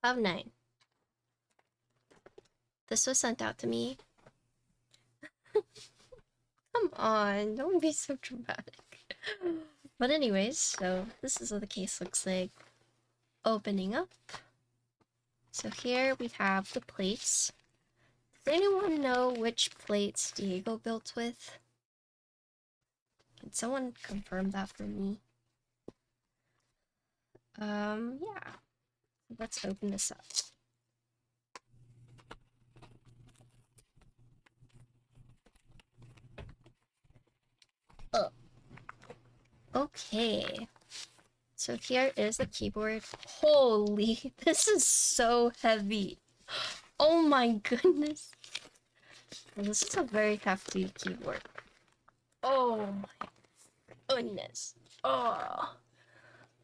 Cloudnine. This was sent out to me. Come on, don't be so dramatic. But anyways, so this is what the case looks like. Opening up. So here we have the plates. Does anyone know which plates Diego built with? Can someone confirm that for me? Yeah. Let's open this up. Oh. Okay. So here is the keyboard. Holy, this is so heavy. Oh my goodness. This is a very hefty keyboard. Oh my goodness. Oh.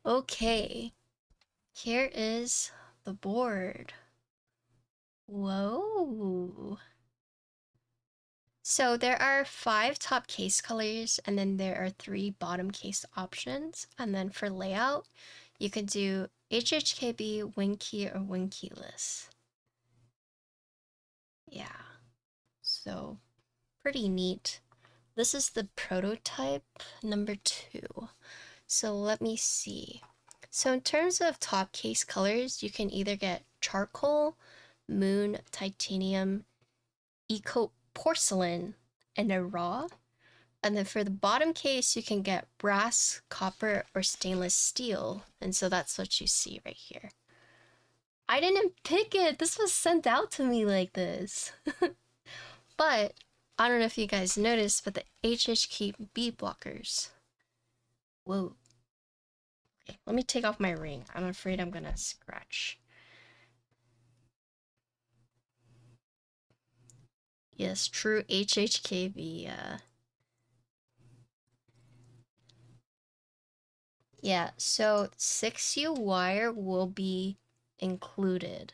Okay. Here is the board. Whoa. So there are 5 top case colors, and then there are 3 bottom case options. And then for layout, you could do HHKB, WinKey, or WinKeyless. Yeah, so pretty neat. This is the prototype number 2. So let me see. So in terms of top case colors, you can either get charcoal, moon, titanium, eco porcelain, and a raw. And then for the bottom case, you can get brass, copper, or stainless steel. And so that's what you see right here. I didn't pick it. This was sent out to me like this. But I don't know if you guys noticed, but the HHKB blockers. Whoa. Okay, let me take off my ring. I'm afraid I'm gonna scratch. Yes, true HHKB, yeah, so 6U wire will be included.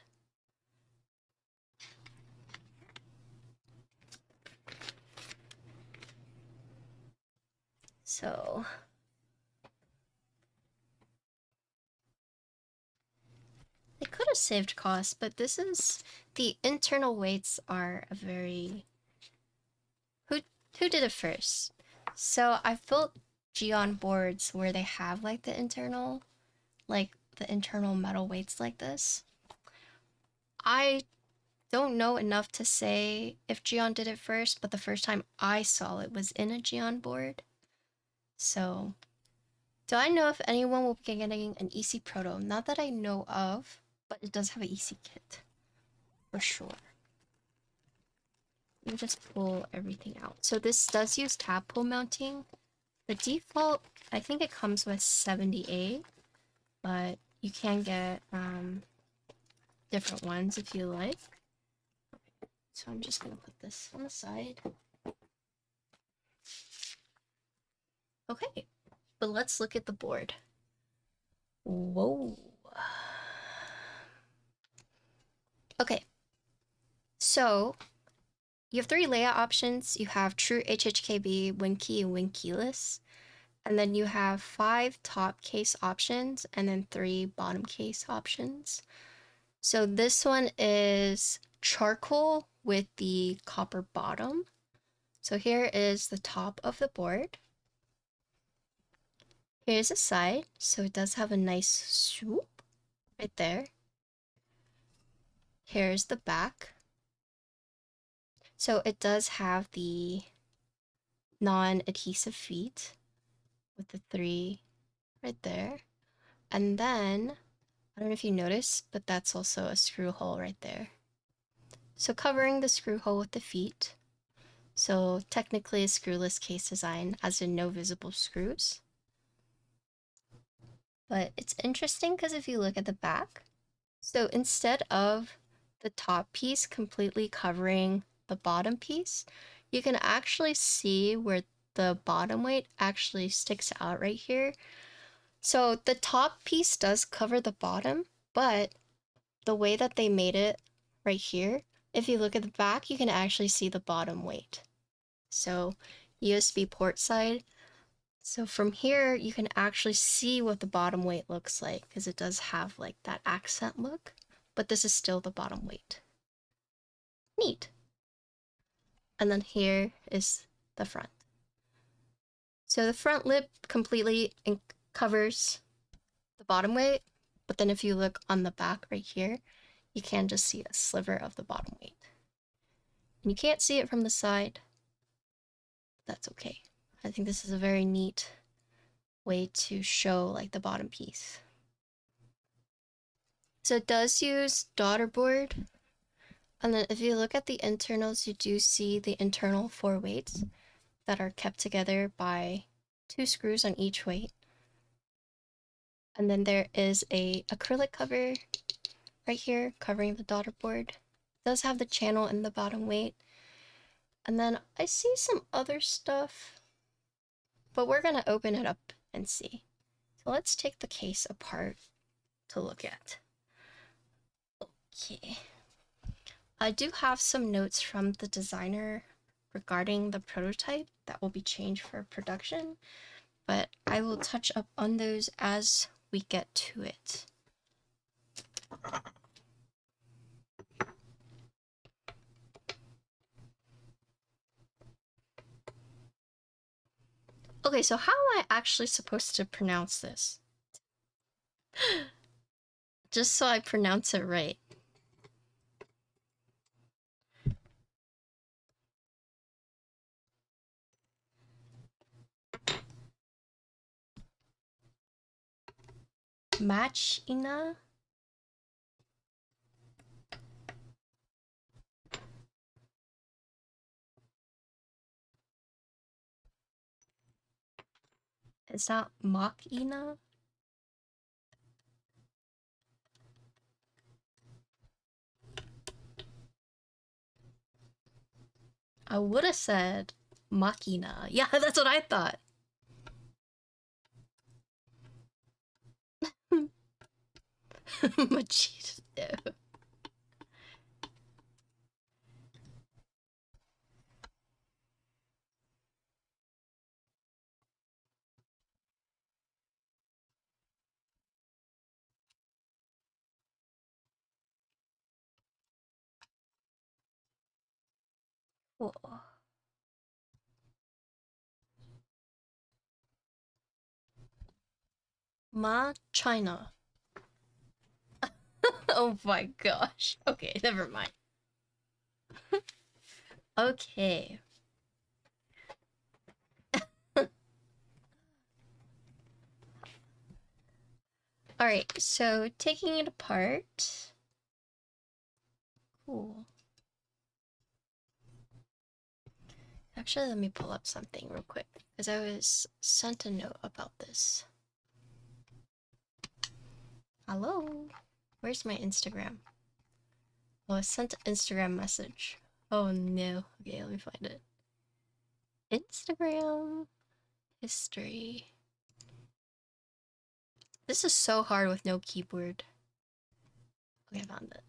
So they could have saved costs, but this is the internal weights are a very who did it first? So I've built Geon boards where they have like the internal metal weights like this. I don't know enough to say if Geon did it first, but the first time I saw it was in a Geon board. So, do I know if anyone will be getting an EC Proto? Not that I know of, but it does have an EC kit. For sure. Let me just pull everything out. So this does use tab pull mounting. The default, I think it comes with 78, but you can get different ones if you like. So I'm just gonna put this on the side. Okay, but let's look at the board. Whoa. Okay, so you have 3 layout options. You have true HHKB, WinKey, and WinKeyless. And then you have 5 top case options and then 3 bottom case options. So this one is charcoal with the copper bottom. So here is the top of the board. Here's the side. So it does have a nice swoop right there. Here's the back. So it does have the non-adhesive feet with the 3 right there. And then, I don't know if you noticed, but that's also a screw hole right there. So covering the screw hole with the feet. So technically a screwless case design, as in no visible screws. But it's interesting because if you look at the back, so instead of the top piece completely covering the bottom piece, you can actually see where the bottom weight actually sticks out right here. So the top piece does cover the bottom, but the way that they made it right here, if you look at the back, you can actually see the bottom weight. So USB port side. So from here, you can actually see what the bottom weight looks like because it does have like that accent look. but this is still the bottom weight. Neat. And then here is the front. So the front lip completely covers the bottom weight, but then if you look on the back right here, you can just see a sliver of the bottom weight. And you can't see it from the side. That's okay. I think this is a very neat way to show like the bottom piece. So it does use daughter board. And then if you look at the internals, you do see the internal 4 weights that are kept together by 2 screws on each weight. And then there is a acrylic cover right here covering the daughter board. It does have the channel in the bottom weight. And then I see some other stuff, but we're gonna open it up and see. So let's take the case apart to look at. Okay. I do have some notes from the designer regarding the prototype that will be changed for production, but I will touch up on those as we get to it. Okay, so how am I actually supposed to pronounce this? Just so I pronounce it right. Matchina? Is that Machina? I would have said Machina. Yeah, that's what I thought. Machito. Whoa. Ma China. Oh my gosh. Okay, never mind. Okay. Alright, so taking it apart. Cool. Actually, let me pull up something real quick, because I was sent a note about this. Hello? Where's my Instagram? Oh, I sent an Instagram message. Oh no. Okay, let me find it. Instagram history. This is so hard with no keyboard. Okay, I found it.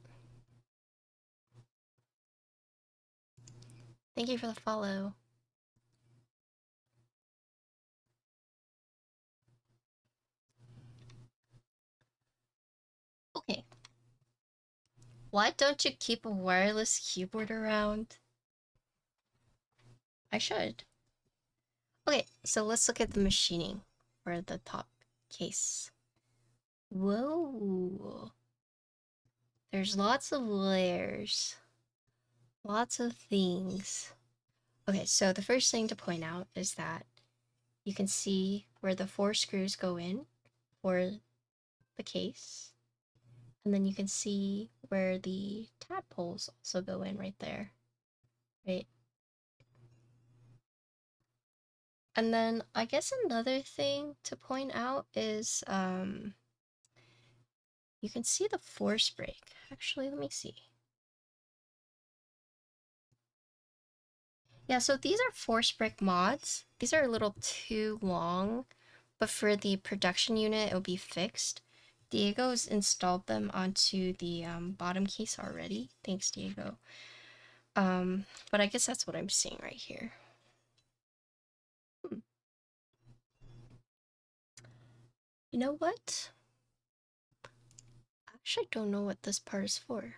Thank you for the follow. Okay. Why don't you keep a wireless keyboard around? I should. Okay, so let's look at the machining for the top case. Whoa. There's lots of layers. Lots of things. Okay, so the first thing to point out is that you can see where the 4 screws go in for the case. And then you can see where the tadpoles also go in right there. Right? And then I guess another thing to point out is you can see the force break. Actually, let me see. Yeah, so these are force break mods. These are a little too long, but for the production unit, it'll be fixed. Diego's installed them onto the bottom case already. Thanks, Diego. But I guess that's what I'm seeing right here. You know what? Actually, I don't know what this part is for.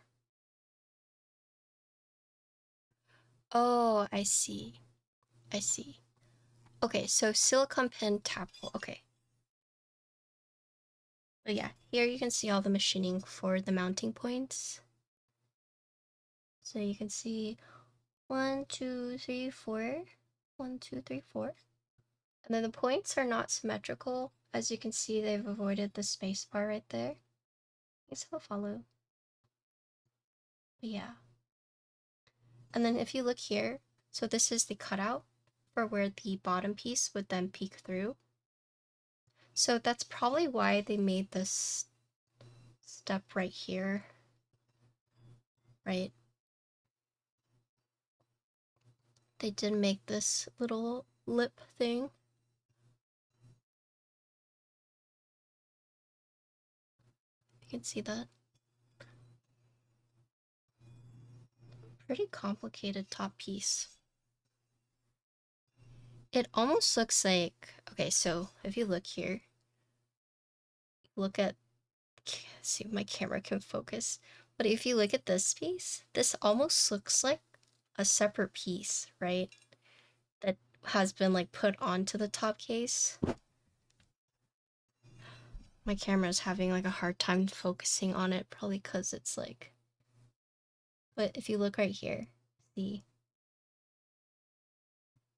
Oh, I see. I see. Okay, so silicone pen tappable. Okay. But yeah, here you can see all the machining for the mounting points. So you can see 1, 2, 3, 4. 1, 2, 3, 4. And then the points are not symmetrical. As you can see, they've avoided the space bar right there. You still follow. But yeah. And then if you look here, so this is the cutout for where the bottom piece would then peek through. So that's probably why they made this step right here, right? They did make this little lip thing. You can see that. Pretty complicated top piece. It almost looks like, okay, so if you look here, look at, see if my camera can focus, but if you look at this piece, this almost looks like a separate piece, right? That has been like put onto the top case. My camera is having like a hard time focusing on it, probably because it's like, but if you look right here, see,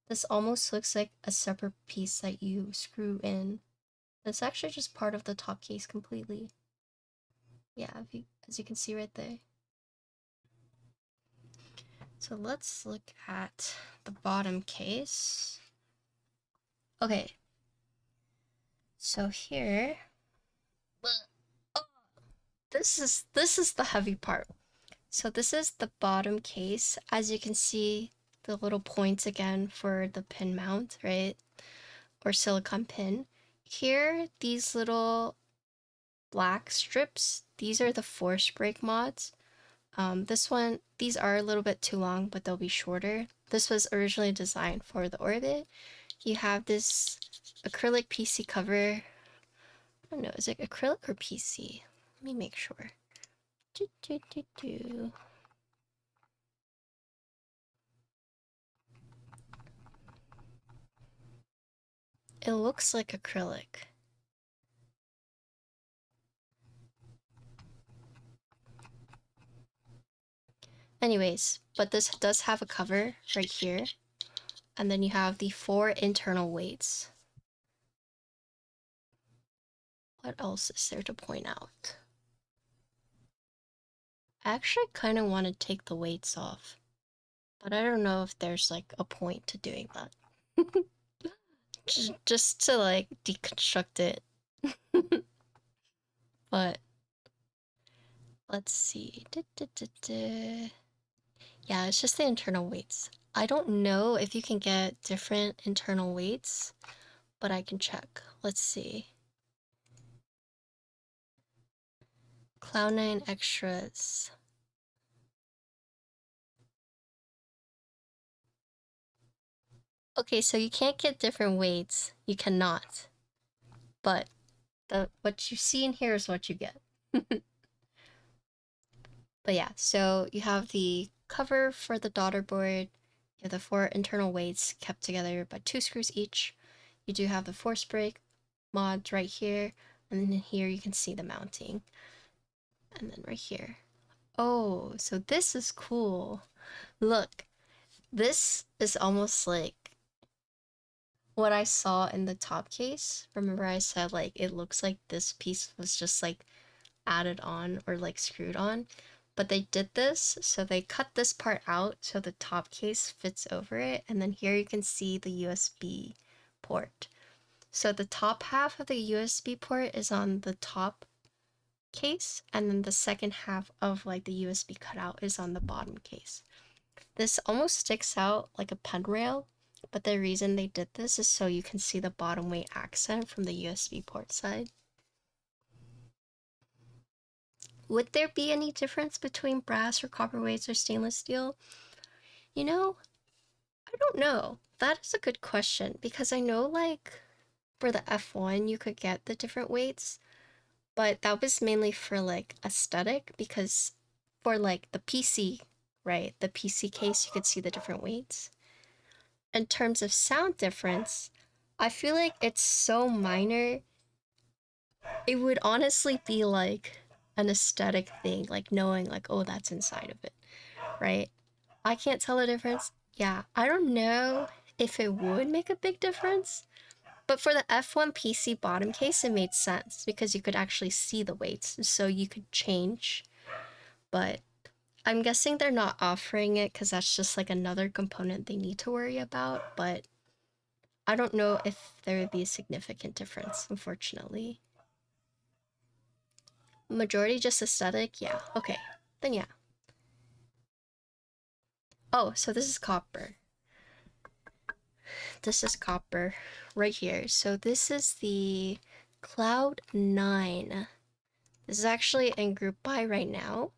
this almost looks like a separate piece that you screw in. It's actually just part of the top case completely. Yeah, as you can see right there. So let's look at the bottom case. Okay. So here, this is the heavy part. So this is the bottom case. As you can see, the little points again for the pin mount, right? Or silicone pin. Here, these little black strips, these are the force break mods. These are a little bit too long, but they'll be shorter. This was originally designed for the Orbit. You have this acrylic PC cover. I don't know, is it acrylic or PC? Let me make sure. It looks like acrylic. Anyways, but this does have a cover right here. And then you have the 4 internal weights. What else is there to point out? I actually kind of want to take the weights off, but I don't know if there's like a point to doing that. just to like deconstruct it. But let's see. Yeah, it's just the internal weights. I don't know if you can get different internal weights, but I can check. Let's see. Cloudnine extras. Okay, so you can't get different weights. You cannot. But what you see in here is what you get. But yeah, so you have the cover for the daughter board. You have the 4 internal weights kept together by 2 screws each. You do have the force break mods right here. And then here you can see the mounting. And then right here. Oh, so this is cool. Look, this is almost like what I saw in the top case. Remember I said like it looks like this piece was just like added on or like screwed on, but they did this, so they cut this part out so the top case fits over it, and then here you can see the USB port. So the top half of the USB port is on the top case, and then the second half of like the USB cutout is on the bottom case. This almost sticks out like a pen rail, but the reason they did this is so you can see the bottom weight accent from the USB port side. Would there be any difference between brass or copper weights or stainless steel? You know, I don't know. That is a good question, because I know like for the F1 you could get the different weights, but that was mainly for like aesthetic, because for like the PC, right? The PC case, you could see the different weights. In terms of sound difference, I feel like it's so minor. It would honestly be like an aesthetic thing, like knowing like, oh, that's inside of it, right? I can't tell the difference. Yeah, I don't know if it would make a big difference, but for the F1 PC bottom case, it made sense because you could actually see the weights, so you could change. But I'm guessing they're not offering it because that's just like another component they need to worry about, but I don't know if there would be a significant difference, unfortunately. Majority just aesthetic? Yeah, okay. Then yeah. Oh, so this is copper. This is copper right here. So this is the Cloudnine. This is actually in group buy right now.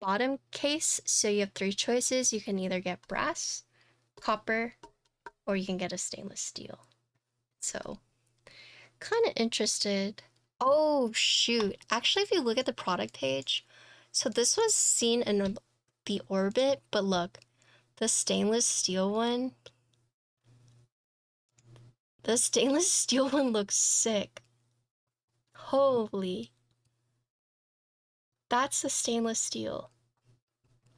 Bottom case, so you have 3 choices. You can either get brass, copper, or you can get a stainless steel. So, kind of interested. Oh, shoot. Actually, if you look at the product page, so this was seen in the Orbit, but look, the stainless steel one, the stainless steel one looks sick. Holy. That's the stainless steel.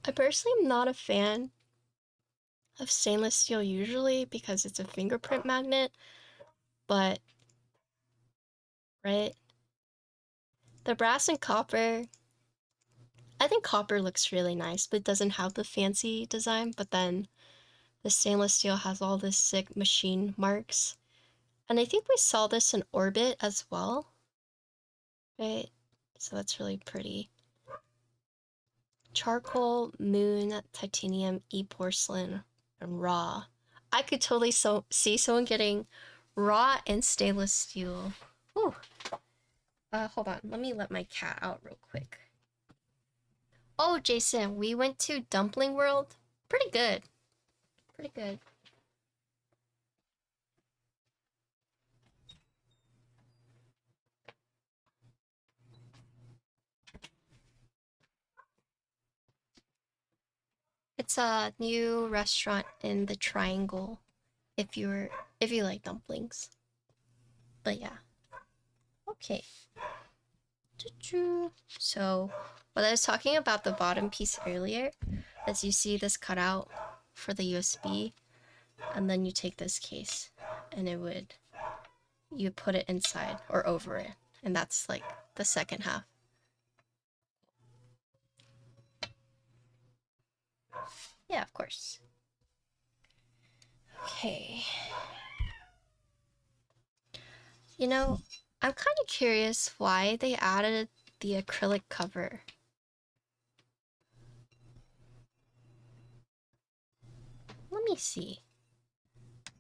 I personally am not a fan of stainless steel usually because it's a fingerprint magnet, but, right? The brass and copper, I think copper looks really nice, but it doesn't have the fancy design, but then the stainless steel has all this sick machine marks. And I think we saw this in Orbit as well, right? So that's really pretty. Charcoal, moon, titanium, e-porcelain, and raw. I could totally see someone getting raw and stainless steel. Whew. Hold on, let me let my cat out real quick. Oh, Jason, we went to Dumpling World. Pretty good. Pretty good. It's a new restaurant in the Triangle if you like dumplings. But yeah. Okay. So, what I was talking about the bottom piece earlier, as you see this cutout for the USB, and then you take this case, and you put it inside or over it, and that's like the second half. Yeah, of course. Okay. You know, I'm kind of curious why they added the acrylic cover. Let me see.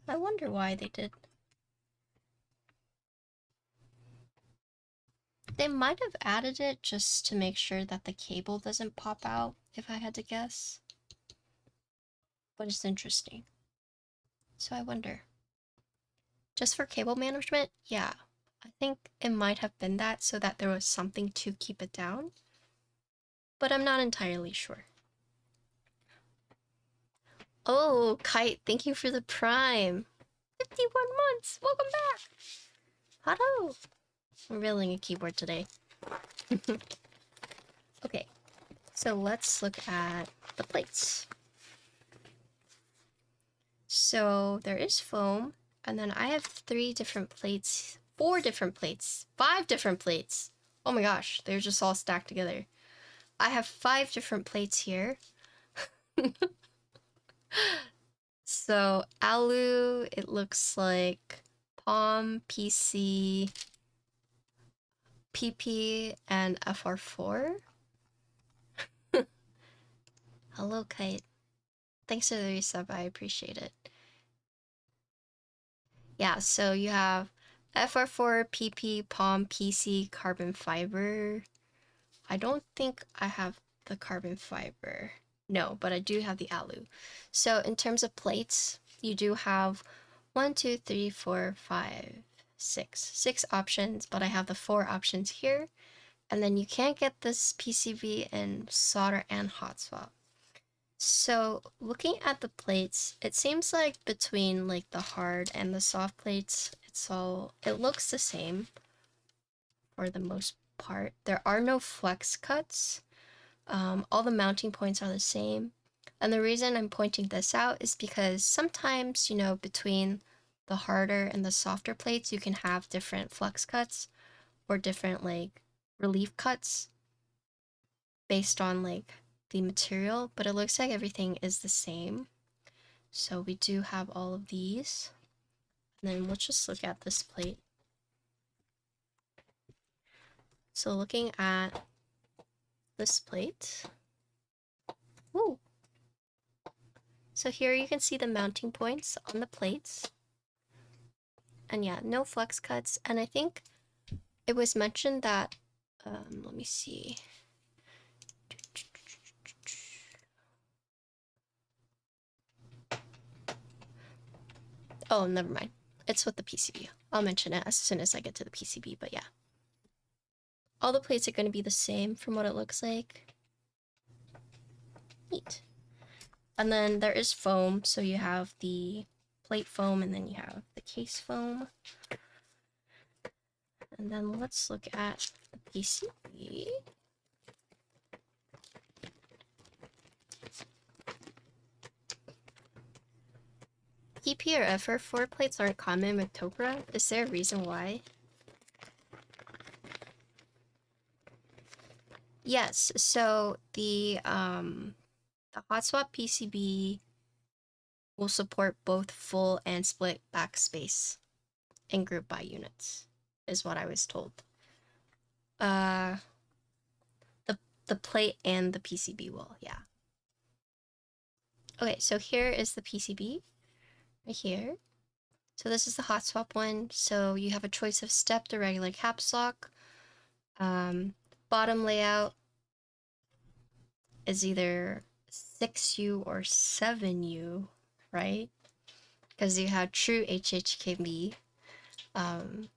I wonder why they did. They might have added it just to make sure that the cable doesn't pop out, if I had to guess. But it's interesting. So I wonder. Just for cable management? Yeah. I think it might have been that so that there was something to keep it down. But I'm not entirely sure. Oh, Kite, thank you for the Prime. 51 months! Welcome back! Hello! I'm reeling a keyboard today. Okay, so let's look at the plates. So there is foam, and then I have 3 different plates, 4 different plates, 5 different plates. Oh my gosh, they're just all stacked together. I have 5 different plates here. So Alu, it looks like Pom, PC, PP, and FR4. Hello, Kite. Thanks for the resub, I appreciate it. Yeah, so you have FR4, PP, Pom, PC, carbon fiber. I don't think I have the carbon fiber. No, but I do have the alu. So in terms of plates, you do have 1, 2, 3, 4, 5, six options, but I have the 4 options here. And then you can't get this PCB in solder and hot swap. So looking at the plates, it seems like between like the hard and the soft plates, it looks the same for the most part. There are no flex cuts. All the mounting points are the same. And the reason I'm pointing this out is because sometimes, you know, between the harder and the softer plates, you can have different flex cuts or different like relief cuts based on like the material, but it looks like everything is the same. So we do have all of these. And then let's just look at this plate. So looking at this plate. Woo! So here you can see the mounting points on the plates. And yeah, no flex cuts. And I think it was mentioned that, let me see. Oh, never mind. It's with the PCB. I'll mention it as soon as I get to the PCB, but yeah. All the plates are going to be the same from what it looks like. Neat. And then there is foam, so you have the plate foam and then you have the case foam. And then let's look at the PCB. EP or FR4 plates aren't common with Tokra. Is there a reason why? Yes, so the hot swap PCB will support both full and split backspace in group by units, is what I was told. The plate and the PCB will, yeah. Okay, so here is the PCB, right here. So this is the hot swap one. So you have a choice of stepped or regular caps lock. Bottom layout is either 6U or 7U, right? Because you have true HHKB. And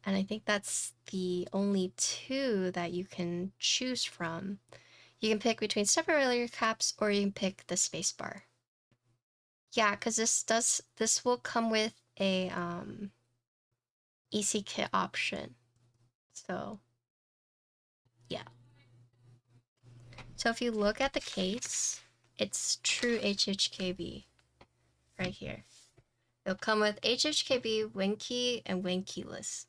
I think that's the only 2 that you can choose from. You can pick between step or regular caps, or you can pick the spacebar. Yeah, because this will come with a EC kit option. So yeah. So if you look at the case, it's true HHKB right here. It'll come with HHKB, wing key, and wing keyless.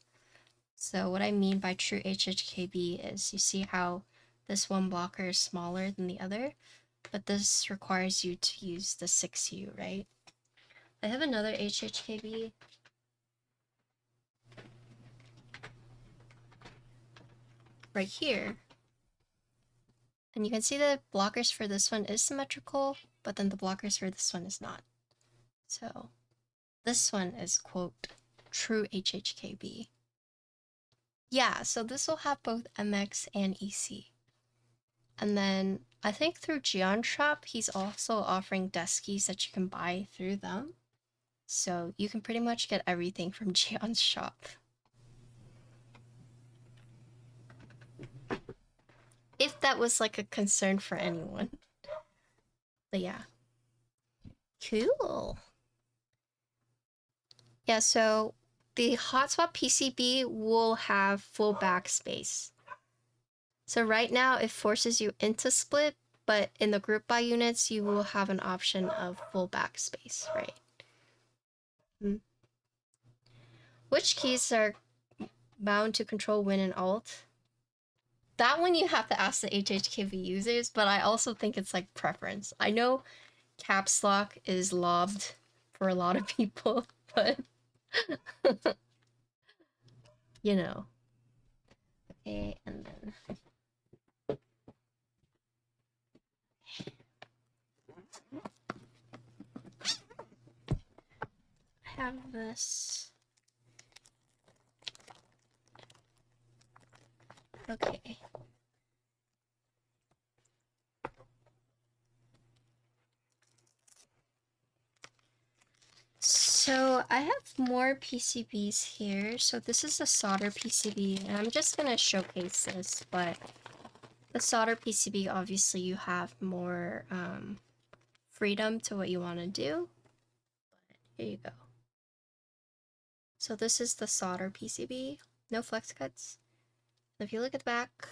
So what I mean by true HHKB is you see how this one blocker is smaller than the other, but this requires you to use the 6U, right? I have another HHKB. Right here. And you can see the blockers for this one is symmetrical, but then the blockers for this one is not. So this one is, quote, true HHKB. Yeah, so this will have both MX and EC. And then I think through Gion Shop, he's also offering desk keys that you can buy through them. So you can pretty much get everything from Gion's shop. If that was like a concern for anyone. But yeah. Cool. Yeah, so the hot swap PCB will have full backspace. So right now it forces you into split, but in the group by units, you will have an option of full backspace, right? Which keys are bound to control Win and Alt? That one you have to ask the HHKV users, but I also think it's like preference. I know caps lock is lobbed for a lot of people, but you know. Okay, and then I have this. Okay. So I have more PCBs here. So this is the solder PCB, and I'm just gonna showcase this, but the solder PCB, obviously you have more freedom to what you want to do. But here you go. So this is the solder PCB, no flex cuts. If you look at the back,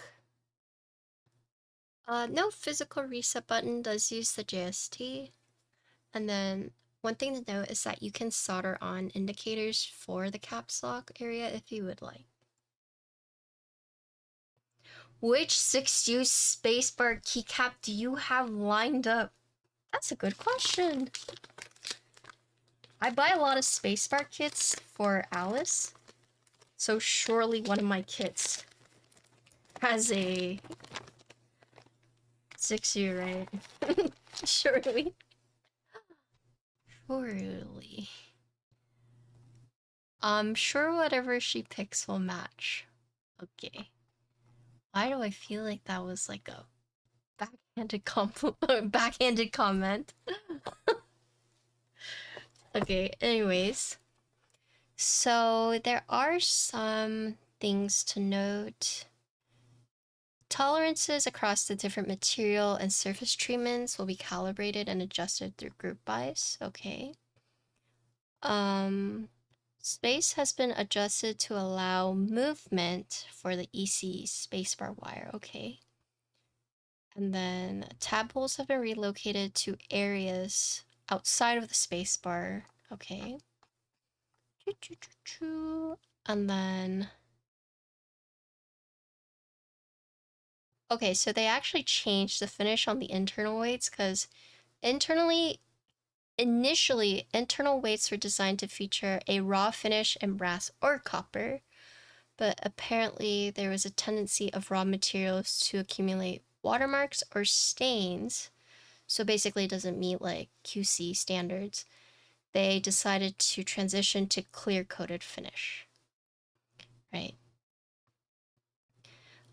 no physical reset button, does use the JST. And then one thing to note is that you can solder on indicators for the caps lock area if you would like. Which 6U spacebar keycap do you have lined up? That's a good question. I buy a lot of spacebar kits for Alice, so surely one of my kits has a 6U, right? Surely. Surely. I'm sure whatever she picks will match. Okay. Why do I feel like that was like a backhanded comment? Okay, anyways. So there are some things to note. Tolerances across the different material and surface treatments will be calibrated and adjusted through group buys. Okay. Space has been adjusted to allow movement for the EC spacebar wire. Okay. And then tab holes have been relocated to areas outside of the spacebar. Okay. And then... Okay, so they actually changed the finish on the internal weights because initially, internal weights were designed to feature a raw finish in brass or copper, but apparently there was a tendency of raw materials to accumulate watermarks or stains, so basically it doesn't meet like QC standards. They decided to transition to clear-coated finish, right?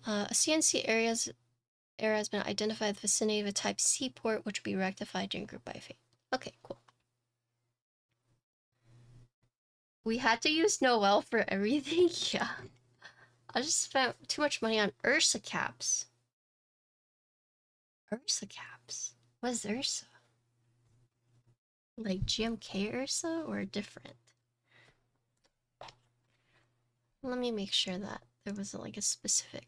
A CNC error has been identified in the vicinity of a type C port, which will be rectified during group by fate. Okay, cool. We had to use Noel for everything? Yeah. I just spent too much money on Ursa caps. Ursa caps? What is Ursa? Like GMK Ursa or different? Let me make sure that there wasn't like a specific.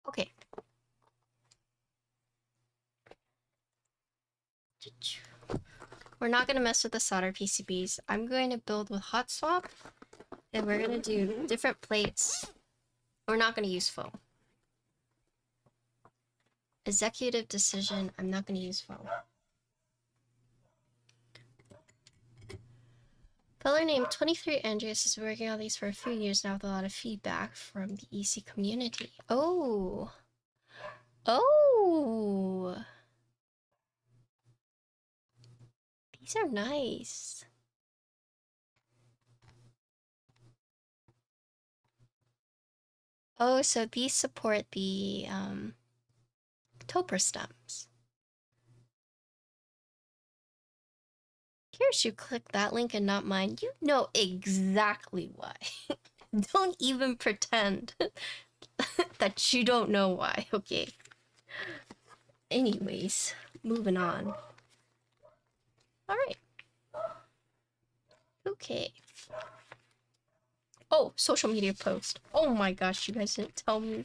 Okay. We're not going to mess with the solder PCBs. I'm going to build with hot swap, and we're going to do different plates. We're not going to use foam. Executive decision, I'm not going to use foam. Fellow named 23 Andreas is working on these for a few years now with a lot of feedback from the EC community. Oh. Oh. These are nice. Oh, so these support the Topper stems. Here's you click that link and not mine. You know exactly why. Don't even pretend that you don't know why, okay? Anyways, moving on. Alright. Okay. Oh, social media post. Oh my gosh, you guys didn't tell me.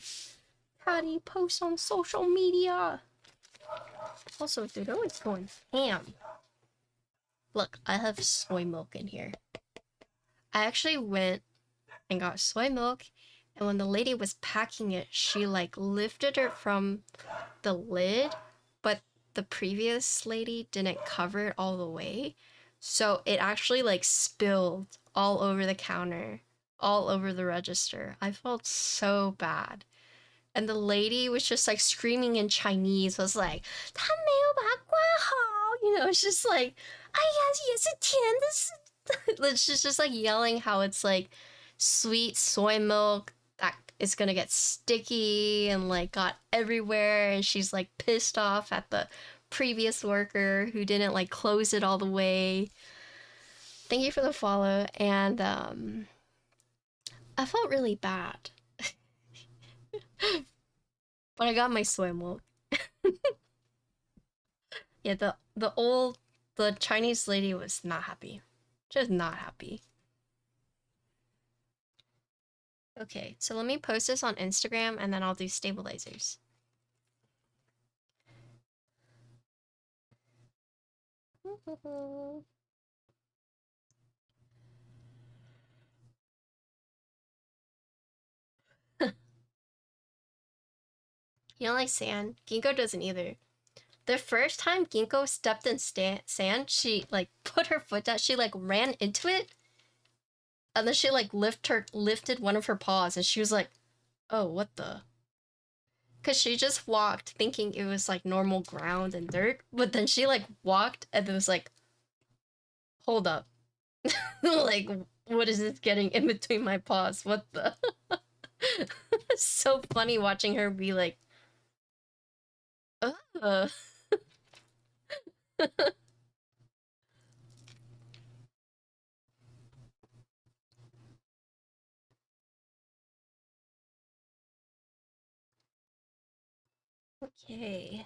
How do you post on social media? Also, dude, they're always going ham. Look, I have soy milk in here. I actually went and got soy milk, and when the lady was packing it, she like lifted it from the lid, but the previous lady didn't cover it all the way. So it actually like spilled all over the counter, all over the register. I felt so bad. And the lady was just like screaming in Chinese, was like, 他没有把它关好. You know, it's just like, 哎呀，也是甜的是 She's just like yelling how it's like sweet soy milk that is gonna get sticky and like got everywhere, and she's like pissed off at the previous worker who didn't like close it all the way. Thank you for the follow, and I felt really bad, but I got my soy milk. Yeah, the Chinese lady was not happy, just not happy. Okay, so let me post this on Instagram and then I'll do stabilizers. You don't like sand? Ginkgo doesn't either. The first time Ginkgo stepped in sand, she like put her foot down, she like ran into it, and then she like lifted one of her paws, and she was like, oh, what the? Because she just walked thinking it was like normal ground and dirt, but then she like walked and it was like, hold up. Like, what is this getting in between my paws? What the? It's so funny watching her be like, ugh. Okay.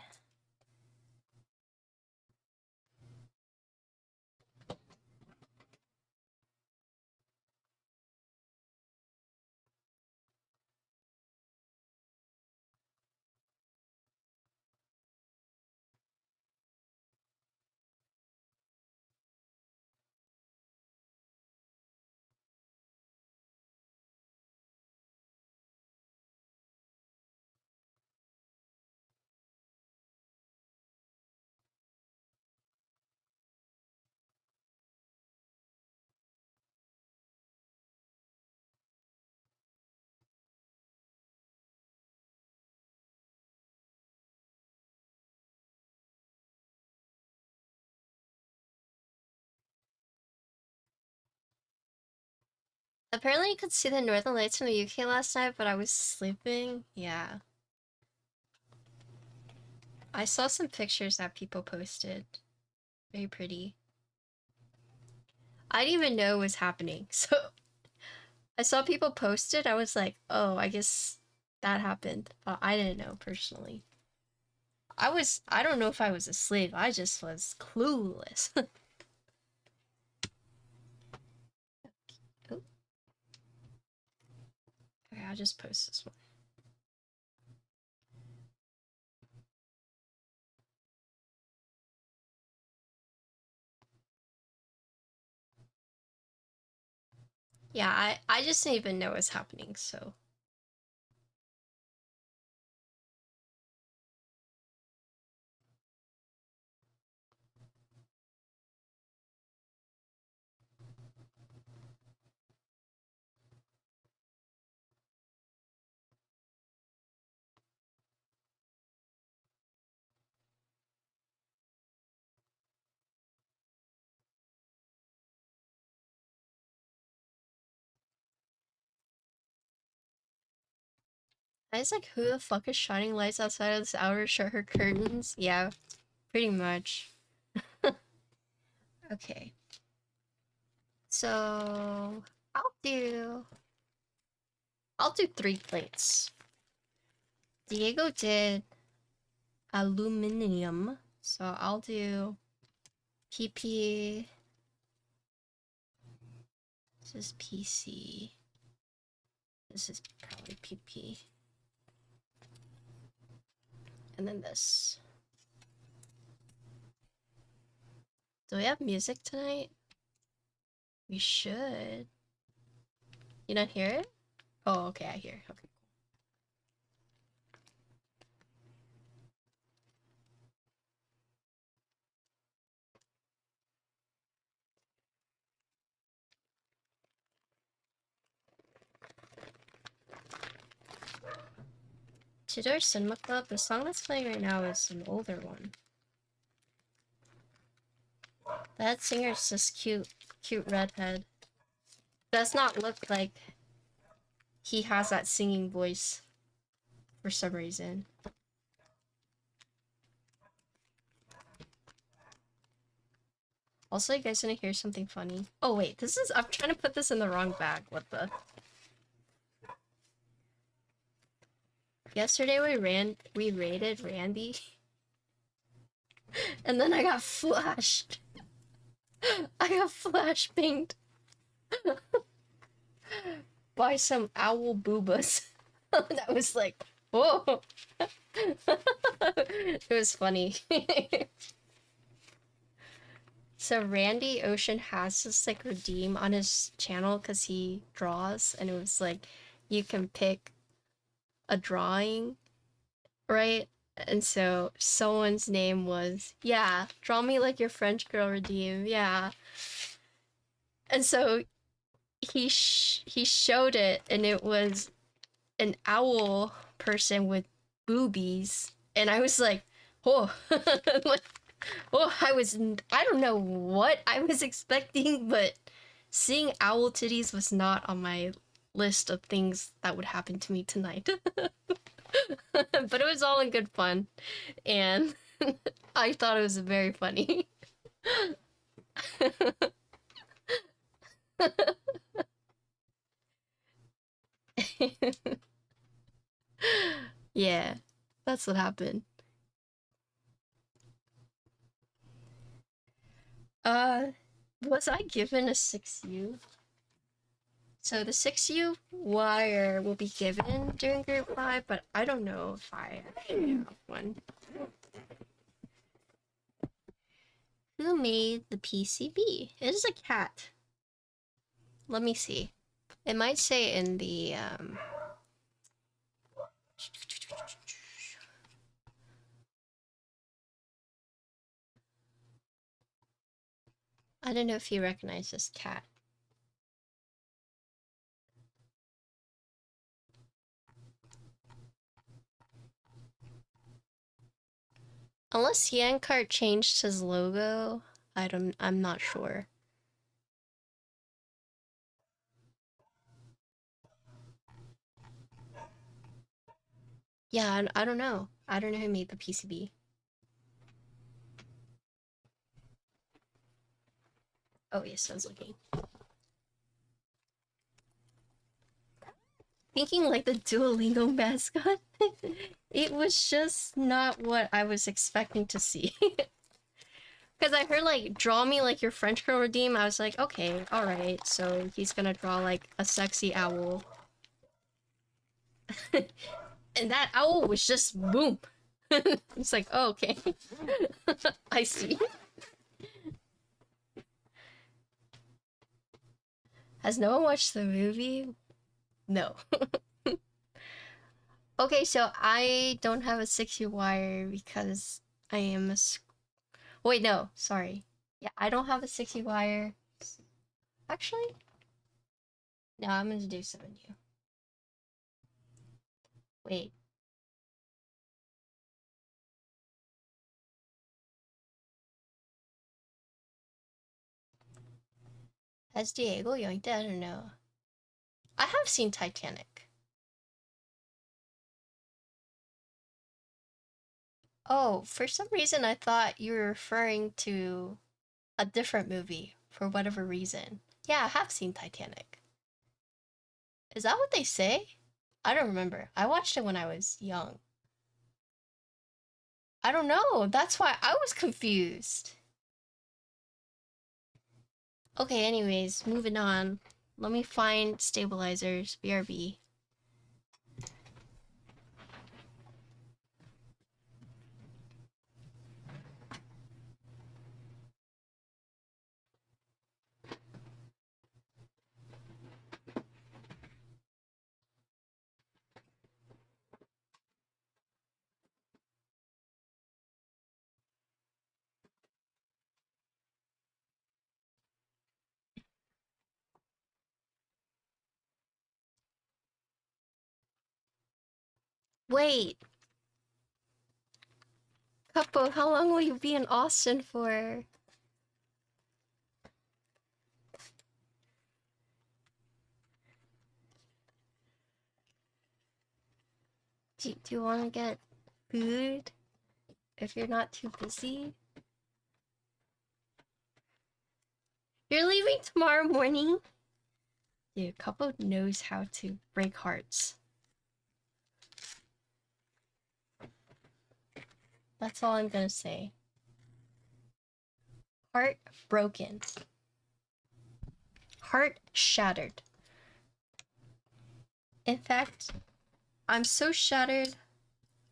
Apparently you could see the northern lights from the UK last night, but I was sleeping. Yeah. I saw some pictures that people posted. Very pretty. I didn't even know it was happening. So I saw people post it. I was like, oh, I guess that happened. But I didn't know personally. I don't know if I was asleep. I just was clueless. Oh, okay, I'll just post this one. Yeah, I just didn't even know it was happening, so. I was like, who the fuck is shining lights outside of this outer shutter curtains? Yeah, pretty much. Okay. So I'll do 3 plates. Diego did aluminum, so I'll do PP. This is PC. This is probably PP. And then this. Do we have music tonight? We should. You don't hear it? Oh, okay, I hear. Okay. Tudor Cinema Club, the song that's playing right now is an older one. That singer is just cute. cute redhead. Does not look like he has that singing voice for some reason. Also, you guys gonna hear something funny? Oh wait, this is- I'm trying to put this in the wrong bag. What the? Yesterday we raided Randy. And then I got flashed. I got flash pinged by some owl boobas. That was like, whoa. It was funny. So Randy Ocean has this like redeem on his channel because he draws, and it was like you can pick a drawing, right? And so someone's name was, yeah, draw me like your French girl redeem, yeah. And so he showed it, and it was an owl person with boobies, and I was like, oh, like, oh, I don't know what I was expecting, but seeing owl titties was not on my list of things that would happen to me tonight. But it was all in good fun, and I thought it was very funny. Yeah, that's what happened. Was I given a 6U? So the 6U wire will be given during group 5, but I don't know if I actually have one. Who made the PCB? It is a cat. Let me see. It might say in the I don't know if you recognize this cat. Unless Yankart changed his logo, I'm not sure. Yeah, I don't know. I don't know who made the PCB. Oh yes, I was looking. Thinking like the Duolingo mascot. It was just not what I was expecting to see. Because I heard like, draw me like your French girl redeem. I was like, okay, alright. So he's gonna draw like a sexy owl. And that owl was just boom. It's like, oh, okay. I see. Has no one watched the movie? No. Okay, so I don't have a 6U wire because I am a... Wait, no, sorry. Yeah, I don't have a 6U wire. Actually, no, I'm gonna do 7U. Wait. Has Diego yoinked it? I don't know. I have seen Titanic. Oh, for some reason I thought you were referring to a different movie for whatever reason. Yeah, I have seen Titanic. Is that what they say? I don't remember. I watched it when I was young. I don't know. That's why I was confused. Okay, anyways, moving on. Let me find stabilizers. BRB. Wait, Couple, how long will you be in Austin for? Do you want to get food if you're not too busy? You're leaving tomorrow morning? Dude, Couple knows how to break hearts. That's all I'm gonna say. Heart broken. Heart shattered. In fact, I'm so shattered,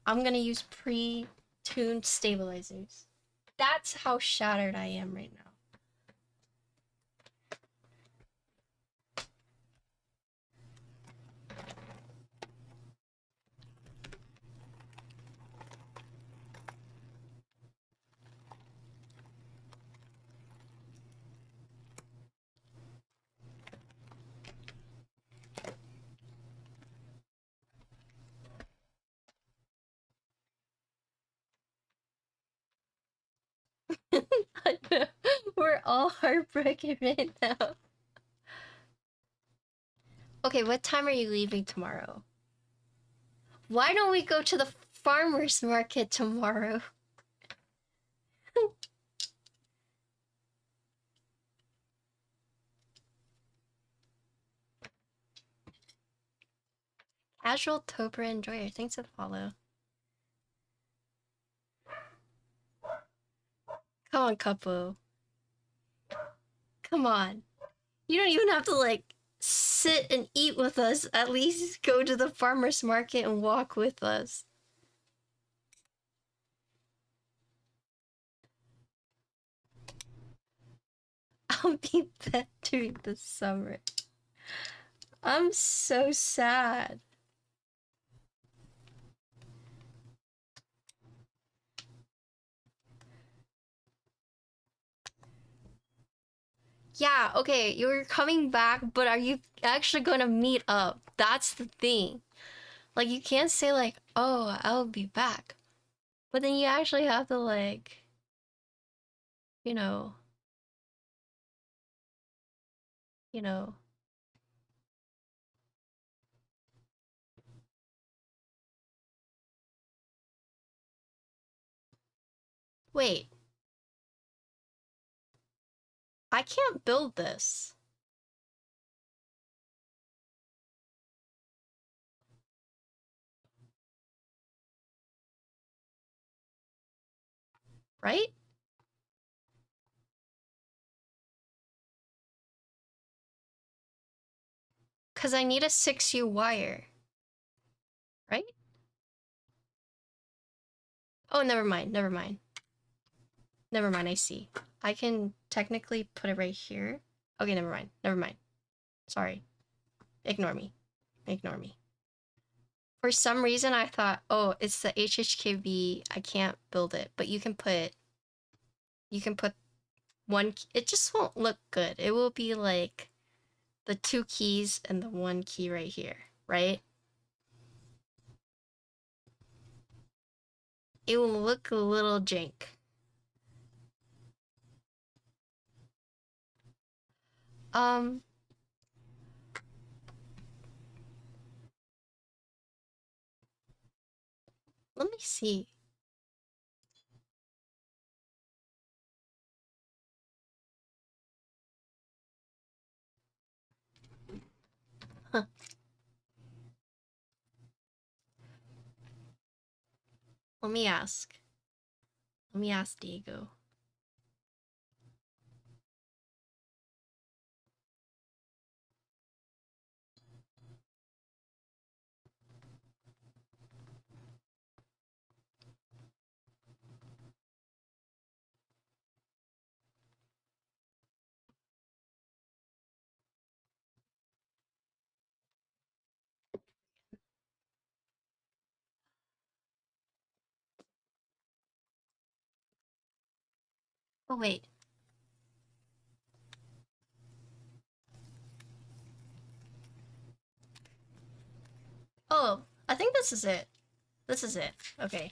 I'm gonna use pre-tuned stabilizers. That's how shattered I am right now. We're all heartbroken right now. Okay, what time are you leaving tomorrow? Why don't we go to the farmer's market tomorrow? Casual Topra Enjoyer, thanks for the follow. Come on, Couple. Come on. You don't even have to, like, sit and eat with us. At least go to the farmer's market and walk with us. I'll be back during the summer. I'm so sad. Yeah, okay, you're coming back, but are you actually gonna meet up? That's the thing. Like, you can't say, like, oh, I'll be back. But then you actually have to, like, you know. Wait. I can't build this. Right? Because I need a 6U wire. Right? Oh, never mind, never mind. Never mind, I see. I can technically put it right here. Okay, never mind, never mind. Sorry. Ignore me. Ignore me. For some reason, I thought, oh, it's the HHKV. I can't build it, but you can put one. It just won't look good. It will be like the 2 keys and the 1 key right here, right? It will look a little jank. Let me see. Huh. Let me ask. Let me ask Diego. Oh, wait. Oh, I think this is it. This is it. Okay.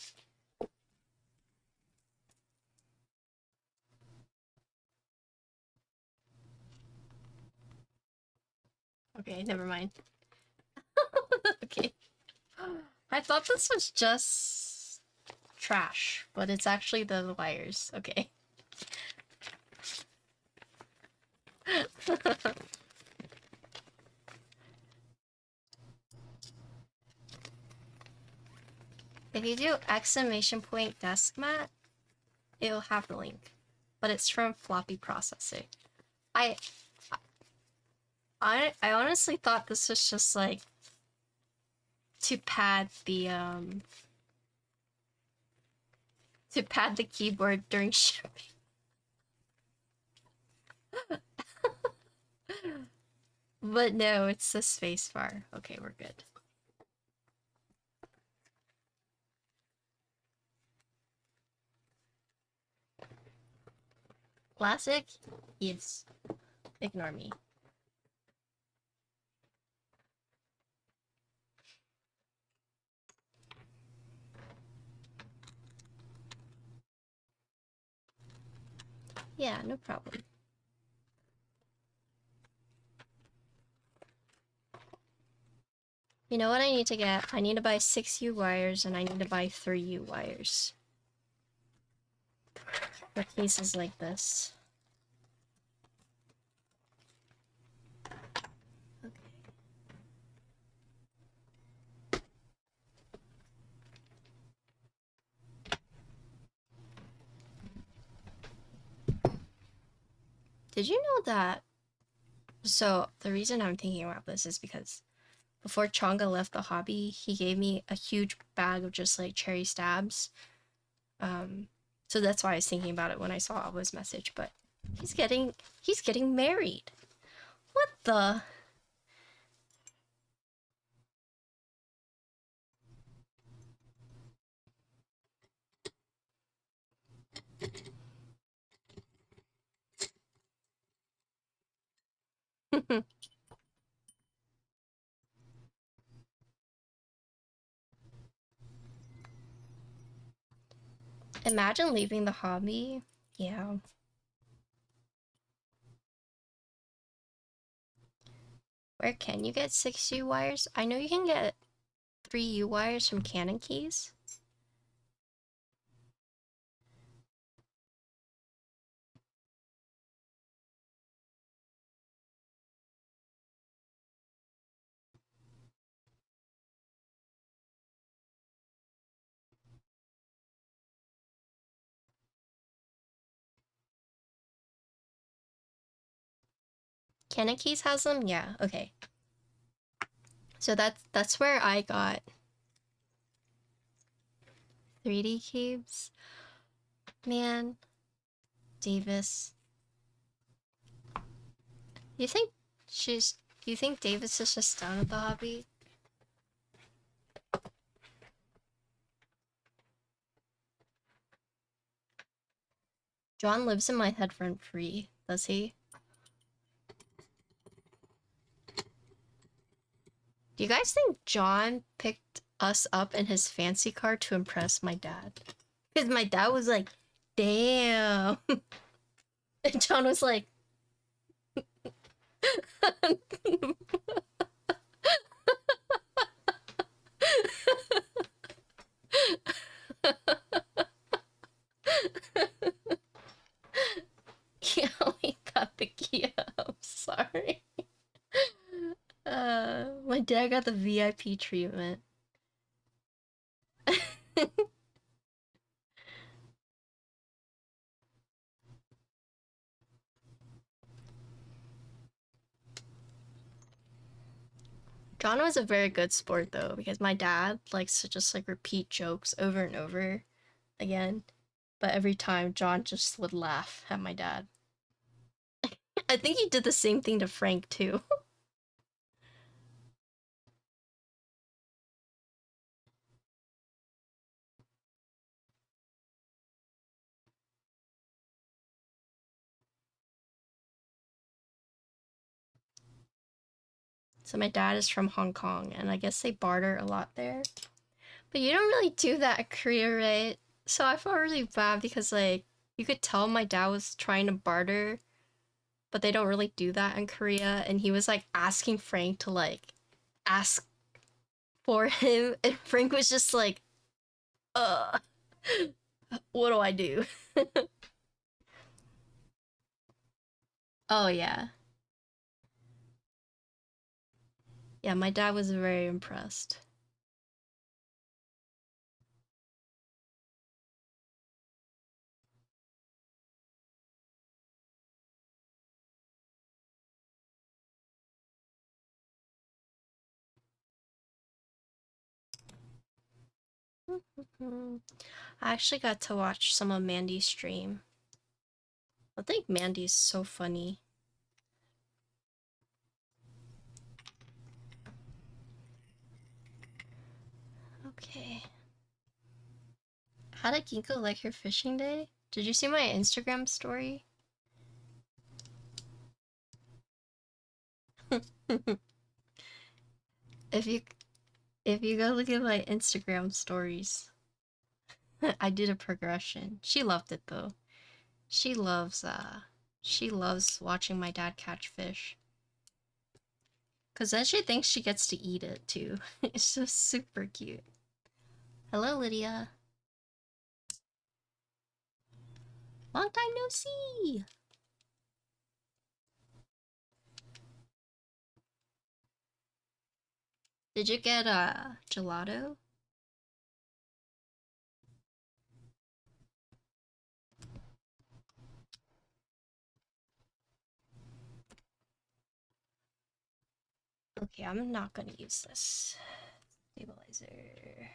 Okay, never mind. Okay. I thought this was just trash, but it's actually the wires. Okay. If you do ! desk mat, it'll have the link, but it's from floppy processing. I honestly thought this was just like to pad the keyboard during shipping. But no, it's the spacebar. Okay, we're good. Classic? Yes. Ignore me. Yeah, no problem. You know what I need to get? I need to buy 6 U wires and I need to buy 3 U wires. For cases like this. Okay. Did you know that? So the reason I'm thinking about this is because before Chonga left the hobby, he gave me a huge bag of just like cherry stabs. So that's why I was thinking about it when I saw Alba's message, but he's getting married. What the? Imagine leaving the hobby. Yeah. Where can you get 6 U wires? I know you can get 3 U wires from Canon Keys. Canon Keys has them? Yeah, okay. So that's where I got 3D cubes. Man, Davis. You think you think Davis is just done with the hobby? John lives in my head rent free, does he? Do you guys think John picked us up in his fancy car to impress my dad? Because my dad was like, damn. And John was like, yeah, we got the key up. Sorry. My dad got the VIP treatment. John was a very good sport though, because my dad likes to just like repeat jokes over and over again. But every time John just would laugh at my dad. I think he did the same thing to Frank too. So my dad is from Hong Kong, and I guess they barter a lot there. But you don't really do that in Korea, right? So I felt really bad because like you could tell my dad was trying to barter, but they don't really do that in Korea. And he was like asking Frank to like ask for him, and Frank was just like, uh, what do I do? Oh, yeah. Yeah, my dad was very impressed. I actually got to watch some of Mandy's stream. I think Mandy's so funny. Okay. How did Ginkgo like her fishing day? Did you see my Instagram story? if you if you go look at my Instagram stories, I did a progression. She loved it though. She loves watching my dad catch fish. Cause then she thinks she gets to eat it too. It's just super cute. Hello, Lydia. Long time no see. Did you get a gelato? Okay, I'm not gonna use this stabilizer.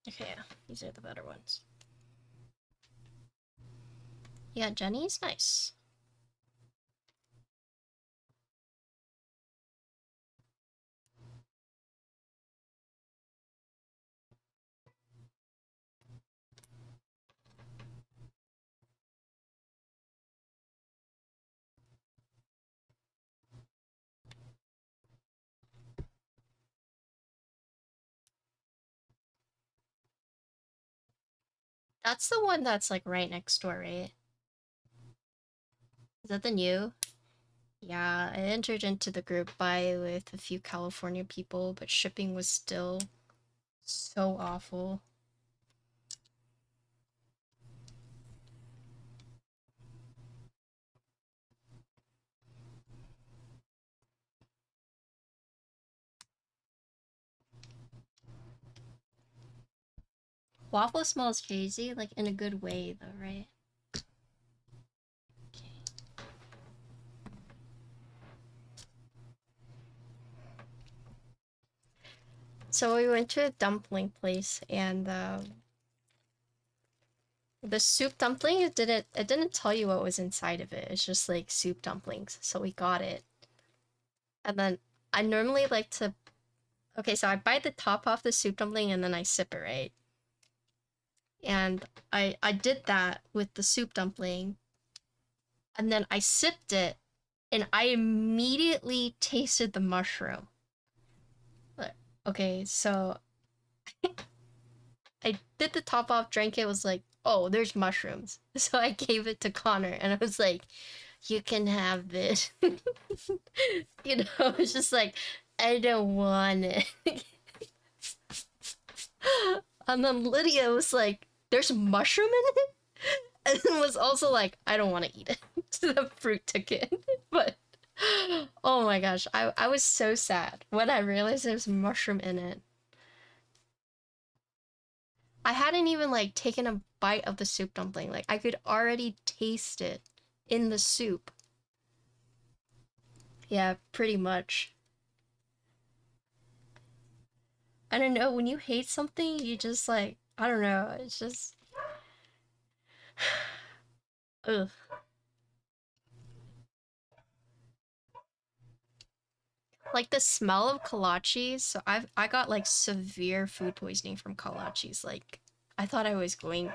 Okay, yeah, these are the better ones. Yeah, Jenny's nice. That's the one that's like right next door, right? Is that the new? Yeah, I entered into the group buy with a few California people, but shipping was still so awful. Waffle smells crazy, like in a good way though, right? Okay. So we went to a dumpling place and the soup dumpling it didn't tell you what was inside of it. It's just like soup dumplings. So we got it. And then I normally like to okay, so I bite the top off the soup dumpling and then I sip it, right? And I did that with the soup dumpling. And then I sipped it and I immediately tasted the mushroom. Okay, so I did the top off, drank it, was like, oh, there's mushrooms. So I gave it to Connor and I was like, you can have this. You know, it's just like, I don't want it. And then Lydia was like, there's mushroom in it? And was also like, I don't want to eat it. So the fruit took it. But oh my gosh, I was so sad when I realized there was mushroom in it. I hadn't even like taken a bite of the soup dumpling. Like I could already taste it in the soup. Yeah, pretty much. I don't know, when you hate something, you just like, I don't know, it's just ugh. Like the smell of kolaches. So I got like severe food poisoning from kolaches. Like I thought I was going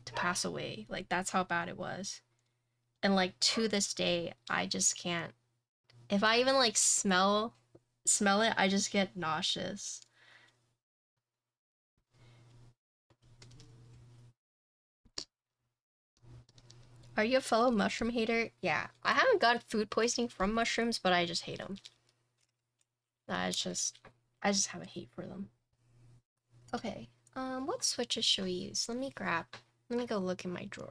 to pass away. Like that's how bad it was. And like to this day, I just can't. If I even like smell it, I just get nauseous. Are you a fellow mushroom hater? Yeah. I haven't gotten food poisoning from mushrooms, but I just hate them. I just have a hate for them. Okay. What switches should we use? Let me go look in my drawer.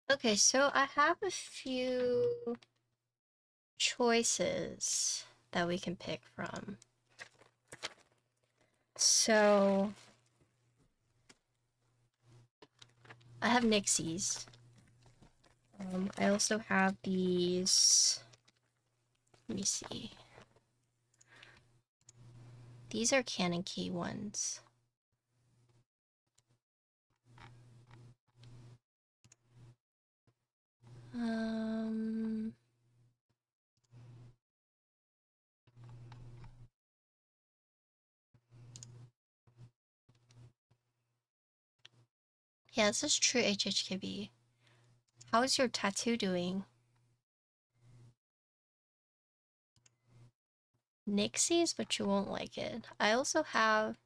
Okay, so I have a few choices that we can pick from. So I have Nixies. I also have these. Let me see. These are Canon Key ones. Yeah, this is true HHKB. How is your tattoo doing? Nixies, but you won't like it. I also have,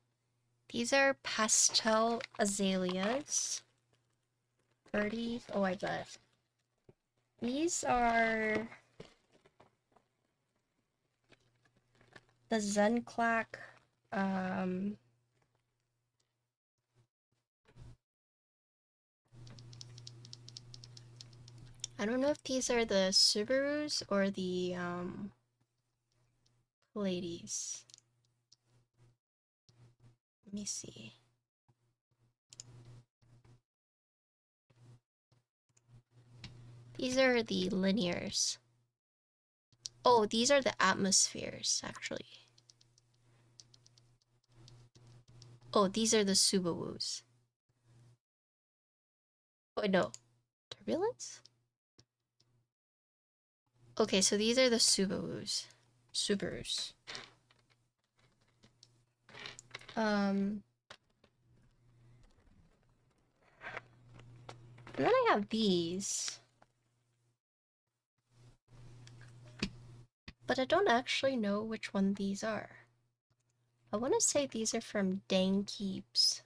these are pastel azaleas. 30, oh I bet. These are the Zenclack, I don't know if these are the Subuwus or the, Pallades. Let me see. These are the linears. Oh, these are the atmospheres, actually. Oh, these are the Subuwus. Oh, no. Turbulence? Okay, so these are the Subuwus. Subarus. And then I have these. But I don't actually know which one these are. I want to say these are from Dang Keeps.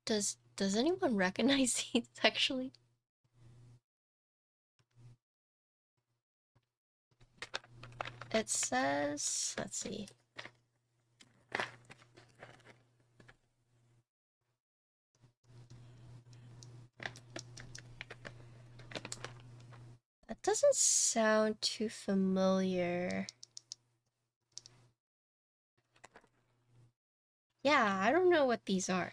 Does anyone recognize these actually? It says, let's see. That doesn't sound too familiar. Yeah, I don't know what these are.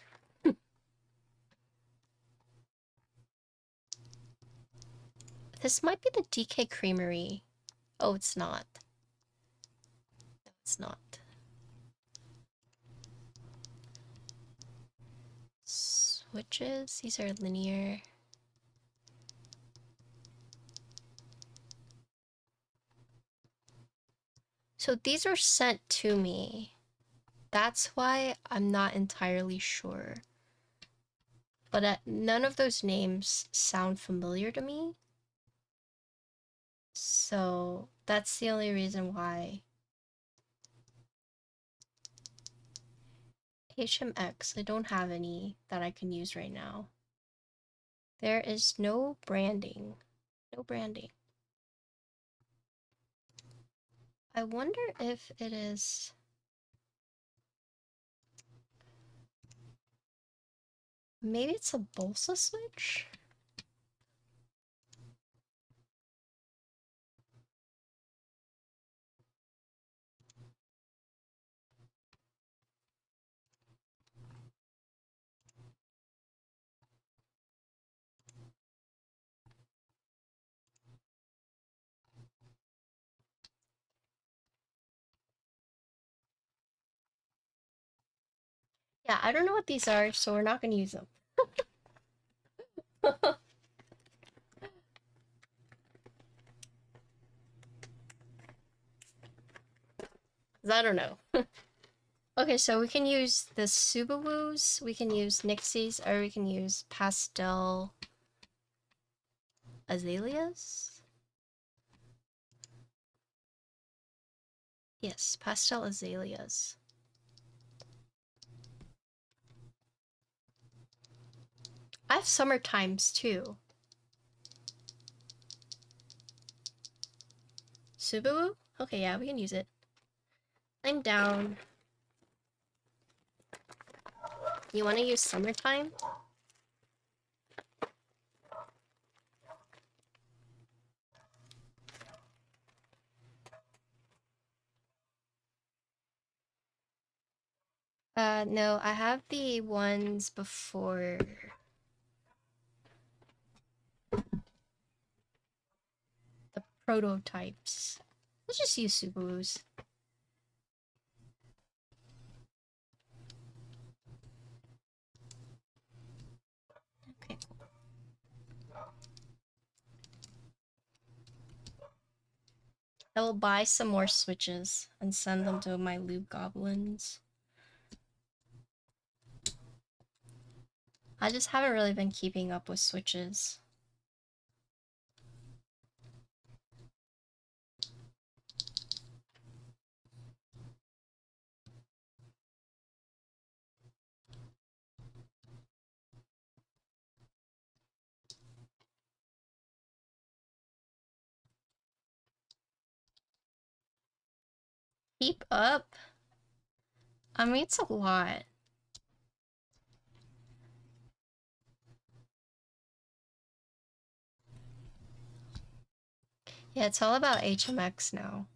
This might be the DK Creamery. Oh, it's not. No, it's not. Switches, these are linear. So these are sent to me. That's why I'm not entirely sure. But none of those names sound familiar to me. So that's the only reason why. HMX, I don't have any that I can use right now. There is no branding. No branding. I wonder if it is... Maybe it's a Bolsa switch? Yeah, I don't know what these are, so we're not gonna use them. I don't know. Okay, so we can use the Subuwus, we can use Nixies, or we can use Pastel Azaleas? Yes, Pastel Azaleas. I have Summer Times too. Subaru? Okay, yeah, we can use it. I'm down. You want to use Summertime? No, I have the ones before. The prototypes. Let's just use Subarus. Okay. I will buy some more switches and send them to my loot goblins. I just haven't really been keeping up with switches. Keep up? I mean, it's a lot. Yeah, it's all about HMX now.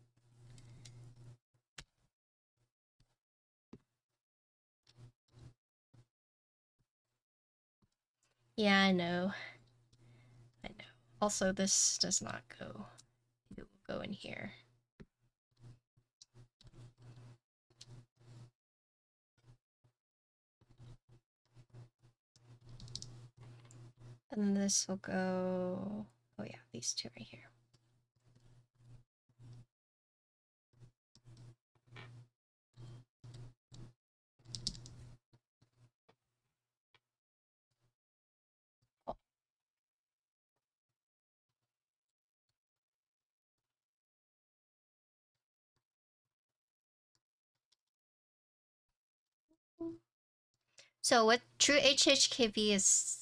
Yeah, I know. I know. Also, this does not go. It will go in here. And this will go... Oh yeah, these two right here. So what true HHKV is...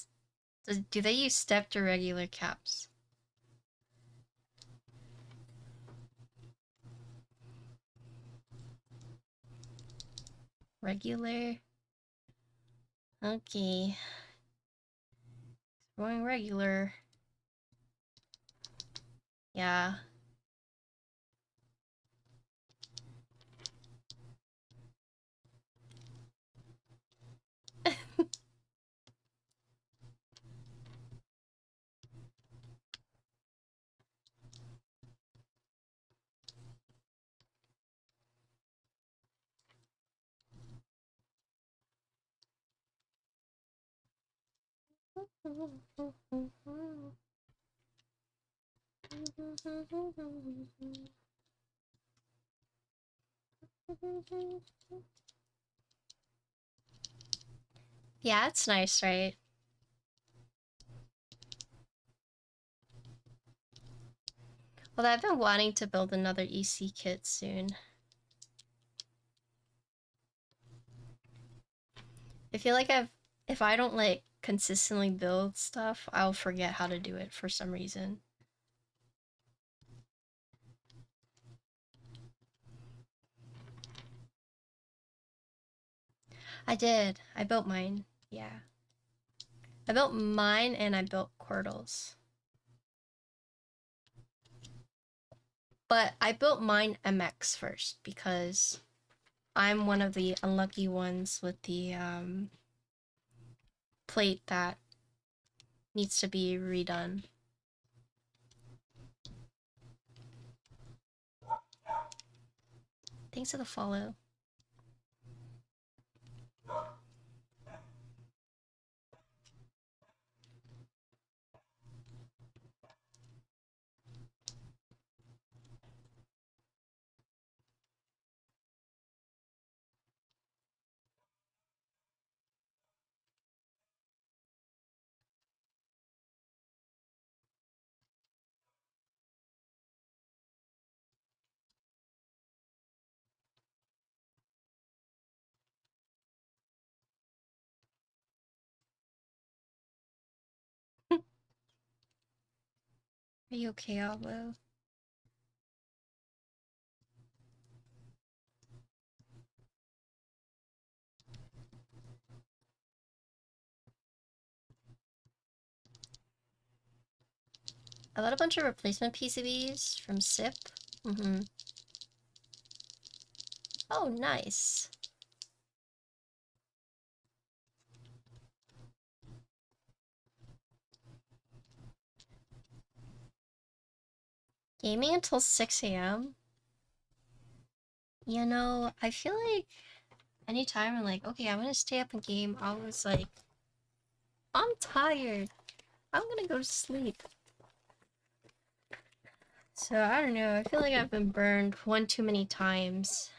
Do they use stepped or regular caps? Regular? Okay. Going regular. Yeah. Yeah, it's nice, right? Well, I've been wanting to build another EC kit soon. I feel like if I don't like consistently build stuff, I'll forget how to do it for some reason. I did. I built mine. Yeah. I built mine and I built Quirtle's. But I built mine MX first because I'm one of the unlucky ones with the plate that needs to be redone. Thanks for the follow. Are you okay, Albo? I got a bunch of replacement PCBs from SIP. Oh, nice. Gaming until 6 a.m.? You know, I feel like anytime I'm like, okay, I'm gonna stay up and game, I was like, I'm tired. I'm gonna go to sleep. So, I don't know, I feel like I've been burned one too many times.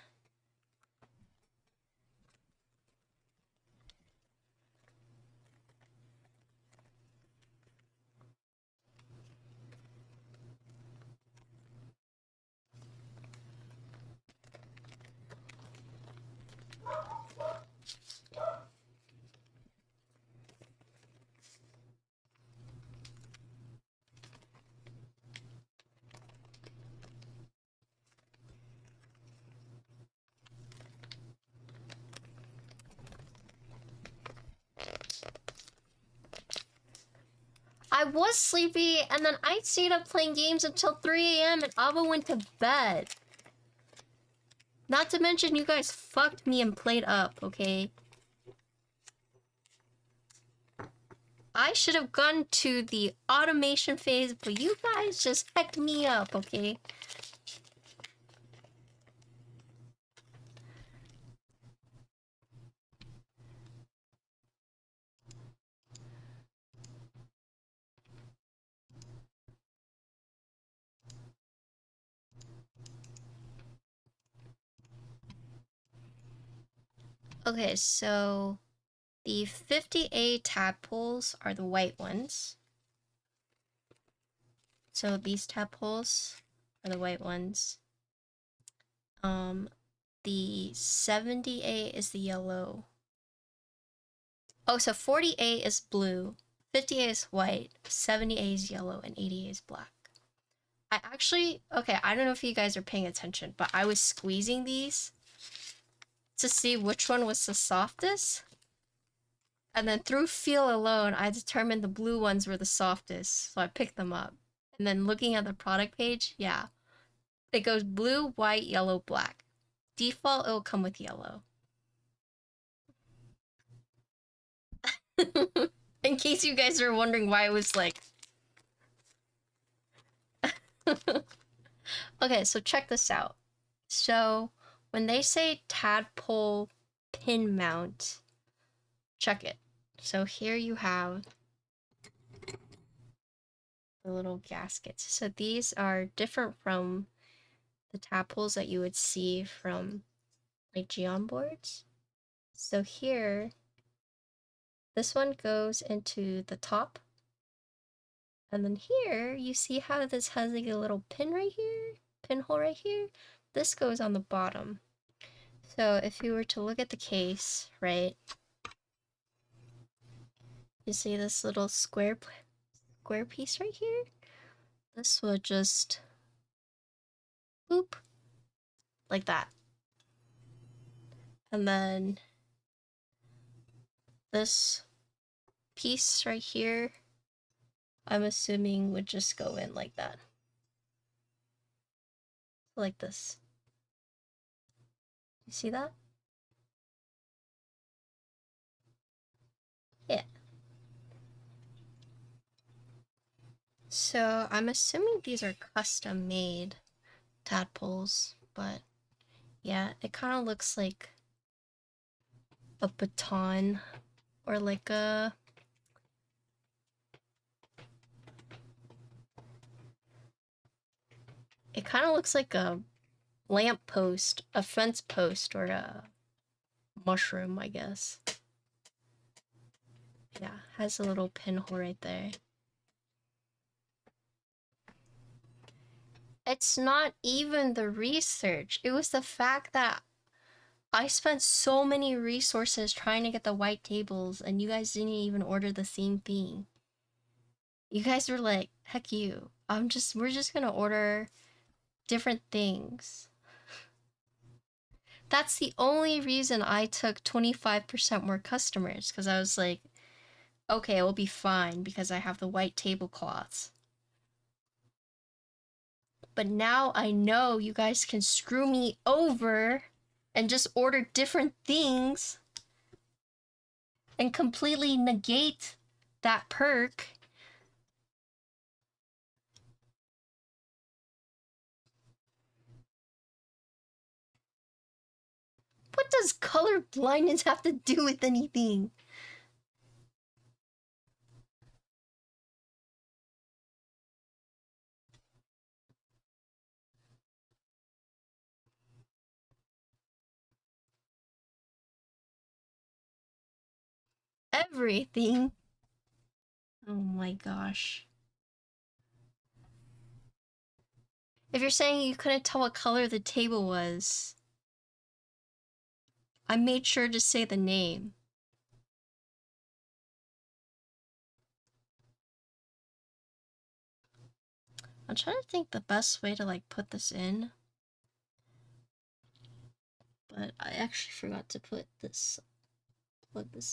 I was sleepy, and then I stayed up playing games until 3 a.m. and Ava went to bed. Not to mention, you guys fucked me and played up, okay? I should have gone to the automation phase, but you guys just hecked me up, okay? Okay, so the 50A tadpoles are the white ones. So these tadpoles are the white ones. The 70A is the yellow. Oh, so 40A is blue, 50A is white, 70A is yellow, and 80A is black. I actually, okay, I don't know if you guys are paying attention, but I was squeezing these to see which one was the softest. And then through feel alone, I determined the blue ones were the softest, so I picked them up. And then looking at the product page, yeah, it goes blue, white, yellow, black. Default, it'll come with yellow. In case you guys are wondering why I was like... Okay, so check this out. So, when they say tadpole pin mount, check it. So here you have the little gaskets. So these are different from the tadpoles that you would see from like Geon boards. So here, this one goes into the top, And then here, you see how this has like a little pin right here? Pinhole right here? This goes on the bottom. So if you were to look at the case, right? You see this little square piece right here? This will just boop, like that. And then this piece right here, I'm assuming would just go in like that. Like this. You see that? Yeah. So I'm assuming these are custom made tadpoles, but yeah, it kind of looks like a baton or like a it kind of looks like a lamp post, a fence post, or a mushroom, I guess. Yeah, has a little pinhole right there. It's not even the research. It was the fact that I spent so many resources trying to get the white tables and you guys didn't even order the same thing. You guys were like, heck you. We're just gonna order different things. That's the only reason I took 25% more customers, because I was like, okay, it will be fine because I have the white tablecloths. But now I know you guys can screw me over and just order different things and completely negate that perk. What does color blindness have to do with anything? Everything. Oh my gosh. If you're saying you couldn't tell what color the table was, I made sure to say the name. I'm trying to think the best way to like put this in. But I actually forgot to plug this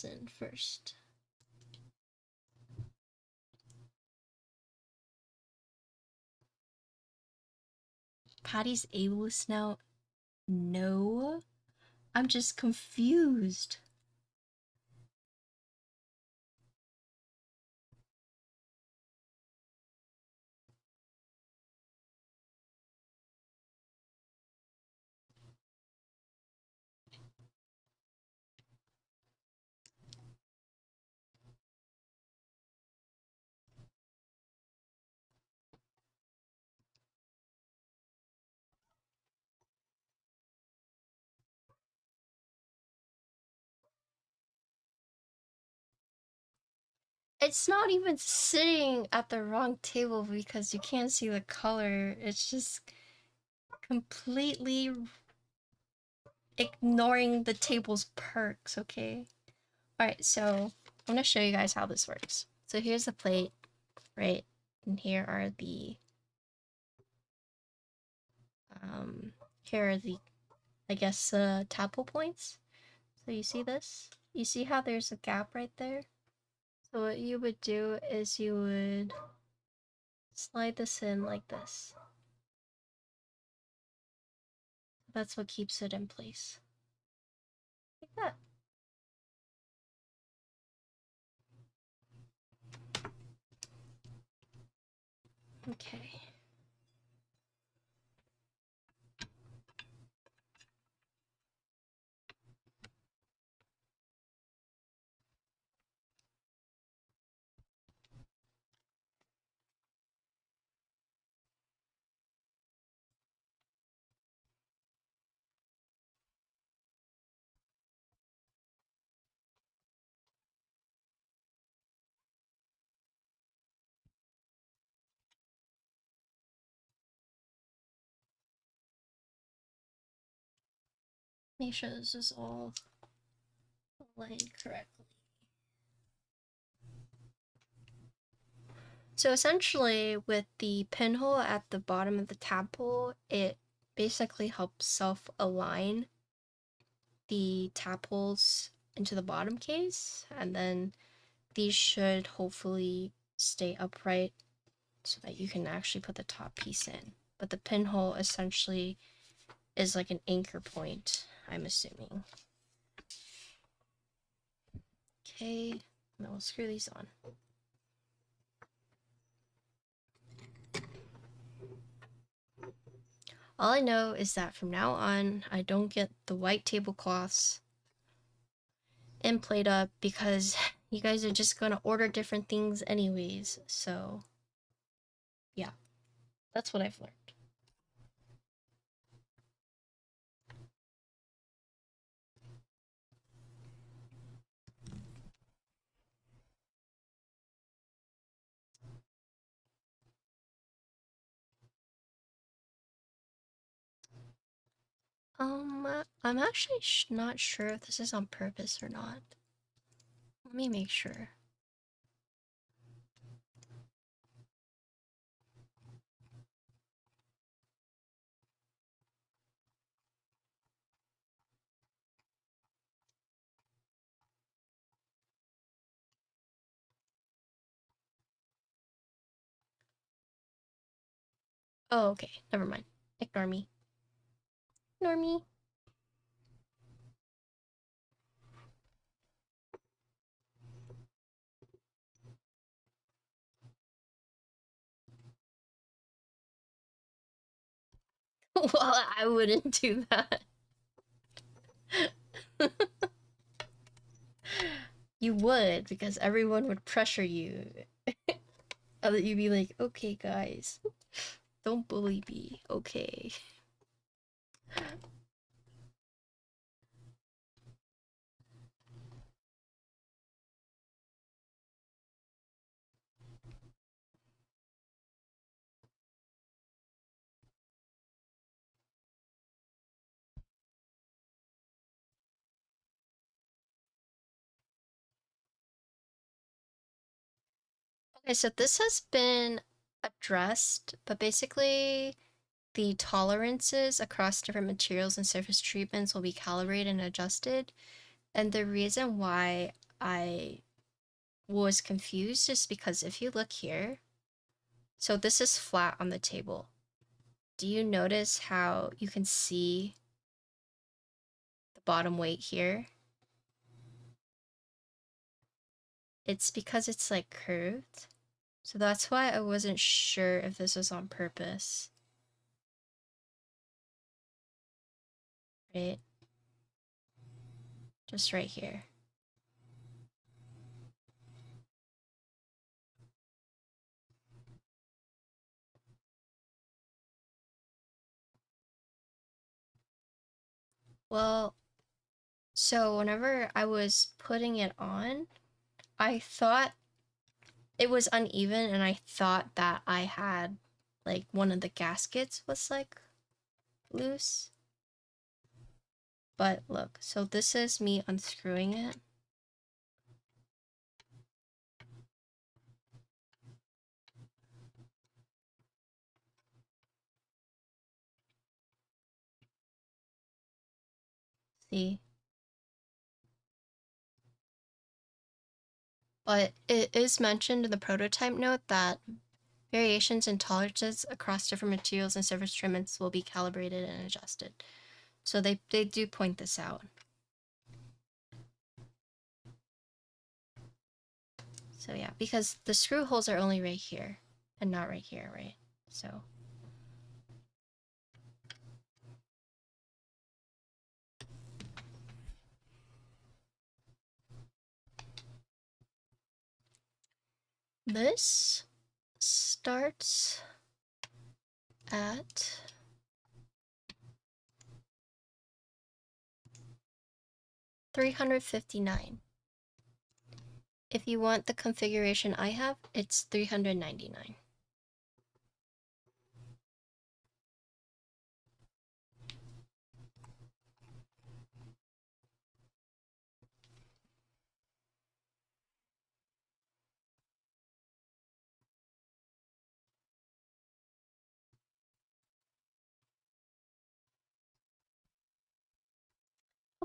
in first. Patty's ableist now? No. I'm just confused. It's not even sitting at the wrong table because you can't see the color. It's just completely ignoring the table's perks, okay? Alright, so I'm gonna show you guys how this works. So here's the plate, right? And here are the here are the, I guess, tadpole points. So you see this? You see how there's a gap right there? So what you would do is you would slide this in like this. That's what keeps it in place. Like that. Okay. Make sure this is all aligned correctly. So essentially, with the pinhole at the bottom of the tab hole, it basically helps self-align the tab holes into the bottom case, and then these should hopefully stay upright so that you can actually put the top piece in. But the pinhole essentially is like an anchor point, I'm assuming. Okay, now we'll screw these on. All I know is that from now on, I don't get the white tablecloths and plate up because you guys are just gonna order different things anyways. So yeah, that's what I've learned. I'm actually not sure if this is on purpose or not. Let me make sure. Oh, okay, never mind. Ignore me. Ignore me. Well, I wouldn't do that. You would, because everyone would pressure you. You'd be like, okay, guys, don't bully me, okay. Okay, so this has been addressed, but basically the tolerances across different materials and surface treatments will be calibrated and adjusted. And the reason why I was confused is because if you look here, so this is flat on the table. Do you notice how you can see the bottom weight here? It's because it's like curved. So that's why I wasn't sure if this was on purpose. Right? Just right here. Well, so whenever I was putting it on, I thought it was uneven and I thought that I had like one of the gaskets was like loose. But look, so this is me unscrewing it. See? But it is mentioned in the prototype note that variations in tolerances across different materials and surface treatments will be calibrated and adjusted. So they do point this out. So yeah, because the screw holes are only right here and not right here, right? So this starts at $359. If you want the configuration I have, it's $399.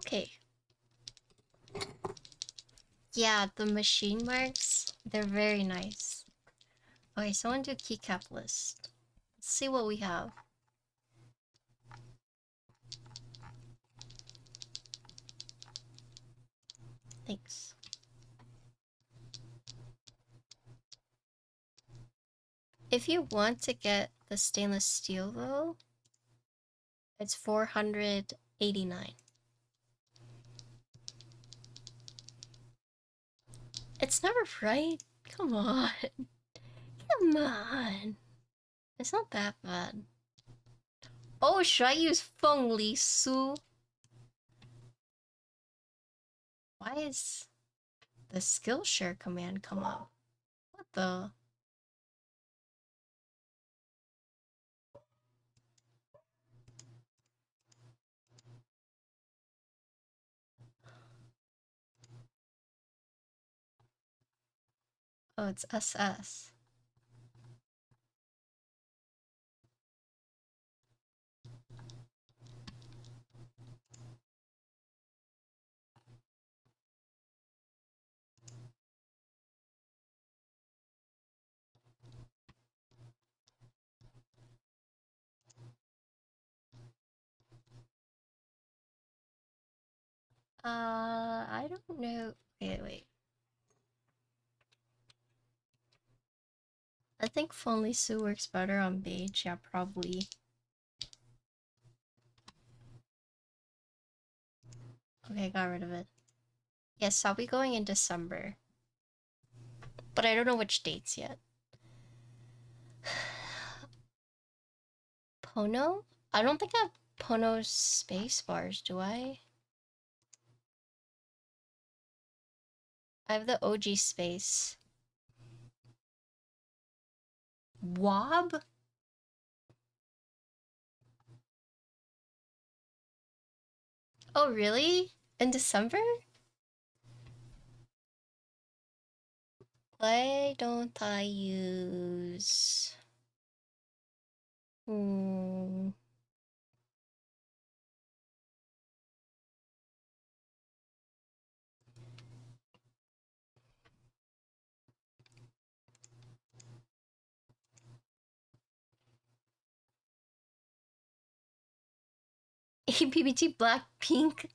Okay. Yeah, the machine marks, they're very nice. Okay, so I want to do keycap list. Let's see what we have. Thanks. If you want to get the stainless steel though, it's 489. It's never right. Come on. Come on. It's not that bad. Oh, should I use Feng Li Su? Why is the Skillshare command come up? What the? Oh, it's SS. I don't know. Wait. I think Feng Li Su works better on beige. Yeah, probably. Okay, got rid of it. Yes, I'll be going in December. But I don't know which dates yet. Pono? I don't think I have Pono's space bars, do I? I have the OG space. Wob? Oh, really? In December? Why don't I use... APBT Blackpink?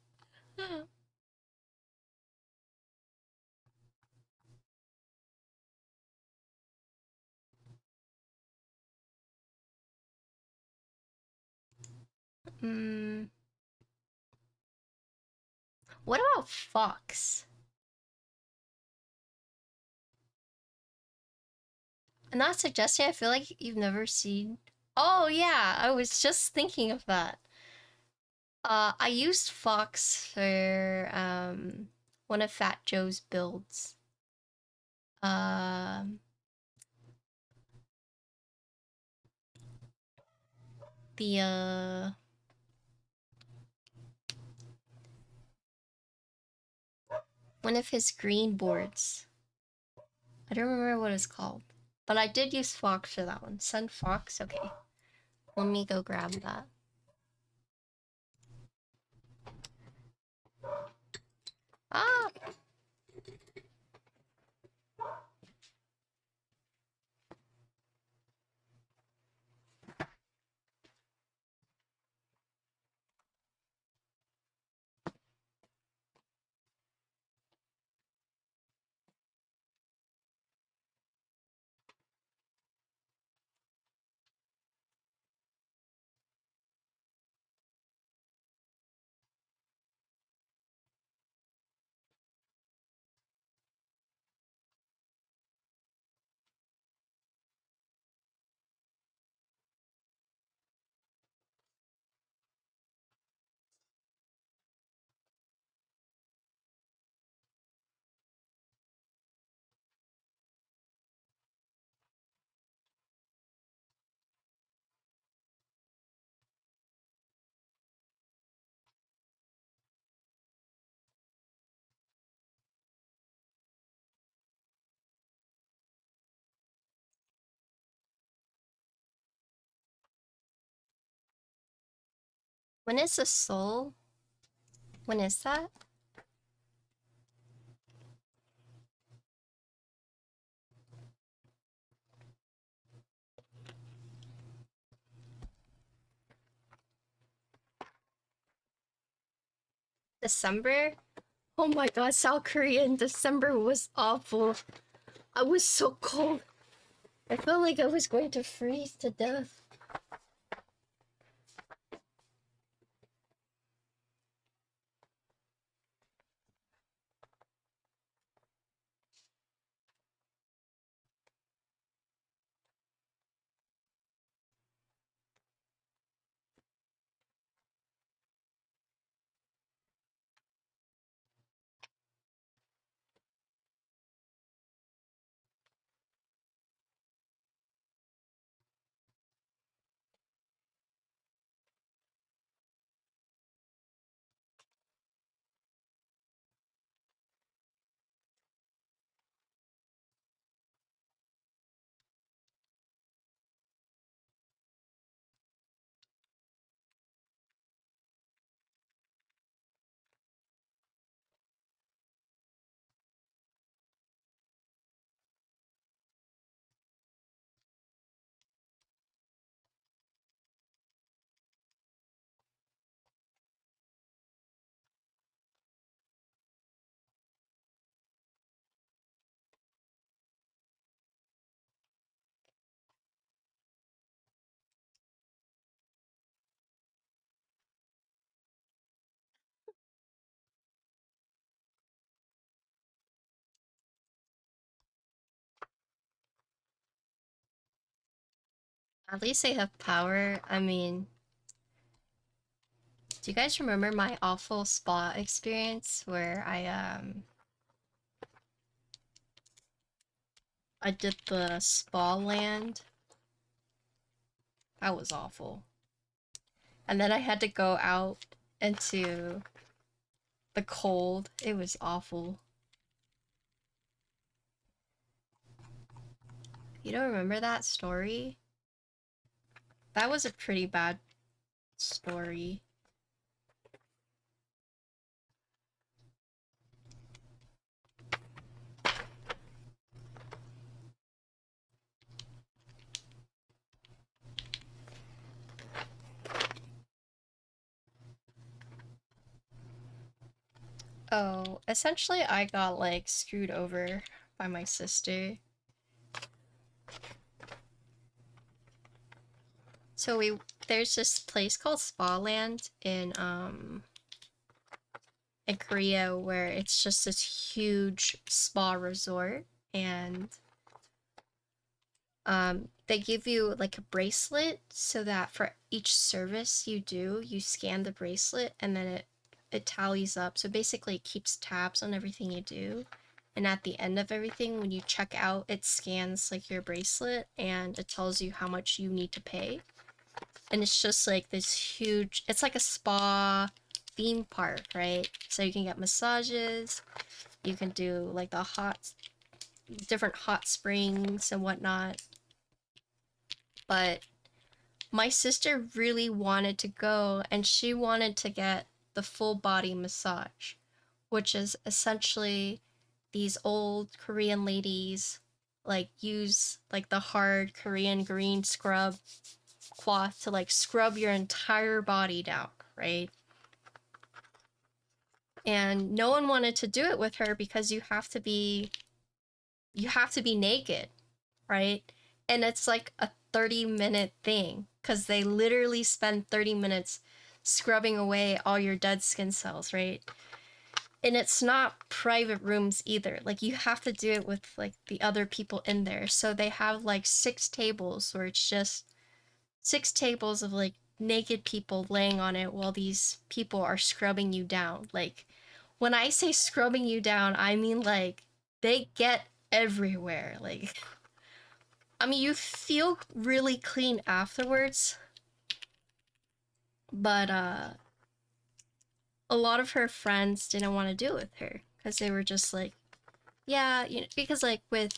What about Fox? I'm not suggesting, I feel like you've never seen... Oh yeah, I was just thinking of that. I used Fox for one of Fat Joe's builds. The one of his green boards. I don't remember what it's called, but I did use Fox for that one. Sun Fox, okay. Let me go grab that. Ah! When it's a soul, When is that? December? Oh my god, South Korea in December was awful. I was so cold. I felt like I was going to freeze to death. At least they have power. I mean, do you guys remember my awful spa experience where I did the spa land? That was awful. And then I had to go out into the cold. It was awful. You don't remember that story? That was a pretty bad story. Oh, essentially I got like screwed over by my sister. So there's this place called Spa Land in Korea where it's just this huge spa resort, and they give you like a bracelet so that for each service you do, you scan the bracelet and then it tallies up. So basically it keeps tabs on everything you do. And at the end of everything, when you check out, it scans like your bracelet and it tells you how much you need to pay. And it's just like this huge, it's like a spa theme park, right? So you can get massages, you can do like the different hot springs and whatnot. But my sister really wanted to go and she wanted to get the full body massage, which is essentially these old Korean ladies like use like the hard Korean green scrub cloth to like scrub your entire body down, right? And no one wanted to do it with her because you have to be naked, right? And it's like a 30-minute thing because they literally spend 30 minutes scrubbing away all your dead skin cells, right? And it's not private rooms either. Like you have to do it with like the other people in there. So they have like 6 tables where it's just 6 tables of like naked people laying on it while these people are scrubbing you down. Like when I say scrubbing you down, I mean like they get everywhere. Like I mean, you feel really clean afterwards, but a lot of her friends didn't want to do it with her because they were just like, yeah, you know, because like with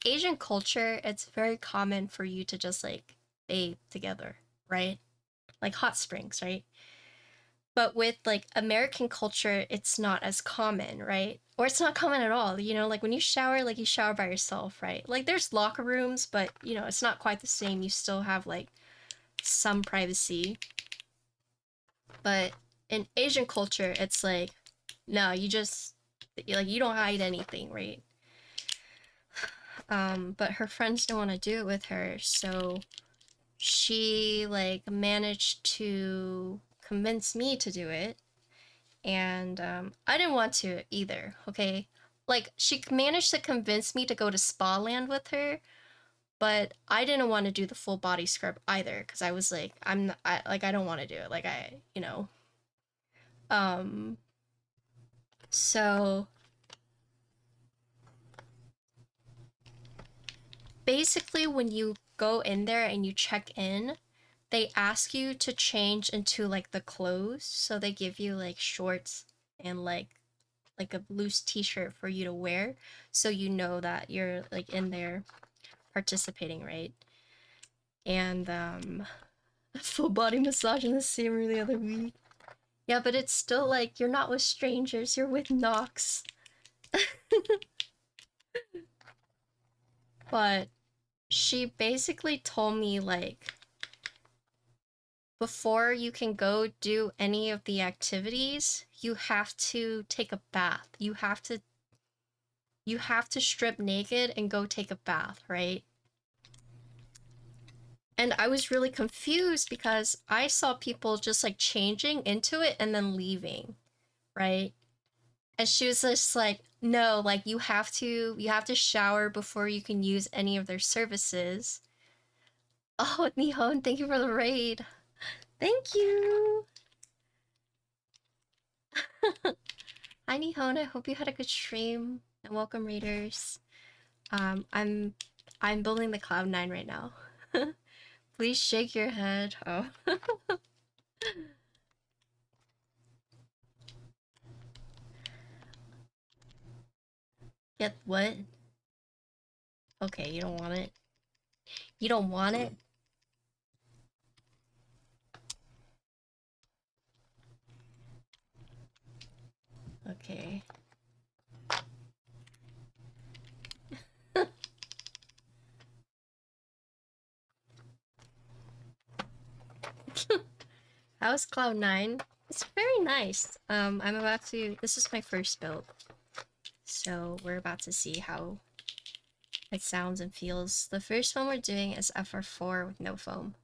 Asian culture, it's very common for you to just like bathe together, right? Like hot springs, right? But with like American culture, it's not as common, right? Or it's not common at all. You know, like when you shower, like you shower by yourself, right? Like there's locker rooms, but you know, it's not quite the same. You still have like some privacy. But in Asian culture, it's like, no, you just like you don't hide anything, right? But her friends don't want to do it with her, so she like managed to convince me to do it, and I didn't want to either. Okay, like she managed to convince me to go to Spa Land with her, but I didn't want to do the full body scrub either because I was like, I'm not, I don't want to do it. Like I, you know, um, so basically when you go in there and you check in, they ask you to change into like the clothes. So they give you like shorts and like a loose t-shirt for you to wear so you know that you're like in there participating, right? And full body massage in the same room the other week. Yeah, but it's still like you're not with strangers, you're with Nox. But she basically told me like before you can go do any of the activities, you have to take a bath. You have to strip naked and go take a bath, right? And I was really confused because I saw people just like changing into it and then leaving, right? And she was just like, no, like you have to shower before you can use any of their services. Oh, Nihon, thank you for the raid. Thank you. Hi Nihon, I hope you had a good stream and welcome raiders. I'm building the Cloudnine right now. Please shake your head. Oh. Get what? Okay, you don't want it. You don't want it? Okay. How's Cloud9? It's very nice. This is my first build. So we're about to see how it sounds and feels. The first one we're doing is FR4 with no foam.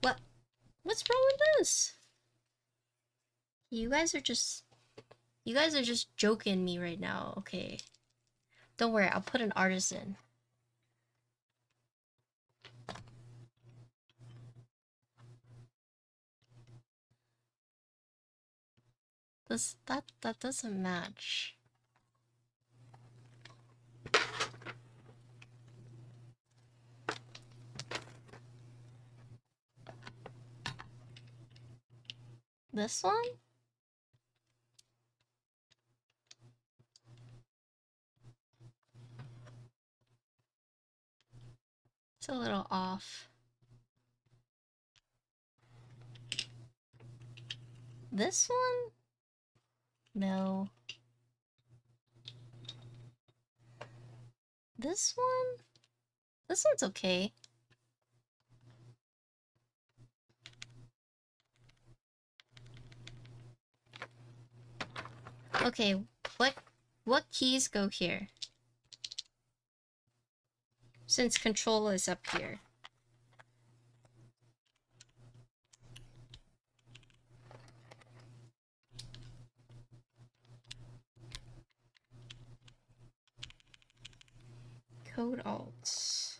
What? What's wrong with this? You guys are just joking me right now, okay. Don't worry, I'll put an artisan. That doesn't match. This one? It's a little off. This one? No. This one? This one's okay. Okay, what keys go here? Since control is up here. Code alts.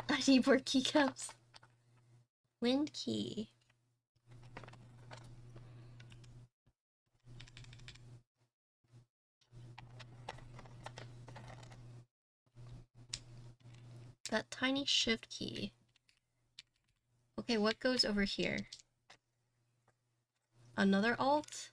I need more keycaps. Wind key. That tiny shift key. Okay, what goes over here? Another alt?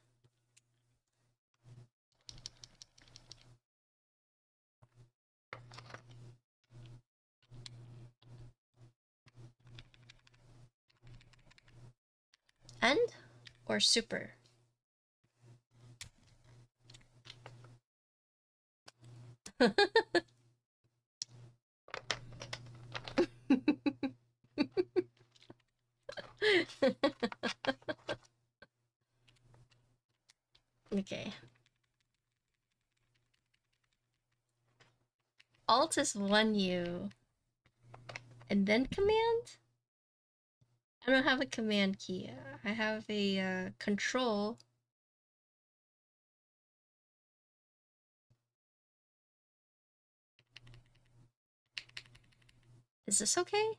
End or super? Okay. Alt is 1U. And then command? I don't have a command key. I have a control. Is this okay?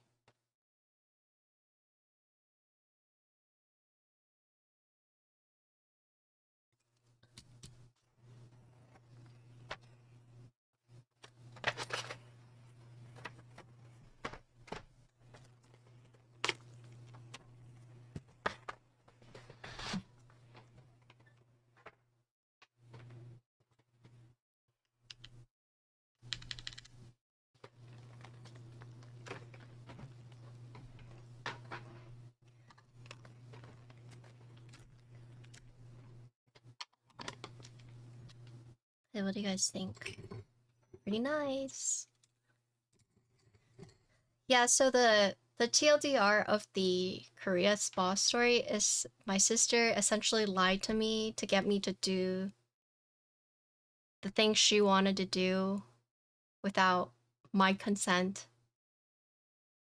Hey, what do you guys think? Pretty nice. Yeah, so the TLDR of the Korea spa story is my sister essentially lied to me to get me to do the things she wanted to do without my consent,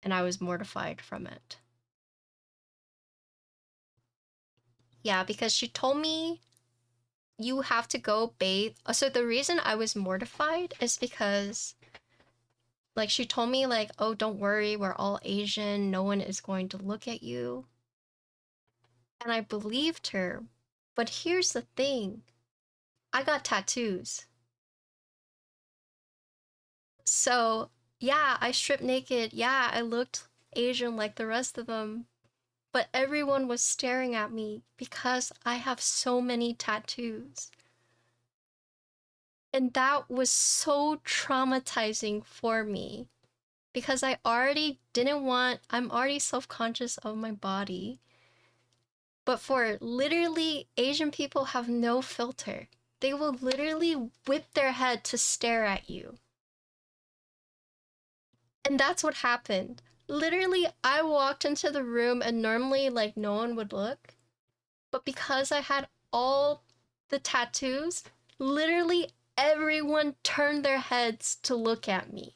and I was mortified from it. Yeah, because she told me you have to go bathe. So the reason I was mortified is because like she told me like, oh, don't worry, we're all Asian, no one is going to look at you. And I believed her. But here's the thing. I got tattoos. So, yeah, I stripped naked. Yeah, I looked Asian like the rest of them. But everyone was staring at me because I have so many tattoos. And that was so traumatizing for me because I already didn't want, I'm already self-conscious of my body. But for literally, Asian people have no filter. They will literally whip their head to stare at you. And that's what happened. Literally, I walked into the room and normally, like, no one would look. But because I had all the tattoos, literally everyone turned their heads to look at me.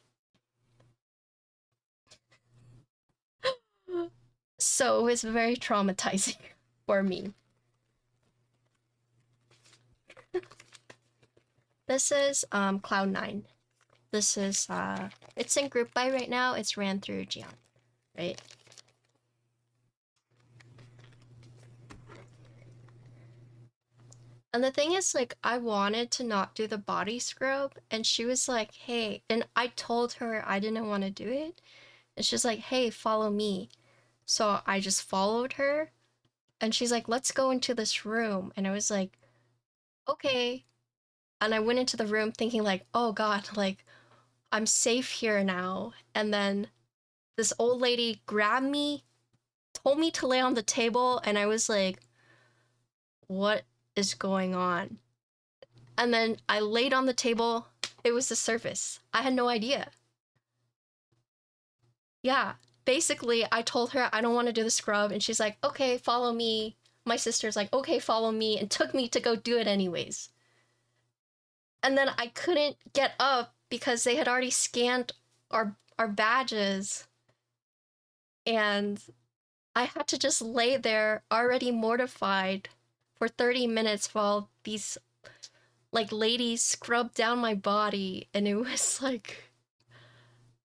So it was very traumatizing for me. This is Cloudnine. This is it's in group buy right now. It's ran through Jian, right? And the thing is, like, I wanted to not do the body scrub, and she was like, hey, and I told her I didn't want to do it, and she's like, hey, follow me. So I just followed her, and she's like, let's go into this room. And I was like, okay. And I went into the room thinking like, oh God, like, I'm safe here now. And then this old lady grabbed me, told me to lay on the table, and I was like, what is going on? And then I laid on the table. It was the surface. I had no idea. Yeah, basically, I told her I don't want to do the scrub, and she's like, okay, follow me. My sister's like, okay, follow me, and took me to go do it anyways. And then I couldn't get up because they had already scanned our badges, and I had to just lay there already mortified for 30 minutes while these like ladies scrubbed down my body, and it was like,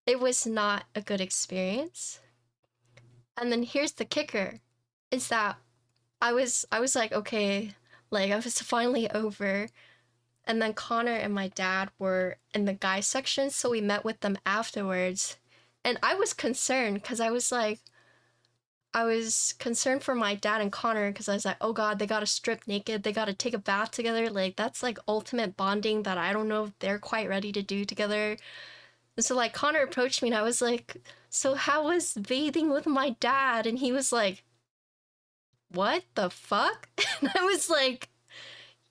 it was not a good experience. And then here's the kicker, is that I was like, okay, like I was finally over. And then Connor and my dad were in the guy section, so we met with them afterwards. And I was concerned because I was like, I was concerned for my dad and Connor because I was like, oh God, they gotta strip naked, they gotta take a bath together. Like, that's like ultimate bonding that I don't know if they're quite ready to do together. And so, like, Connor approached me and I was like, so how was bathing with my dad? And he was like, what the fuck? And I was like,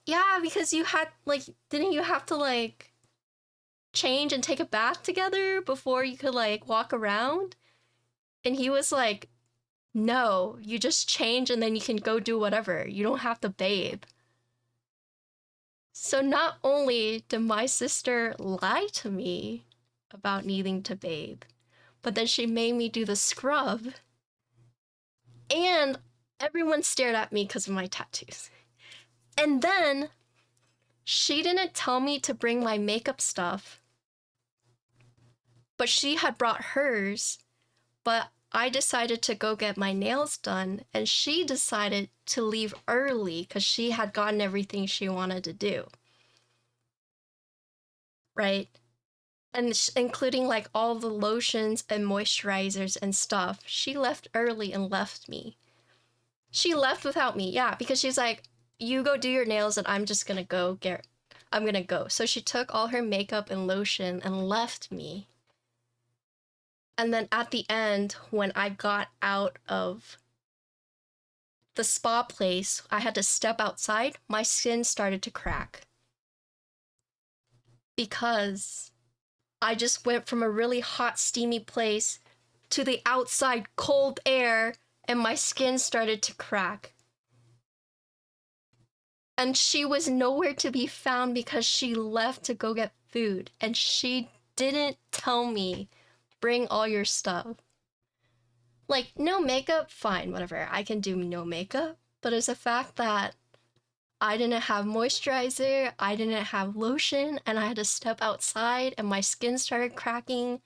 yeah, because you had, like, didn't you have to, like, change and take a bath together before you could, like, walk around? And he was like, no, you just change and then you can go do whatever. You don't have to bathe. So not only did my sister lie to me about needing to bathe, but then she made me do the scrub. And everyone stared at me because of my tattoos. And then she didn't tell me to bring my makeup stuff, but she had brought hers, but I decided to go get my nails done, and she decided to leave early because she had gotten everything she wanted to do. Right? And including like all the lotions and moisturizers and stuff. She left early and left me. She left without me, yeah, because she's like, you go do your nails and I'm just gonna go get, I'm gonna go. So she took all her makeup and lotion and left me. And then at the end, when I got out of the spa place, I had to step outside, my skin started to crack. Because I just went from a really hot, steamy place to the outside cold air, and my skin started to crack. And she was nowhere to be found because she left to go get food, and she didn't tell me, bring all your stuff. Like, no makeup, fine, whatever, I can do no makeup, but it's the fact that I didn't have moisturizer, I didn't have lotion, and I had to step outside and my skin started cracking.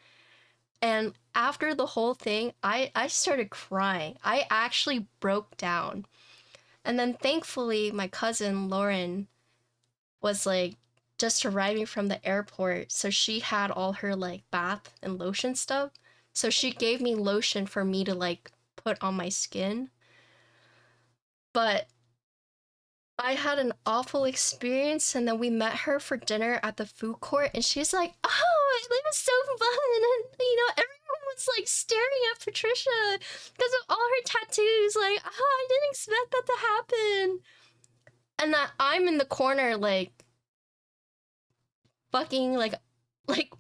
And after the whole thing, I started crying. I actually broke down. And then thankfully, my cousin Lauren was like just arriving from the airport, so she had all her like bath and lotion stuff. So she gave me lotion for me to like put on my skin. But I had an awful experience, and then we met her for dinner at the food court, and she's like, oh, it was so fun, and you know, everyone was like staring at Patricia because of all her tattoos, like, oh, I didn't expect that to happen. And that I'm in the corner like fucking like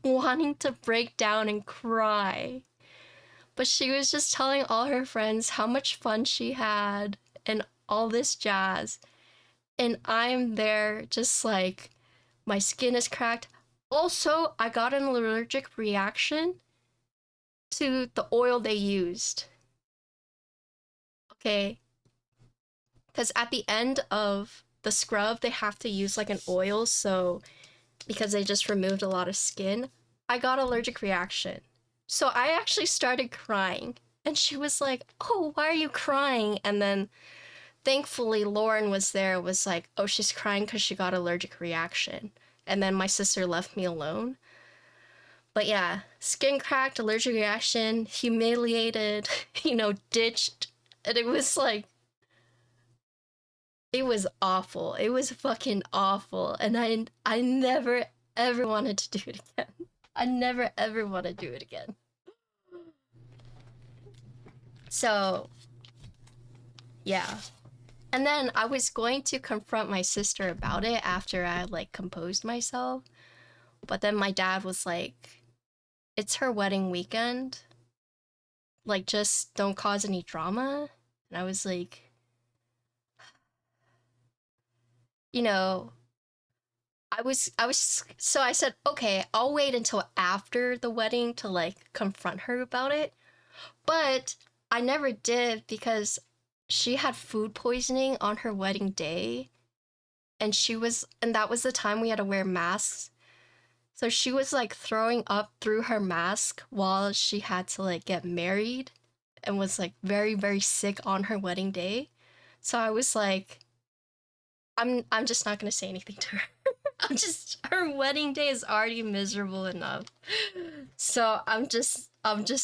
wanting to break down and cry. But she was just telling all her friends how much fun she had and all this jazz. And I'm there just like, my skin is cracked. Also, I got an allergic reaction to the oil they used. Okay? Because at the end of the scrub, they have to use like an oil, so because they just removed a lot of skin, I got allergic reaction. So I actually started crying. And she was like, oh, why are you crying? And then thankfully, Lauren was there, was like, oh, she's crying because she got allergic reaction. And then my sister left me alone. But yeah, skin cracked, allergic reaction, humiliated, you know, ditched. And it was like, it was awful. It was fucking awful. And I never, ever wanted to do it again. I never, ever want to do it again. So, yeah. And then I was going to confront my sister about it after I like composed myself. But then my dad was like, it's her wedding weekend. Like, just don't cause any drama. And I was like, you know, so I said, okay, I'll wait until after the wedding to like confront her about it. But I never did because she had food poisoning on her wedding day. And that was the time we had to wear masks. So she was like throwing up through her mask while she had to like get married and was like very, very sick on her wedding day. So I was like, I'm just not gonna say anything to her. Her wedding day is already miserable enough. So I'm just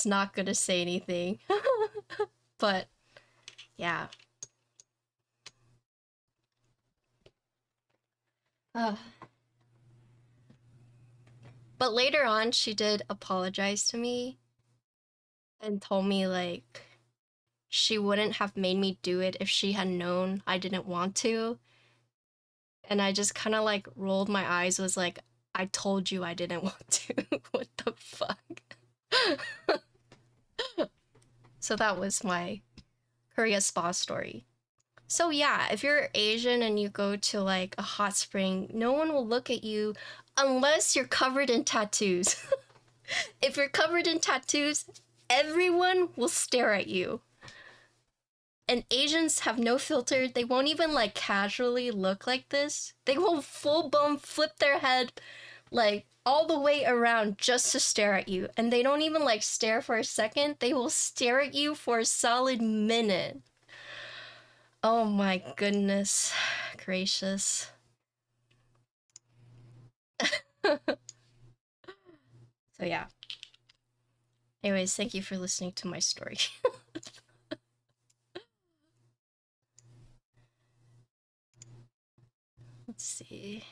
not gonna say anything. But yeah. But later on, she did apologize to me and told me like she wouldn't have made me do it if she had known I didn't want to. And I just kind of like rolled my eyes, was like, I told you I didn't want to. What the fuck? So that was my Korea spa story. So yeah, if you're Asian and you go to like a hot spring, no one will look at you unless you're covered in tattoos. If you're covered in tattoos, everyone will stare at you. And Asians have no filter. They won't even like casually look like this. They will full blown flip their head like all the way around just to stare at you. And they don't even like stare for a second. They will stare at you for a solid minute. Oh my goodness gracious. So yeah. Anyways, thank you for listening to my story. Let's see.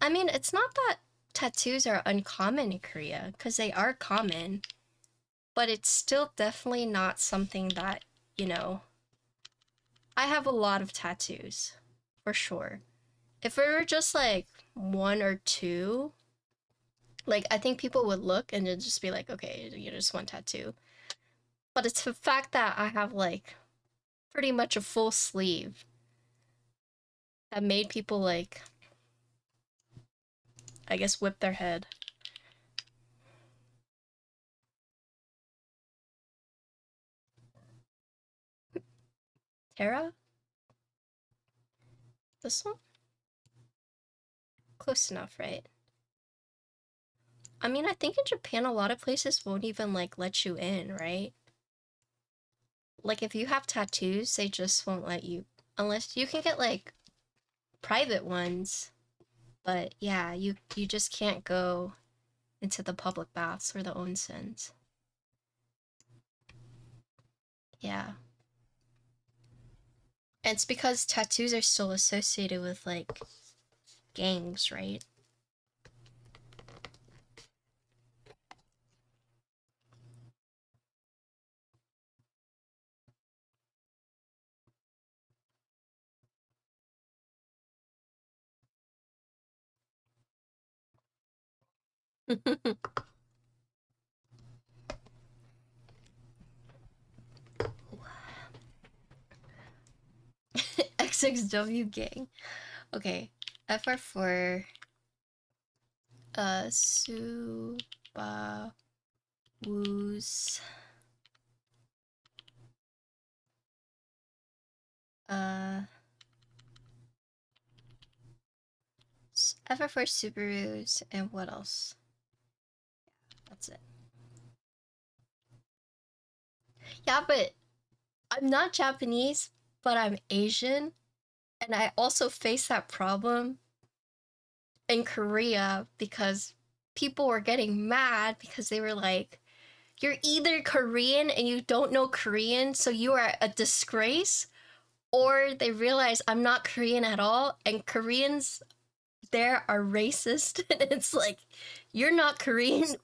I mean, it's not that tattoos are uncommon in Korea, because they are common, but it's still definitely not something that, you know, I have a lot of tattoos, for sure. If it were just like one or two, like I think people would look and it'd just be like, okay, you just one tattoo. But it's the fact that I have like pretty much a full sleeve that made people like, I guess, whip their head. Tara? This one? Close enough, right? I mean, I think in Japan, a lot of places won't even like let you in, right? Like if you have tattoos, they just won't let you, unless you can get like private ones. But yeah, you just can't go into the public baths or the onsens. Yeah. And it's because tattoos are still associated with like gangs, right? XXW gang. Okay. FR for Subuwus. FR for Subarus, and what else? That's it. Yeah, but I'm not Japanese, but I'm Asian, and I also face that problem in Korea because people were getting mad because they were like, you're either Korean and you don't know Korean, so you are a disgrace, or they realize I'm not Korean at all, and Koreans there are racist, and it's like, you're not Korean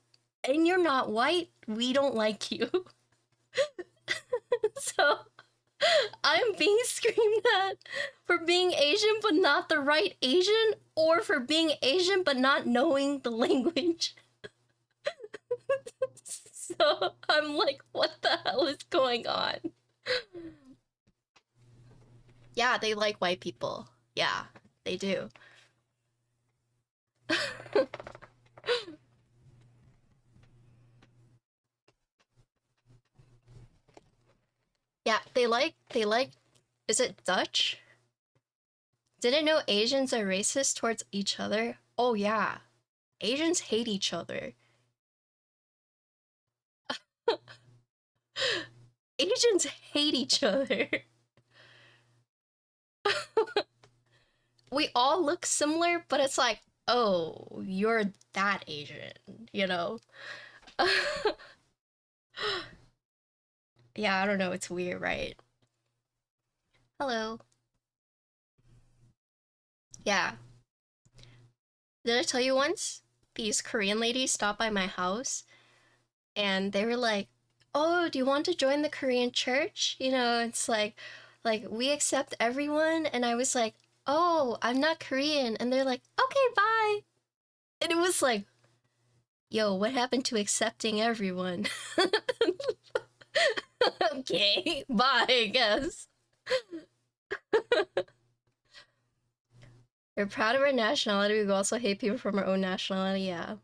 and you're not white, we don't like you. So I'm being screamed at for being Asian but not the right Asian, or for being Asian but not knowing the language. So I'm like, what the hell is going on? Yeah, they like white people. Yeah, they do. Yeah, they like, is it Dutch? Didn't know Asians are racist towards each other. Oh yeah, Asians hate each other. Asians hate each other. We all look similar, but it's like, oh, you're that Asian, you know? Yeah, I don't know, it's weird, right? Hello. Yeah. Did I tell you once? These Korean ladies stopped by my house and they were like, "Oh, do you want to join the Korean church? You know, it's like we accept everyone." And I was like, "Oh, I'm not Korean." And they're like, "Okay, bye." And it was like, yo, what happened to accepting everyone? Okay, bye, I guess. We're proud of our nationality. We also hate people from our own nationality. Yeah.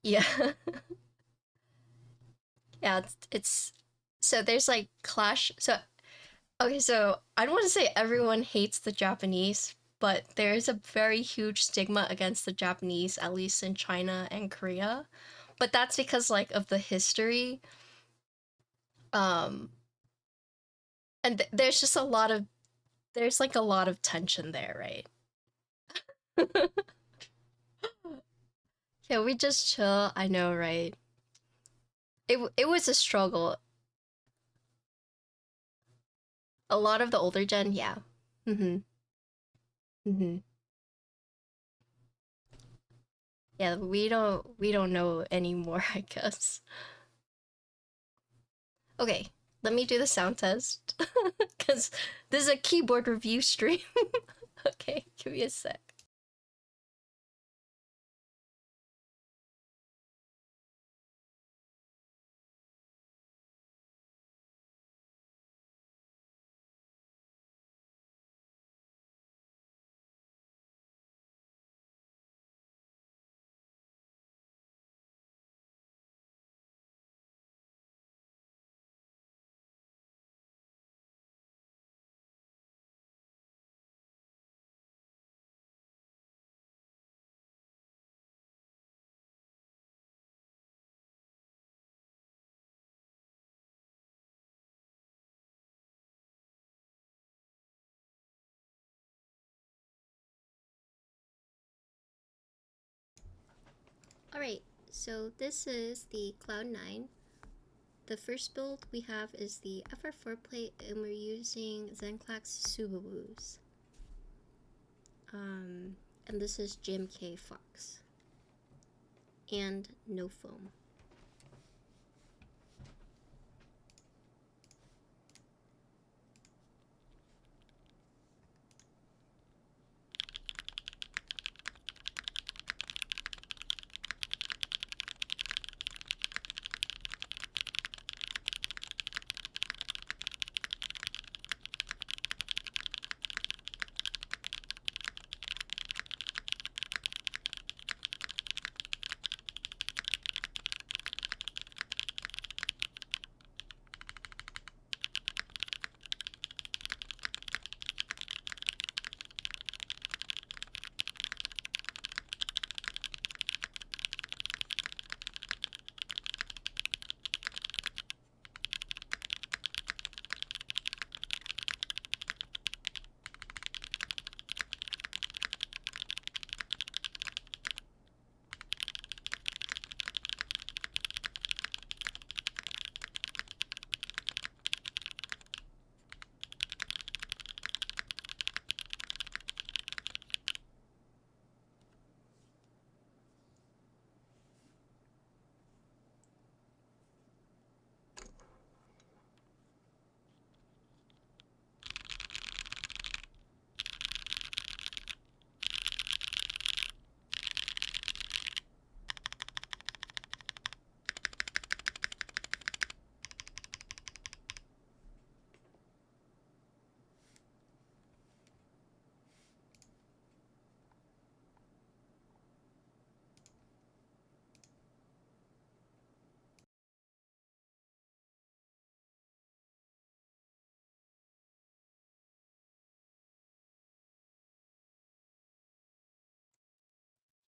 Yeah. Yeah, it's so there's like clash. So okay, so I don't want to say everyone hates the Japanese, but there's a very huge stigma against the Japanese, at least in China and Korea. But that's because like of the history. Um and there's just there's like a lot of tension there, right? Yeah, we just chill. I know, right? It was a struggle. A lot of the older gen, yeah. Mhm. Mhm. Yeah, we don't know anymore, I guess. Okay, let me do the sound test. Cuz this is a keyboard review stream. Okay, give me a sec. Alright, so this is the Cloudnine. The first build we have is the FR4 plate, and we're using Zenclack Subuwus. And this is GMK Fox. And no foam.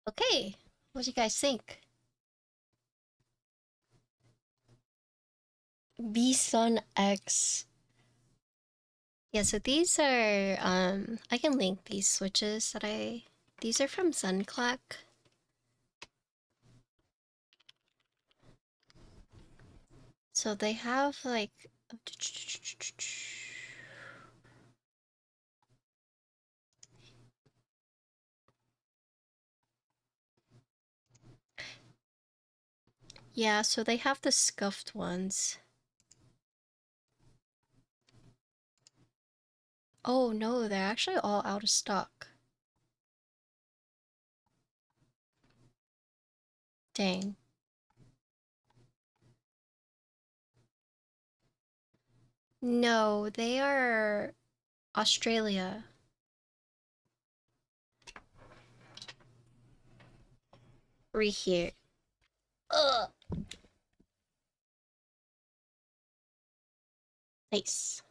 Okay, what do you guys think? Bison X. Yeah, so these are I can link these switches that these are from Zenclack. So they have like Yeah, so they have the scuffed ones. Oh no, they're actually all out of stock. Dang. No, they are Australia. Right here. Ugh. Nice.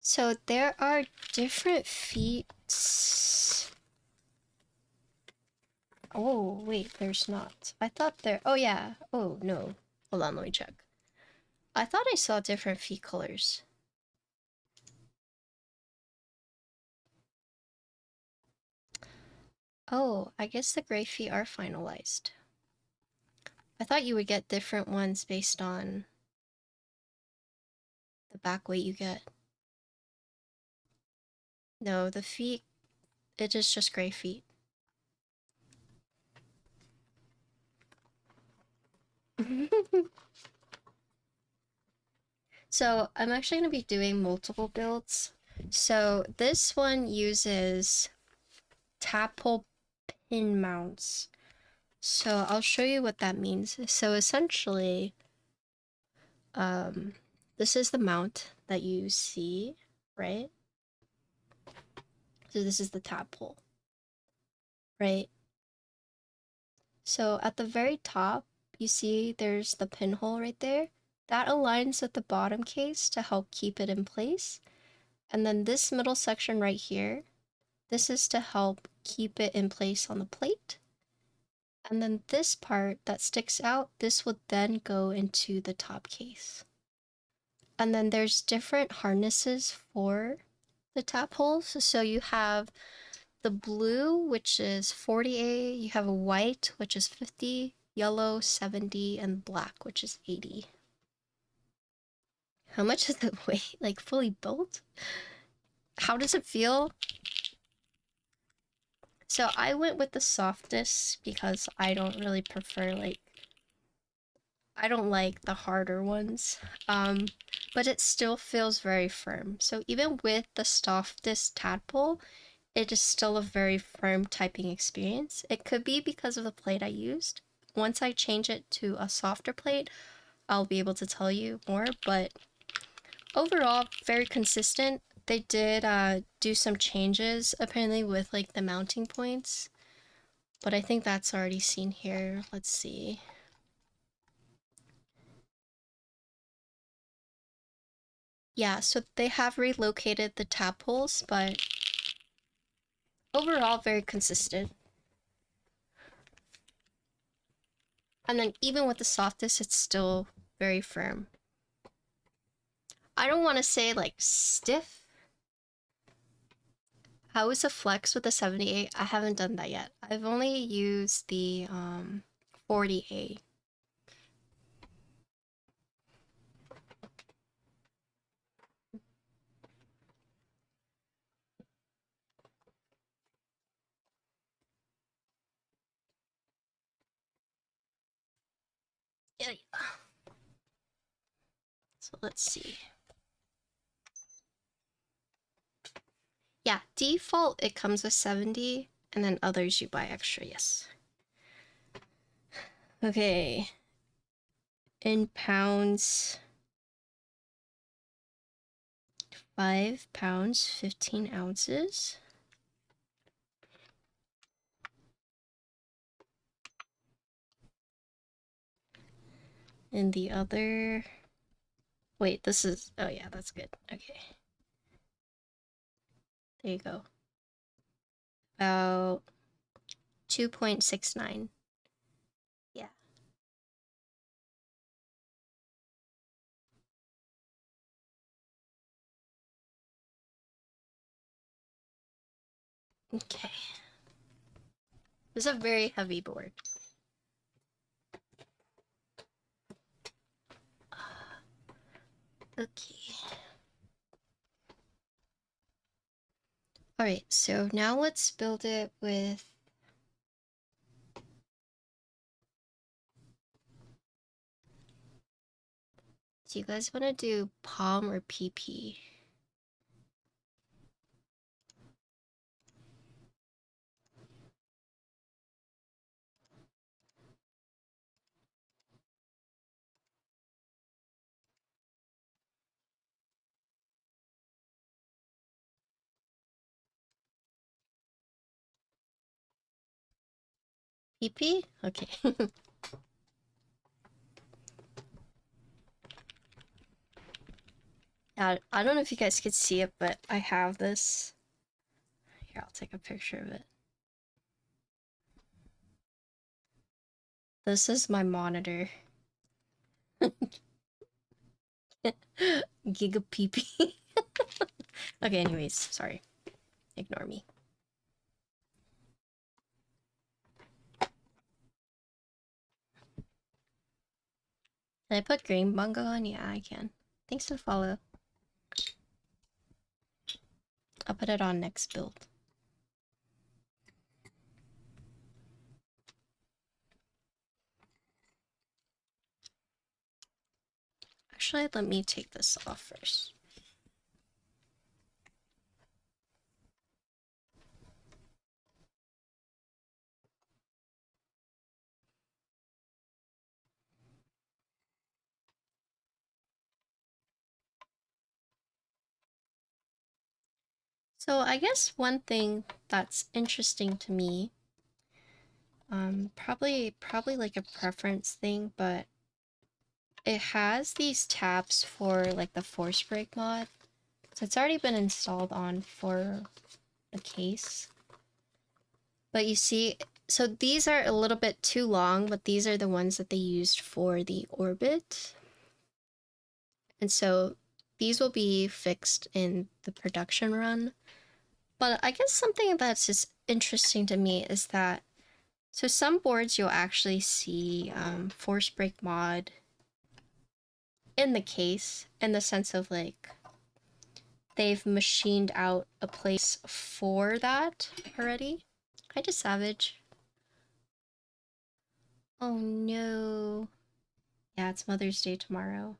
So there are different feet. Oh, wait, there's not. I thought there. Oh, yeah. Oh, no. Hold on, let me check. I thought I saw different feet colors. Oh, I guess the gray feet are finalized. I thought you would get different ones based on the back weight you get. No, the feet, it is just gray feet. So I'm actually going to be doing multiple builds. So this one uses tadpole pin mounts. So I'll show you what that means. So essentially, this is the mount that you see, right? So this is the tadpole, right? So at the very top, you see there's the pinhole right there. That aligns with the bottom case to help keep it in place. And then this middle section right here, this is to help keep it in place on the plate. And then this part that sticks out, this would then go into the top case. And then there's different harnesses for the tap holes. So you have the blue, which is 40A, you have a white, which is 50, yellow, 70, and black, which is 80. How much does it weigh? Like fully built? How does it feel? So I went with the softest because I don't really prefer I don't like the harder ones. But it still feels very firm. So even with the softest tadpole, it is still a very firm typing experience. It could be because of the plate I used. Once I change it to a softer plate, I'll be able to tell you more, but overall, very consistent. They did do some changes apparently with like the mounting points, but I think that's already seen here. Let's see. Yeah, so they have relocated the tap holes, but overall very consistent. And then even with the softest, it's still very firm. I don't want to say like stiff. How is a flex with the 78? I haven't done that yet. I've only used the 40A. Yeah. So let's see. Yeah, default it comes with 70, and then others you buy extra, yes. Okay. In pounds, 5 pounds, 15 ounces. And the other, wait, this is, oh yeah, that's good. Okay. There you go. About 2.69. Yeah. Okay. This is a very heavy board. Okay. Alright, so now let's build it with... Do you guys want to do Pom or PP? PP? Okay. I don't know if you guys could see it, but I have this. Here, I'll take a picture of it. This is my monitor. Giga PP. Okay, anyways, sorry. Ignore me. Can I put green bungo on? Yeah, I can. Thanks for the follow. I'll put it on next build. Actually, let me take this off first. So I guess one thing that's interesting to me, probably like a preference thing, but it has these tabs for like the force break mod. So it's already been installed on for the case. But you see, so these are a little bit too long, but these are the ones that they used for the orbit. And so these will be fixed in the production run. But I guess something that's just interesting to me is that, so some boards you'll actually see force break mod in the case, in the sense of like, they've machined out a place for that already. Hi to Savage. Oh no. Yeah, it's Mother's Day tomorrow.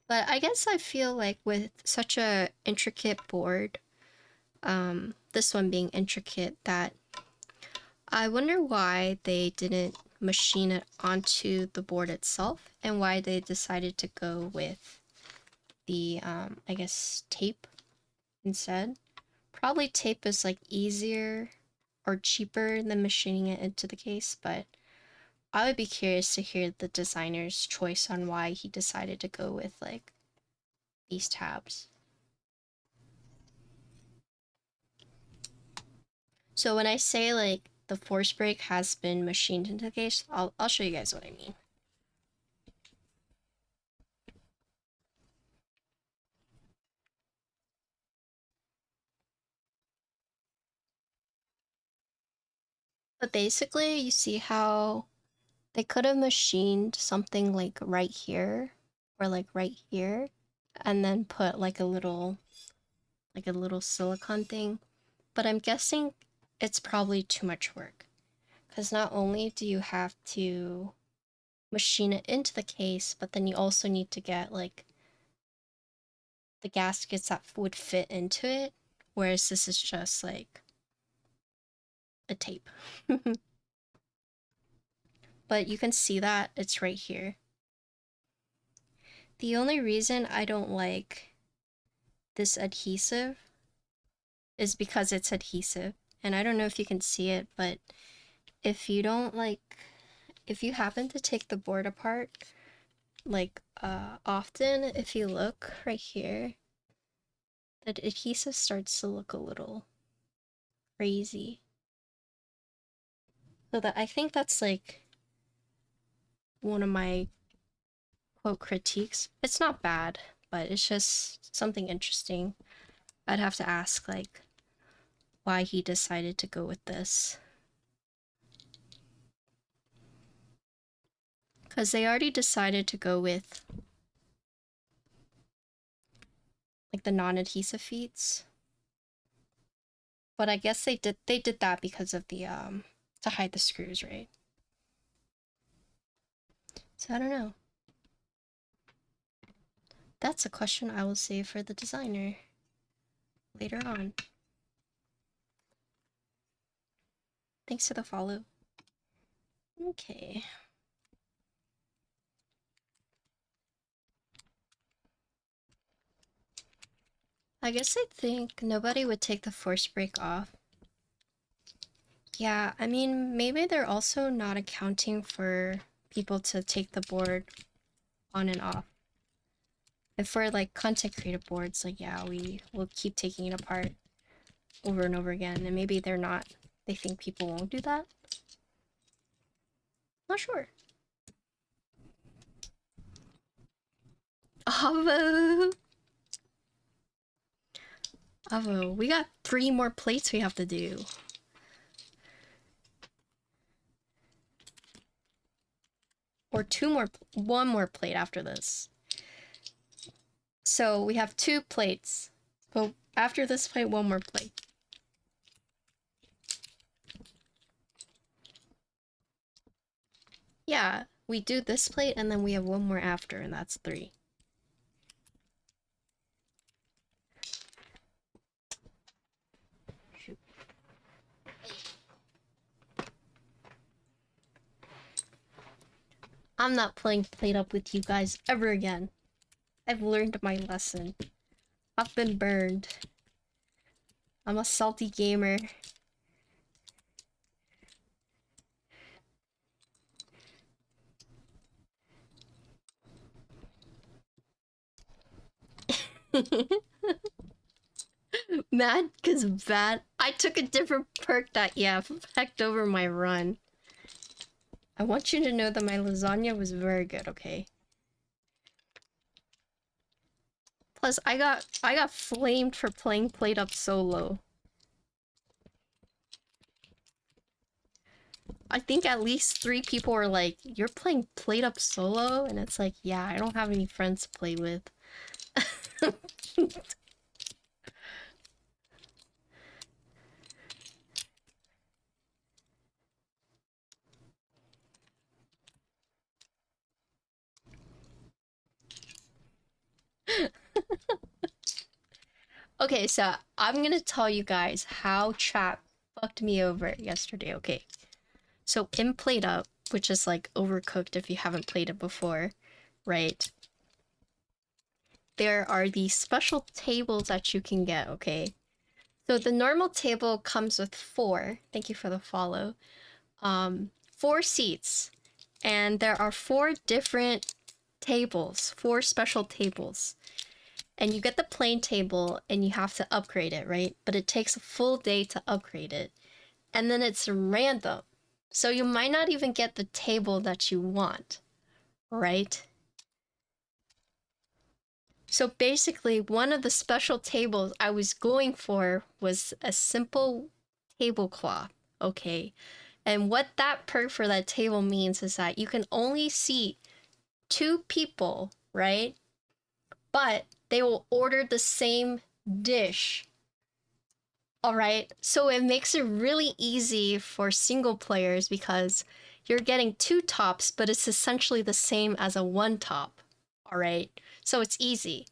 But I guess I feel like with such a intricate board, this one being intricate, that I wonder why they didn't machine it onto the board itself and why they decided to go with the, I guess, tape instead. Probably tape is like easier or cheaper than machining it into the case, but I would be curious to hear the designer's choice on why he decided to go with like these tabs. So when I say like the force break has been machined into the case, I'll show you guys what I mean. But basically, you see how they could have machined something like right here or like right here and then put like a little silicone thing. But I'm guessing it's probably too much work, because not only do you have to machine it into the case, but then you also need to get like the gaskets that would fit into it, whereas this is just like a tape. But you can see that it's right here. The only reason I don't like this adhesive is because it's adhesive. And I don't know if you can see it, but if you don't like, if you happen to take the board apart, like often, if you look right here, the adhesive starts to look a little crazy. So that, I think that's like one of my quote critiques. It's not bad, but it's just something interesting. I'd have to ask like why he decided to go with this. Because they already decided to go with like the non-adhesive feet. But I guess they did that because of the to hide the screws, right? So I don't know. That's a question I will save for the designer later on. Thanks for the follow. Okay. I guess I think nobody would take the force break off. Yeah, I mean, maybe they're also not accounting for people to take the board on and off. If for like content creative boards, like yeah, we will keep taking it apart over and over again, and maybe they're not. They think people won't do that. Not sure. Avo! Avo, we got 3 more plates we have to do. Or 1 more plate after this. So we have 2 plates. But after this plate, 1 more plate. Yeah, we do this plate and then we have 1 more after, and that's 3. Shoot. I'm not playing Plate Up with you guys ever again. I've learned my lesson. I've been burned. I'm a salty gamer. Mad cause bad. I took a different perk that hecked over my run. I want you to know that my lasagna was very good, okay? Plus I got flamed for playing Plate Up solo. I think at least 3 people were like, "You're playing Plate Up solo?" And it's like, yeah, I don't have any friends to play with. Okay, so I'm gonna tell you guys how chat fucked me over yesterday, okay? So in Plate Up, which is like Overcooked if you haven't played it before, right? There are these special tables that you can get, okay? So the normal table comes with 4, thank you for the follow, 4 seats. And there are 4 different tables, 4 special tables. And you get the plain table and you have to upgrade it, right? But it takes a full day to upgrade it. And then it's random. So you might not even get the table that you want, right? So basically, one of the special tables I was going for was a simple tablecloth, okay? And what that perk for that table means is that you can only seat 2 people, right? But they will order the same dish. All right, so it makes it really easy for single players because you're getting 2 tops, but it's essentially the same as a 1 top. All right, so it's easy.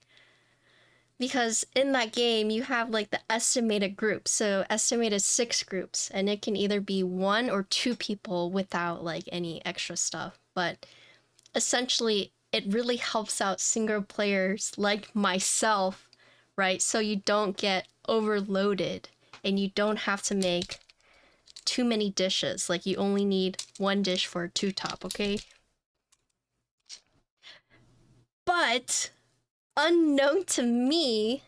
Because in that game, you have like the estimated groups, so estimated 6 groups, and it can either be 1 or 2 people without like any extra stuff. But essentially, it really helps out single players like myself, right? So you don't get overloaded and you don't have to make too many dishes. Like you only need 1 dish for a 2 top, okay? But unknown to me,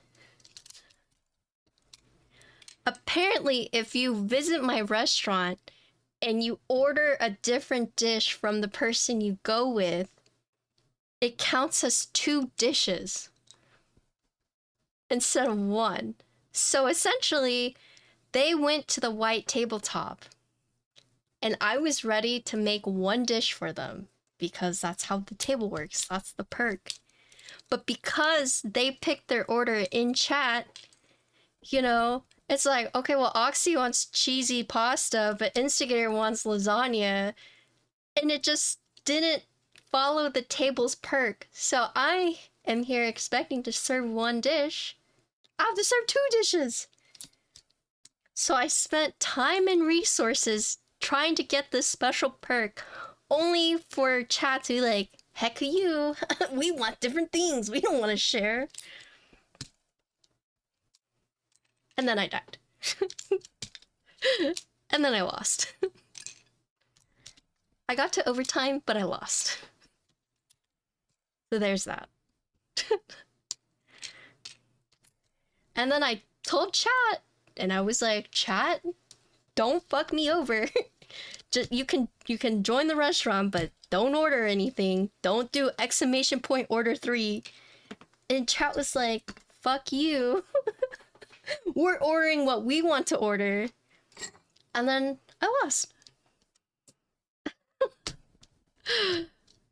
apparently if you visit my restaurant and you order a different dish from the person you go with, it counts as 2 dishes instead of 1. So essentially, they went to the white tabletop and I was ready to make 1 dish for them because that's how the table works. That's the perk. But because they picked their order in chat, you know, It's like, okay, well, Oxy wants cheesy pasta, but Instigator wants lasagna, and it just didn't follow the table's perk. So I am here expecting to serve one dish. I have to serve 2 dishes. So I spent time and resources trying to get this special perk, only for chat to be like, heck you, we want different things, we don't want to share. And then I died. And then I lost. I got to overtime, but I lost. So there's that. And then I told chat, and I was like, chat, don't fuck me over. Just, you can join the restaurant, but don't order anything. Don't do exclamation point order 3. And chat was like, fuck you. We're ordering what we want to order. And then I lost.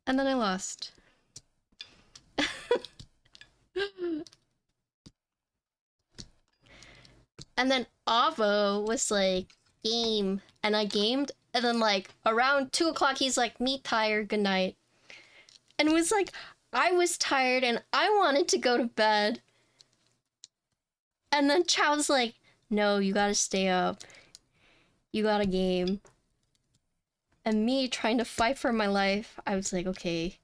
And then I lost. And then Avo was like, game. And I gamed. And then like around 2 o'clock, he's like, me tired, good night. And it was like, I was tired and I wanted to go to bed. And then Chow was like, no, you gotta stay up. You got a game. And me trying to fight for my life, I was like, okay,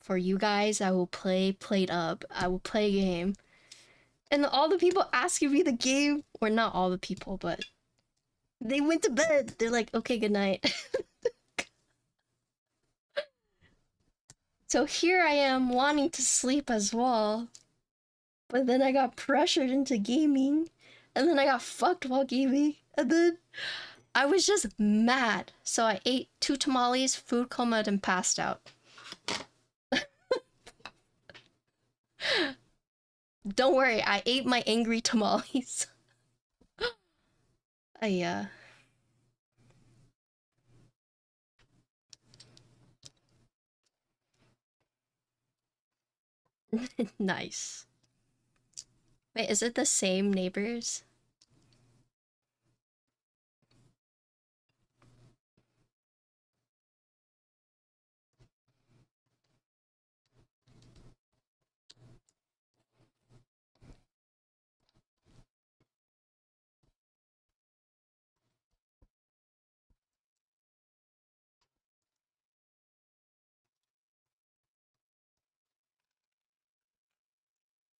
for you guys, I will play Plate Up. I will play a game. And all the people asking me the game, or not all the people, but they went to bed. They're like, okay, good night. So here I am wanting to sleep as well. But then I got pressured into gaming. And then I got fucked while gaming. And then I was just mad. So I ate 2 tamales, food coma, and passed out. Don't worry, I ate my angry tamales. I, nice. Wait, is it the same neighbors?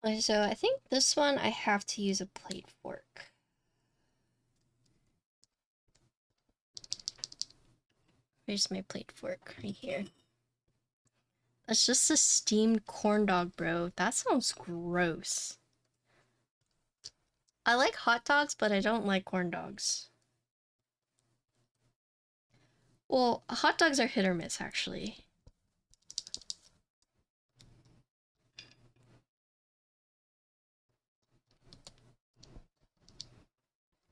Okay, so I think this one I have to use a plate fork. Where's my plate fork? Right here. That's just a steamed corn dog, bro. That sounds gross. I like hot dogs, but I don't like corn dogs. Well, hot dogs are hit or miss, actually.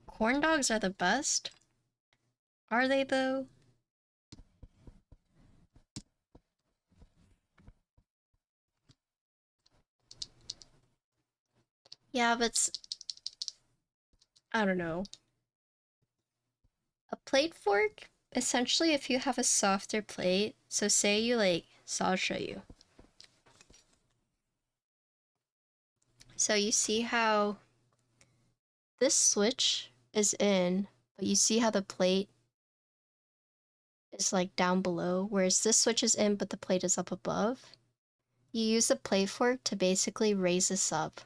Corn dogs are the best? Are they, though? Yeah, but I don't know. A plate fork? Essentially, if you have a softer plate, so say you so I'll show you. So you see how this switch is in, but you see how the plate is like down below, whereas this switch is in, but the plate is up above. You use the plate fork to basically raise this up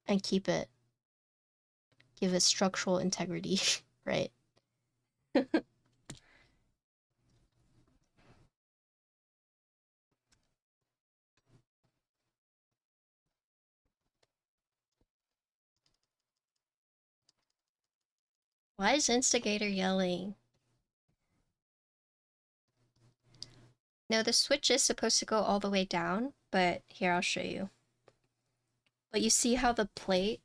and keep it, give it structural integrity, right? Why is Instigator yelling? No, the switch is supposed to go all the way down, but here, I'll show you. But you see how the plate,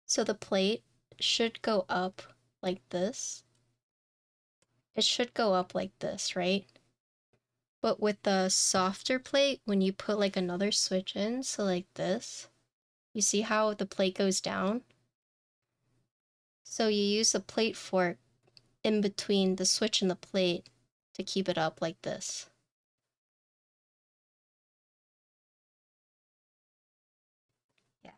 so the plate should go up like this. It should go up like this, right? But with the softer plate, when you put like another switch in, so like this, You see how the plate goes down? So you use the plate fork in between the switch and the plate to keep it up like this. Yeah.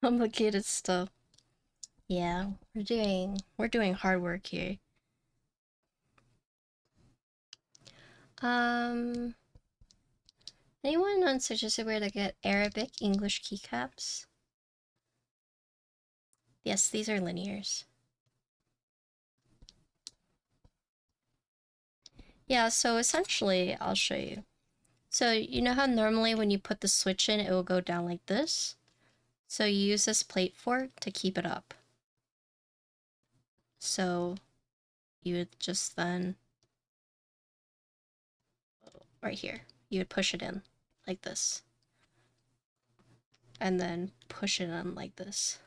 Complicated stuff. Yeah, we're doing hard work here. Anyone on suggested where to get Arabic English keycaps? Yes, these are linears. Yeah, so essentially, I'll show you. So you know how normally when you put the switch in, it will go down like this? So you use this plate fork to keep it up. So you would just then, right here, you would push it in like this. And then push it in like this.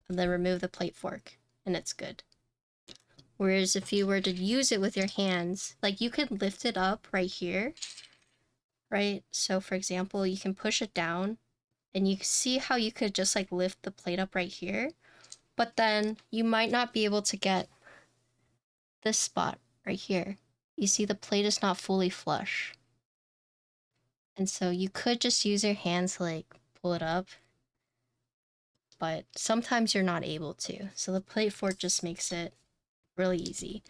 And then remove the plate fork, and it's good. Whereas if you were to use it with your hands, like you could lift it up right here, right? So for example, you can push it down, and you see how you could just like lift the plate up right here, but then you might not be able to get this spot right here. You see the plate is not fully flush. And so you could just use your hands to like pull it up, but sometimes you're not able to. So the plate fork just makes it really easy.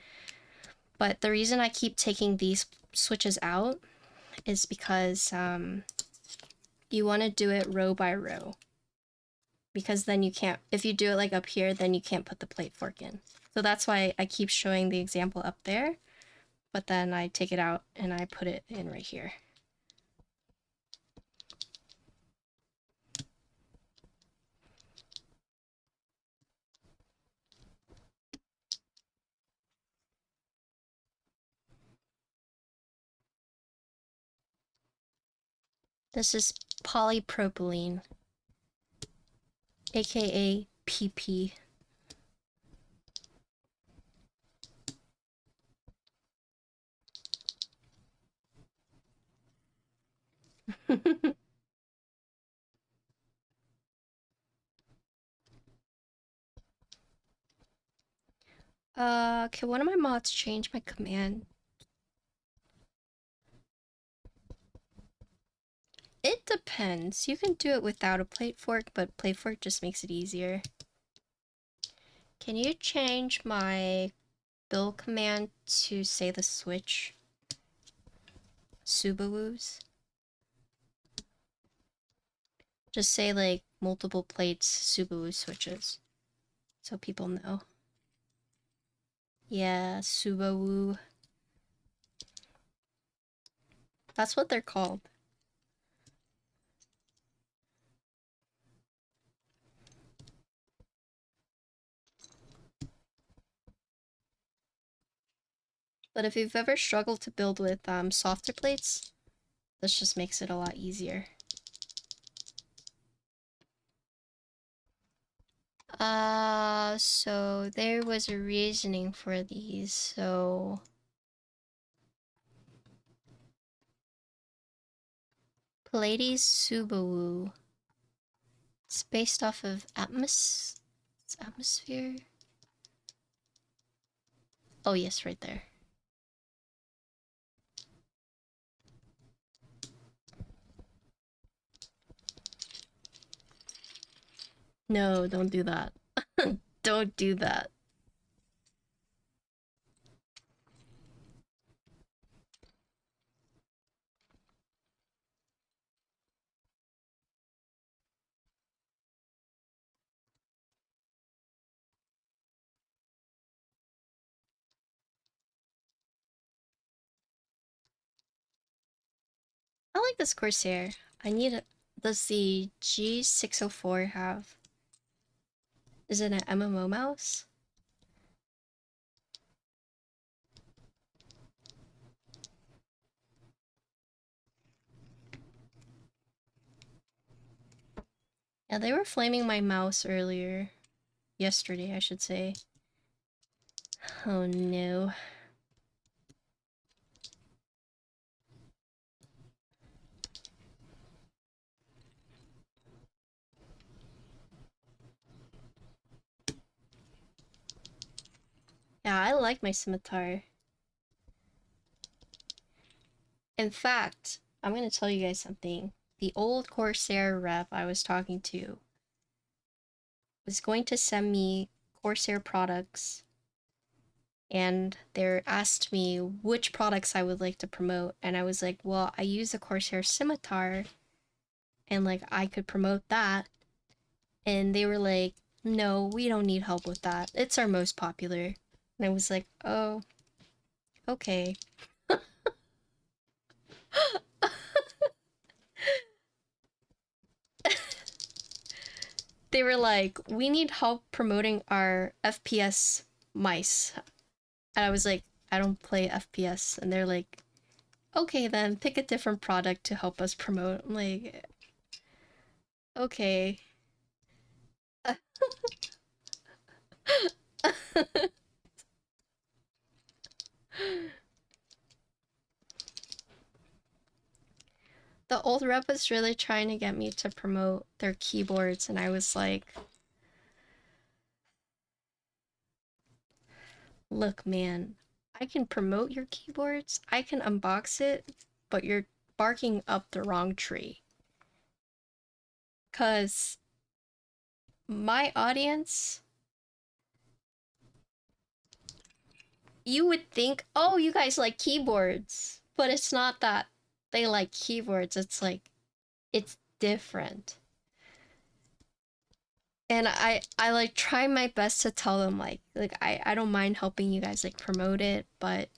But the reason I keep taking these switches out is because you want to do it row by row. Because then you can't, if you do it like up here, then you can't put the plate fork in. So that's why I keep showing the example up there, but then I take it out and I put it in right here. This is polypropylene, aka PP. Can one of my mods change my command? It depends. You can do it without a plate fork, but plate fork just makes it easier. Can you change my build command to say the switch? Subuwus? Just say like multiple plates, Subaru switches. So people know. Yeah, Subaru. That's what they're called. But if you've ever struggled to build with softer plates, this just makes it a lot easier. So there was a reasoning for these, so... Pallades Subaru. It's based off of atmosphere? Oh yes, right there. No, don't do that. Don't do that. I like this Corsair. I need it. Does the G604 have? Is it an MMO mouse? Yeah, they were flaming my mouse earlier. Yesterday, I should say. Oh no. Yeah, I like my scimitar. In fact, I'm gonna tell you guys something. The old Corsair rep I was talking to was going to send me Corsair products, and they asked me which products I would like to promote, and I was like, well, I use the Corsair scimitar, and like I could promote that, and they were like, no, we don't need help with that. It's our most popular. And I was like, oh, okay. They were like, we need help promoting our FPS mice. And I was like, I don't play FPS. And they're like, okay, then pick a different product to help us promote. I'm like, okay. The old rep was really trying to get me to promote their keyboards, and I was like, look, man, I can promote your keyboards, I can unbox it, but you're barking up the wrong tree. Because my audience, you would think, oh, you guys like keyboards, but it's not that they like keyboards, it's like, it's different. And I like try my best to tell them like I don't mind helping you guys like promote it, but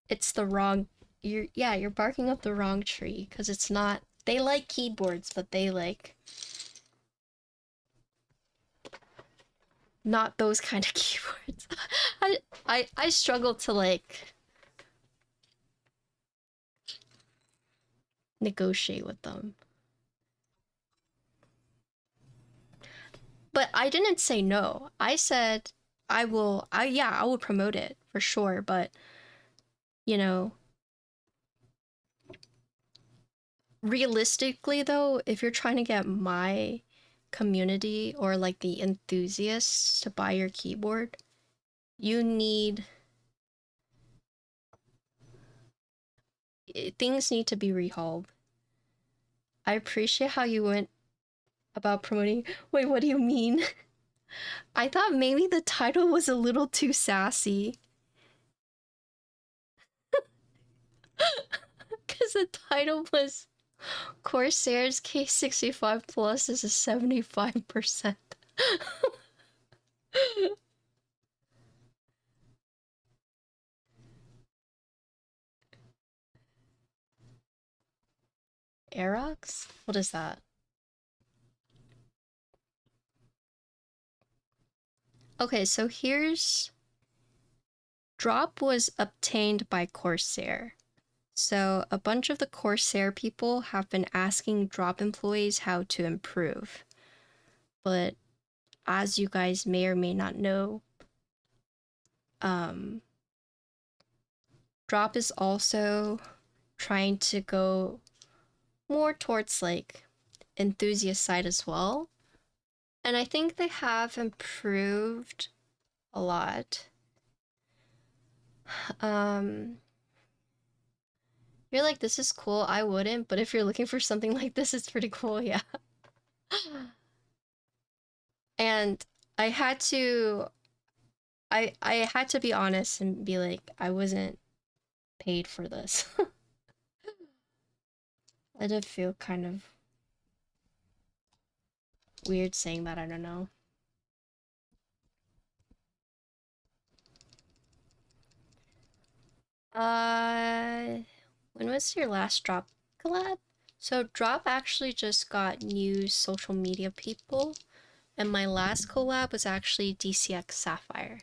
it's the wrong, you're barking up the wrong tree, because it's not, they like keyboards, but they like not those kind of keyboards. I struggle to like negotiate with them. But I didn't say no. I said I will, I will promote it for sure, but you know, realistically though, if you're trying to get my community or like the enthusiasts to buy your keyboard, you need, things need to be rehauled. I appreciate how you went about promoting. Wait, what do you mean? I thought maybe the title was a little too sassy. Because the title was Corsair's K65 Plus is a 75%. Aerox? What is that? Okay, so here's... Drop was obtained by Corsair. So a bunch of the Corsair people have been asking Drop employees how to improve. But as you guys may or may not know, Drop is also trying to go more towards like enthusiast side as well. And I think they have improved a lot. You're like, this is cool, I wouldn't, but if you're looking for something like this, it's pretty cool, yeah. And I had to I had to be honest and be like, I wasn't paid for this. I did feel kind of weird saying that, I don't know. When was your last Drop collab? So Drop actually just got new social media people, and my last collab was actually DCX Sapphire.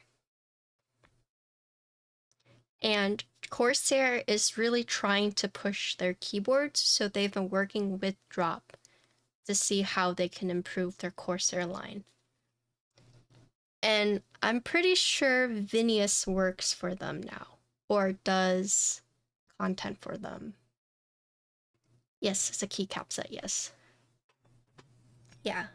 And Corsair is really trying to push their keyboards, so they've been working with Drop to see how they can improve their Corsair line. And I'm pretty sure Vinius works for them now, or does content for them. Yes, it's a keycap set, yes. Yeah.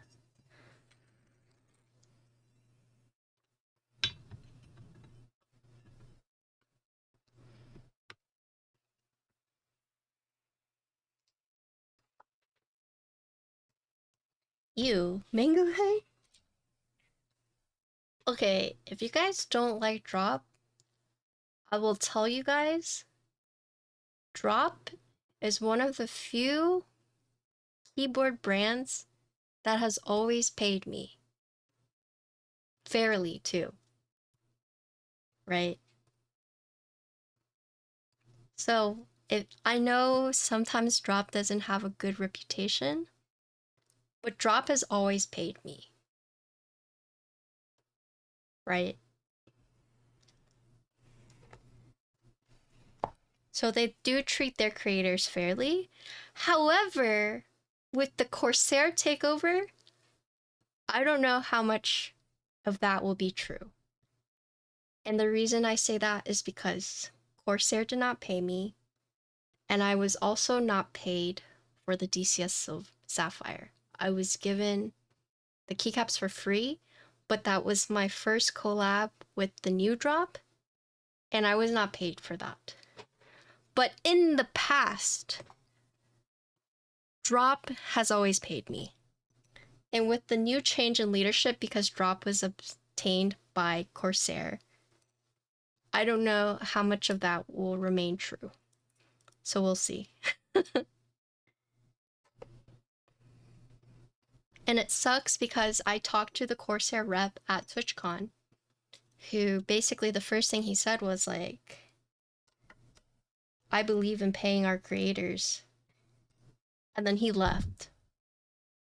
You, Mango Head? Okay, if you guys don't like Drop, I will tell you guys, Drop is one of the few keyboard brands that has always paid me. Fairly, too. Right? So, if I know sometimes Drop doesn't have a good reputation, but Drop has always paid me. Right? So they do treat their creators fairly. However, with the Corsair takeover, I don't know how much of that will be true. And the reason I say that is because Corsair did not pay me, and I was also not paid for the DCS Sapphire. I was given the keycaps for free, but that was my first collab with the new drop, and I was not paid for that. But in the past, Drop has always paid me. And with the new change in leadership, because Drop was obtained by Corsair, I don't know how much of that will remain true. So we'll see. And it sucks because I talked to the Corsair rep at TwitchCon, who basically the first thing he said was like, I believe in paying our creators. And then he left.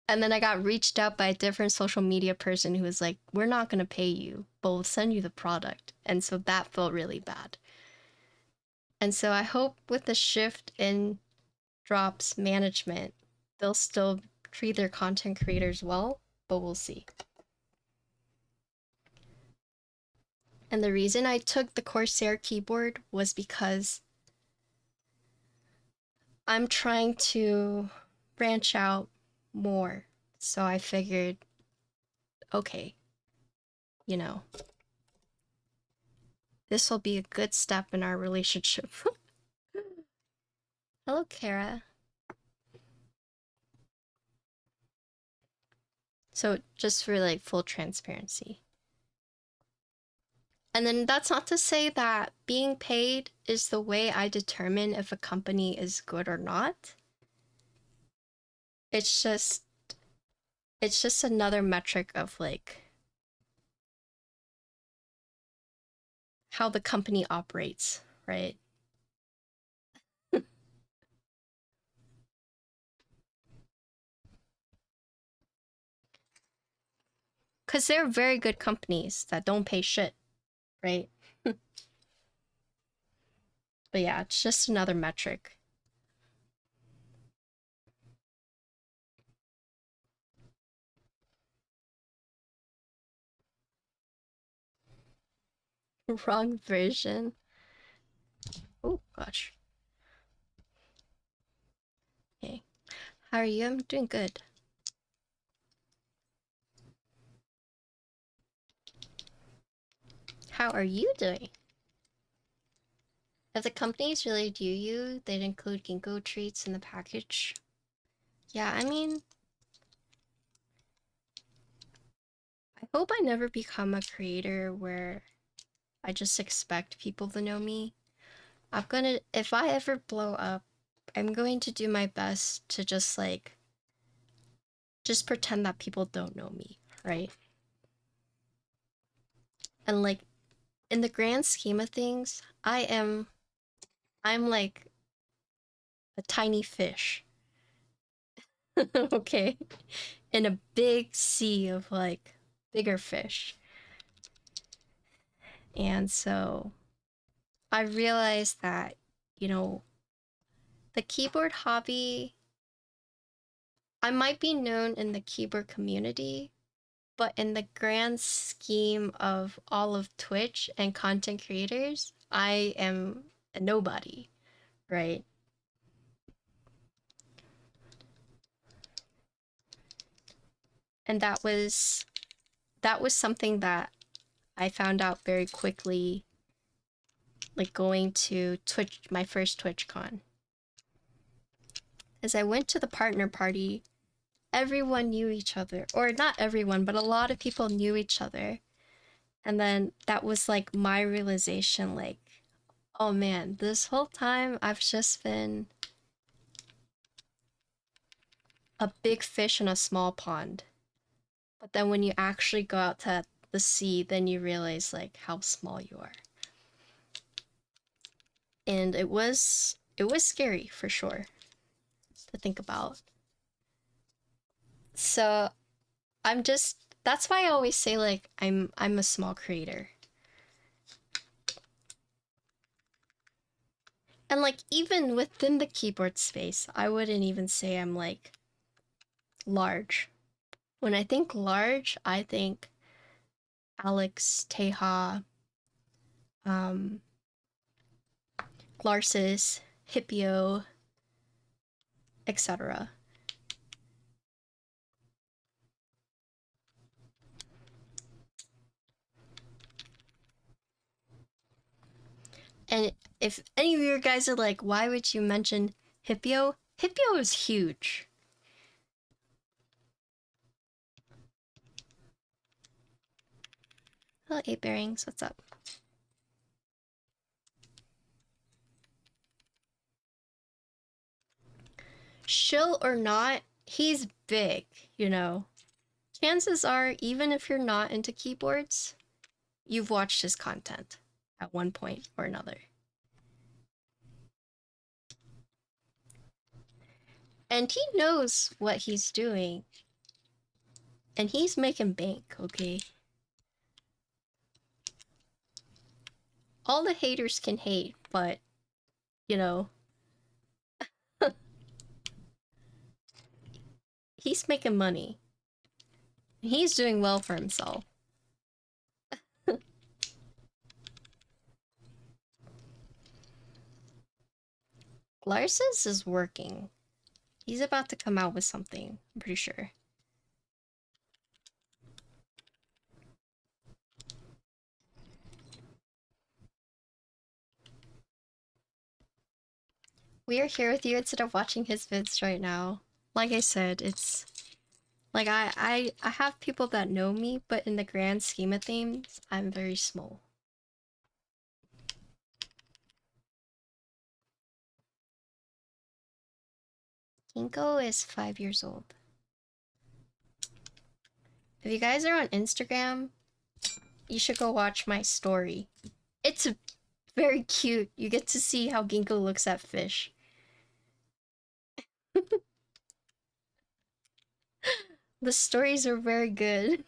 And then I got reached out by a different social media person who was like, we're not going to pay you, but we'll send you the product. And so that felt really bad. And so I hope with the shift in Drop's management, they'll still treat their content creators well, but we'll see. And the reason I took the Corsair keyboard was because I'm trying to branch out more. So I figured, okay, you know, this will be a good step in our relationship. Hello, Kara. So just for like full transparency. And then that's not to say that being paid is the way I determine if a company is good or not. It's just another metric of like how the company operates, right? Because they're very good companies that don't pay shit, right? But yeah, it's just another metric. Wrong version. Oh gosh. Okay. How are you? I'm doing good. How are you doing? If the companies really do you, they'd include ginkgo treats in the package. Yeah, I mean, I hope I never become a creator where I just expect people to know me. If I ever blow up, I'm going to do my best to just pretend that people don't know me, right? And like, in the grand scheme of things, I'm like a tiny fish. Okay? In a big sea of like bigger fish. And so I realized that, you know, the keyboard hobby, I might be known in the keyboard community, but in the grand scheme of all of Twitch and content creators, I am a nobody, right? And that was something that I found out very quickly, like going to Twitch, my first TwitchCon. As I went to the partner party, everyone knew each other, or not everyone, but a lot of people knew each other. And then that was like my realization, like, oh man, this whole time I've just been a big fish in a small pond. But then when you actually go out to the sea, then you realize like how small you are. And it was scary for sure to think about. So that's why I always say like I'm a small creator. And like even within the keyboard space, I wouldn't even say I'm like large. When I think large, I think Alex, Teha, Glarsis, Hippio, etc. And if any of you guys are like, why would you mention Hippio? Hippio is huge. Hello, 8 bearings, what's up? Shill or not, he's big, you know. Chances are, even if you're not into keyboards, you've watched his content at one point or another. And he knows what he's doing. And he's making bank, okay? All the haters can hate, but, you know, he's making money. He's doing well for himself. Larsis is working. He's about to come out with something, I'm pretty sure. We are here with you instead of watching his vids right now. Like I said, it's like I have people that know me, but in the grand scheme of things, I'm very small. Ginkgo is 5 years old. If you guys are on Instagram, you should go watch my story. It's very cute. You get to see how Ginkgo looks at fish. The stories are very good.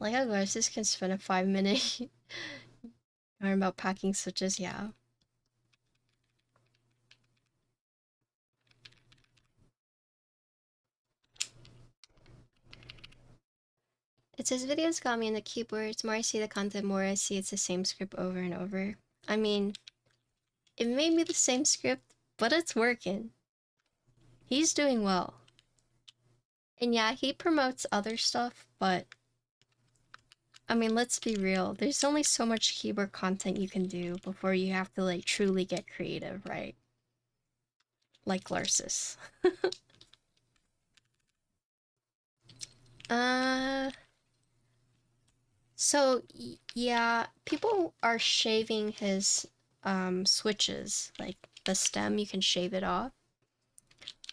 Like how Garces can spend a 5-minute learn about packing switches, yeah. It says videos got me in the keyboards. More I see the content, more I see it's the same script over and over. I mean, it may be the same script, but it's working. He's doing well. And yeah, he promotes other stuff, but I mean, let's be real. There's only so much keyboard content you can do before you have to like truly get creative, right? Like Larsis. So yeah, people are shaving his switches, like the stem, you can shave it off.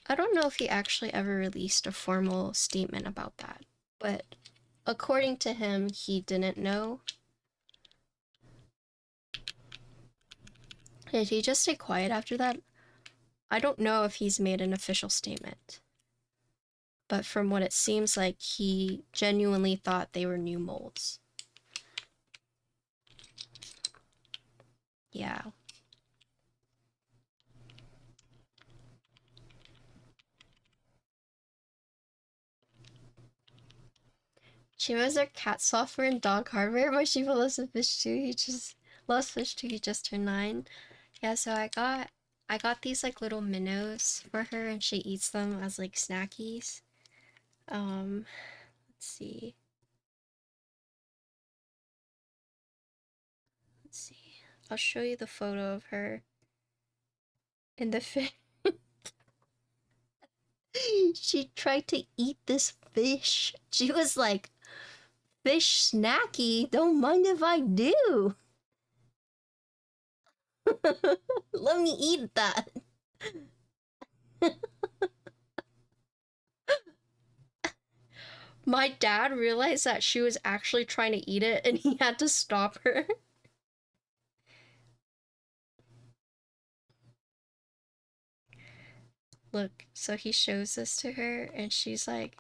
I don't know if he actually ever released a formal statement about that, but according to him, he didn't know. Did he just stay quiet after that? I don't know if he's made an official statement. but from what it seems like, he genuinely thought they were new molds. Yeah. Chima's our cat software and dog hardware. My Shiba loves the fish too. He just loves fish too. He just turned 9. Yeah, so I got these like little minnows for her, and she eats them as like snackies. Let's see. Let's see. I'll show you the photo of her in the fish. She tried to eat this fish. She was like, "Fish snacky, don't mind if I do." Let me eat that. My dad realized that she was actually trying to eat it and he had to stop her. Look, so he shows this to her and she's like,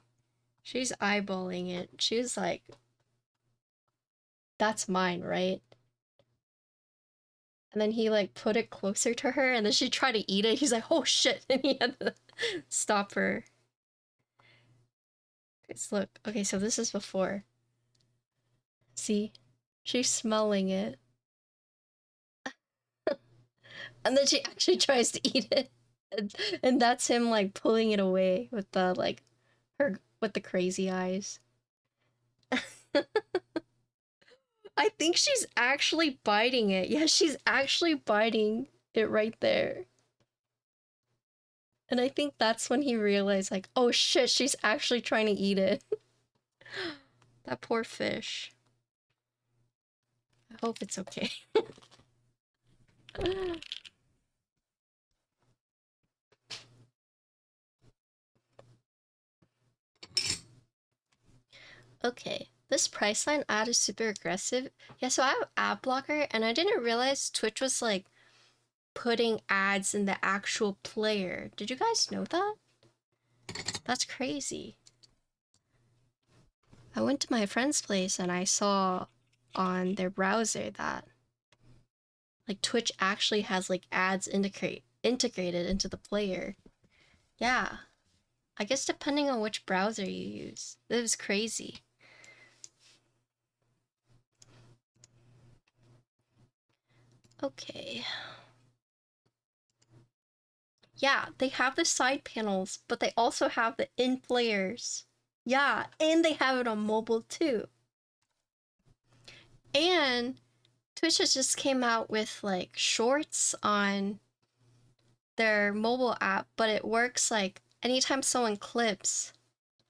she's eyeballing it. She's like, "That's mine, right?" And then he like put it closer to her and then she tried to eat it. He's like, "Oh shit." And he had to stop her. Let's look. Okay, so this is before. See? She's smelling it. And then she actually tries to eat it. And that's him like pulling it away with the like her with the crazy eyes. I think she's actually biting it. Yeah, she's actually biting it right there. And I think that's when he realized, like, oh shit, she's actually trying to eat it. That poor fish. I hope it's okay. Okay, this Priceline ad is super aggressive. Yeah, so I have ad blocker, and I didn't realize Twitch was like putting ads in the actual player. Did you guys know that? That's crazy. I went to my friend's place and I saw on their browser that like Twitch actually has like ads integrated into the player. Yeah. I guess depending on which browser you use. It was crazy. Okay. Yeah, they have the side panels, but they also have the in players. Yeah, and they have it on mobile too. And Twitch just came out with like shorts on their mobile app, but it works like anytime someone clips,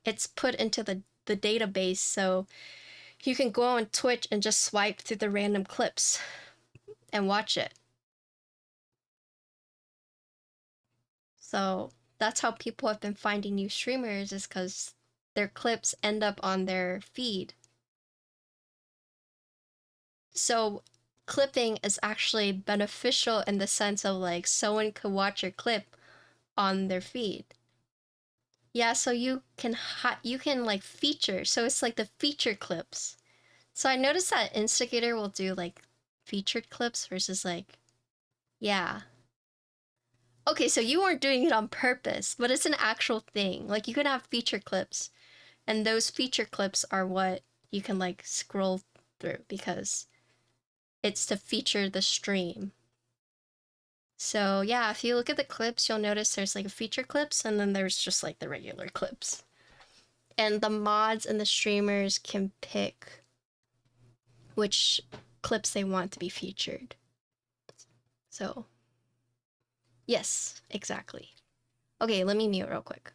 it's put into the database, so you can go on Twitch and just swipe through the random clips and watch it. So that's how people have been finding new streamers, is because their clips end up on their feed. So clipping is actually beneficial in the sense of like someone could watch your clip on their feed. Yeah, so you can like feature. So it's like the feature clips. So I noticed that Instigator will do like featured clips versus like, yeah. Okay, so you weren't doing it on purpose, but it's an actual thing. Like you can have feature clips, and those feature clips are what you can like scroll through because it's to feature the stream. So yeah, if you look at the clips, you'll notice there's like a feature clips and then there's just like the regular clips. And the mods and the streamers can pick which clips they want to be featured. So yes, exactly. Okay, let me mute real quick.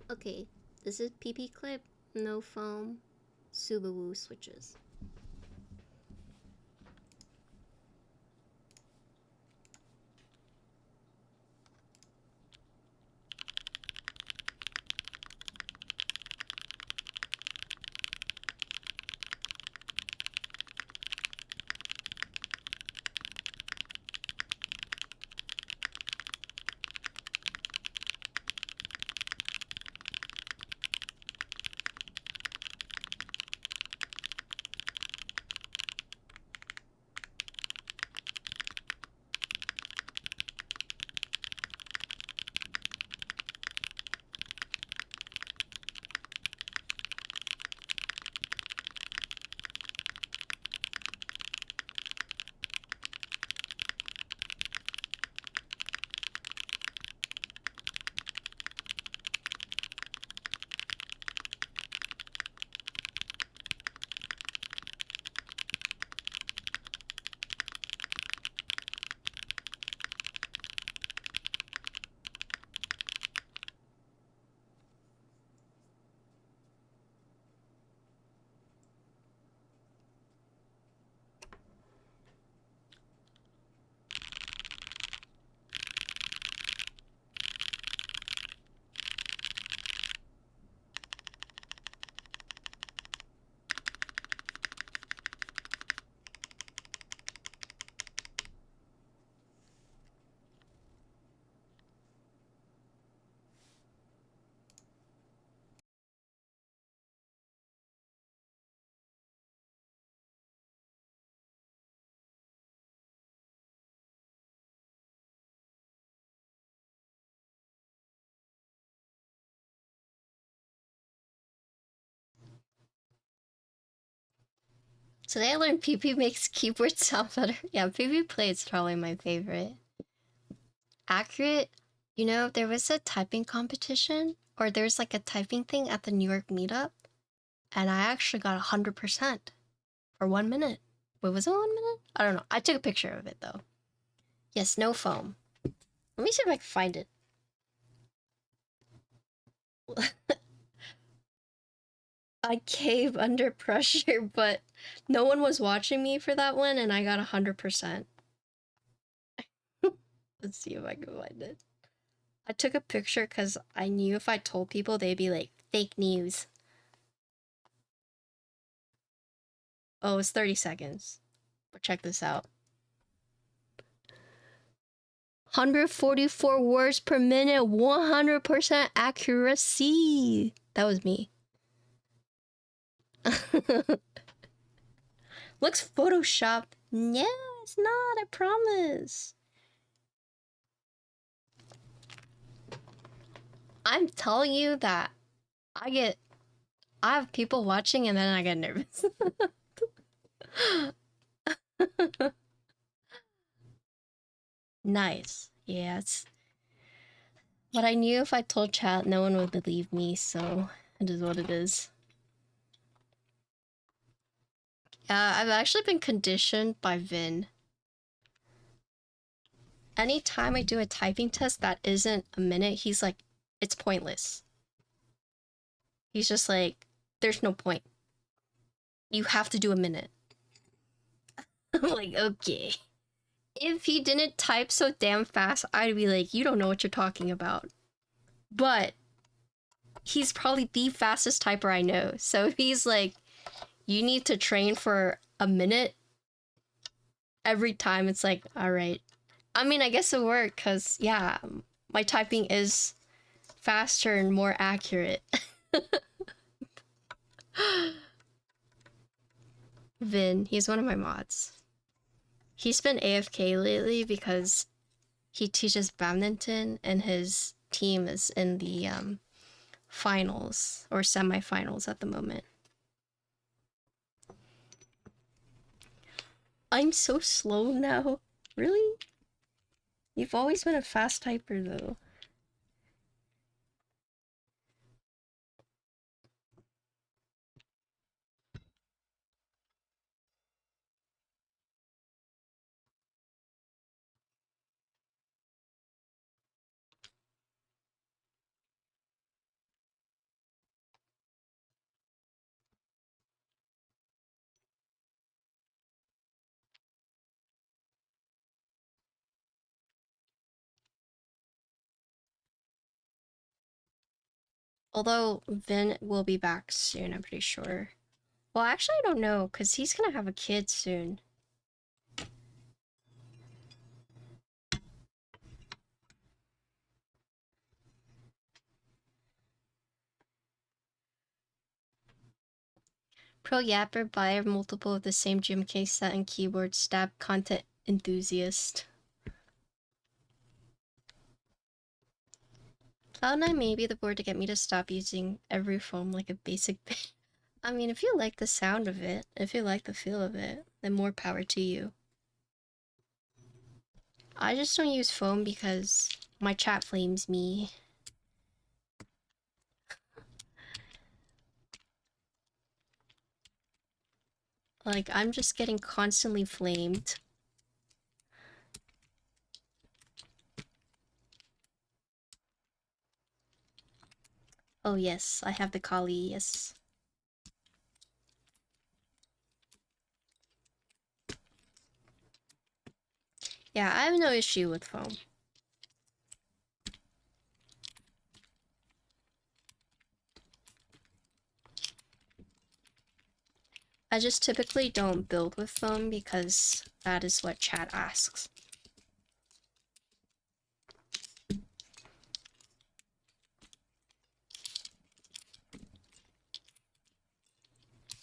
Okay, this is PP clip, no foam, Subuwus switches. Today I learned PP makes keyboard sound better. Yeah, PP Plate's probably my favorite. Accurate, you know, there was a typing competition, or there's like a typing thing at the New York meetup, and I actually got 100% for 1 minute. Wait, was it 1 minute? I don't know. I took a picture of it though. Yes, no foam. Let me see if I can find it. I cave under pressure, but no one was watching me for that one, and I got 100%. Let's see if I can find it. I took a picture because I knew if I told people, they'd be like, fake news. Oh, it's 30 seconds. But check this out. 144 words per minute, 100% accuracy. That was me. Looks photoshopped. No, it's not, I promise. I'm telling you that I have people watching and then I get nervous. Nice. Yes. But I knew if I told chat, no one would believe me, so it is what it is. I've actually been conditioned by Vin. Anytime I do a typing test that isn't a minute, he's like, it's pointless. He's just like, there's no point. You have to do a minute. I'm like, okay. If he didn't type so damn fast, I'd be like, you don't know what you're talking about. But he's probably the fastest typer I know. So if he's like, you need to train for a minute every time, it's like, all right. I mean, I guess it worked because, yeah, my typing is faster and more accurate. Vin, he's one of my mods. He's been AFK lately because he teaches badminton and his team is in the finals or semifinals at the moment. I'm so slow now. Really? You've always been a fast typer though. Although Vin will be back soon, I'm pretty sure. Well, actually, I don't know, because he's gonna have a kid soon. Pro Yapper, buyer, multiple of the same GMK set and keyboard, stab content enthusiast. Cloudnine may be the board to get me to stop using every foam like a basic bit. I mean, if you like the sound of it, if you like the feel of it, then more power to you. I just don't use foam because my chat flames me. Like, I'm just getting constantly flamed. Oh yes, I have the Kali, yes. Yeah, I have no issue with foam. I just typically don't build with foam because that is what chat asks.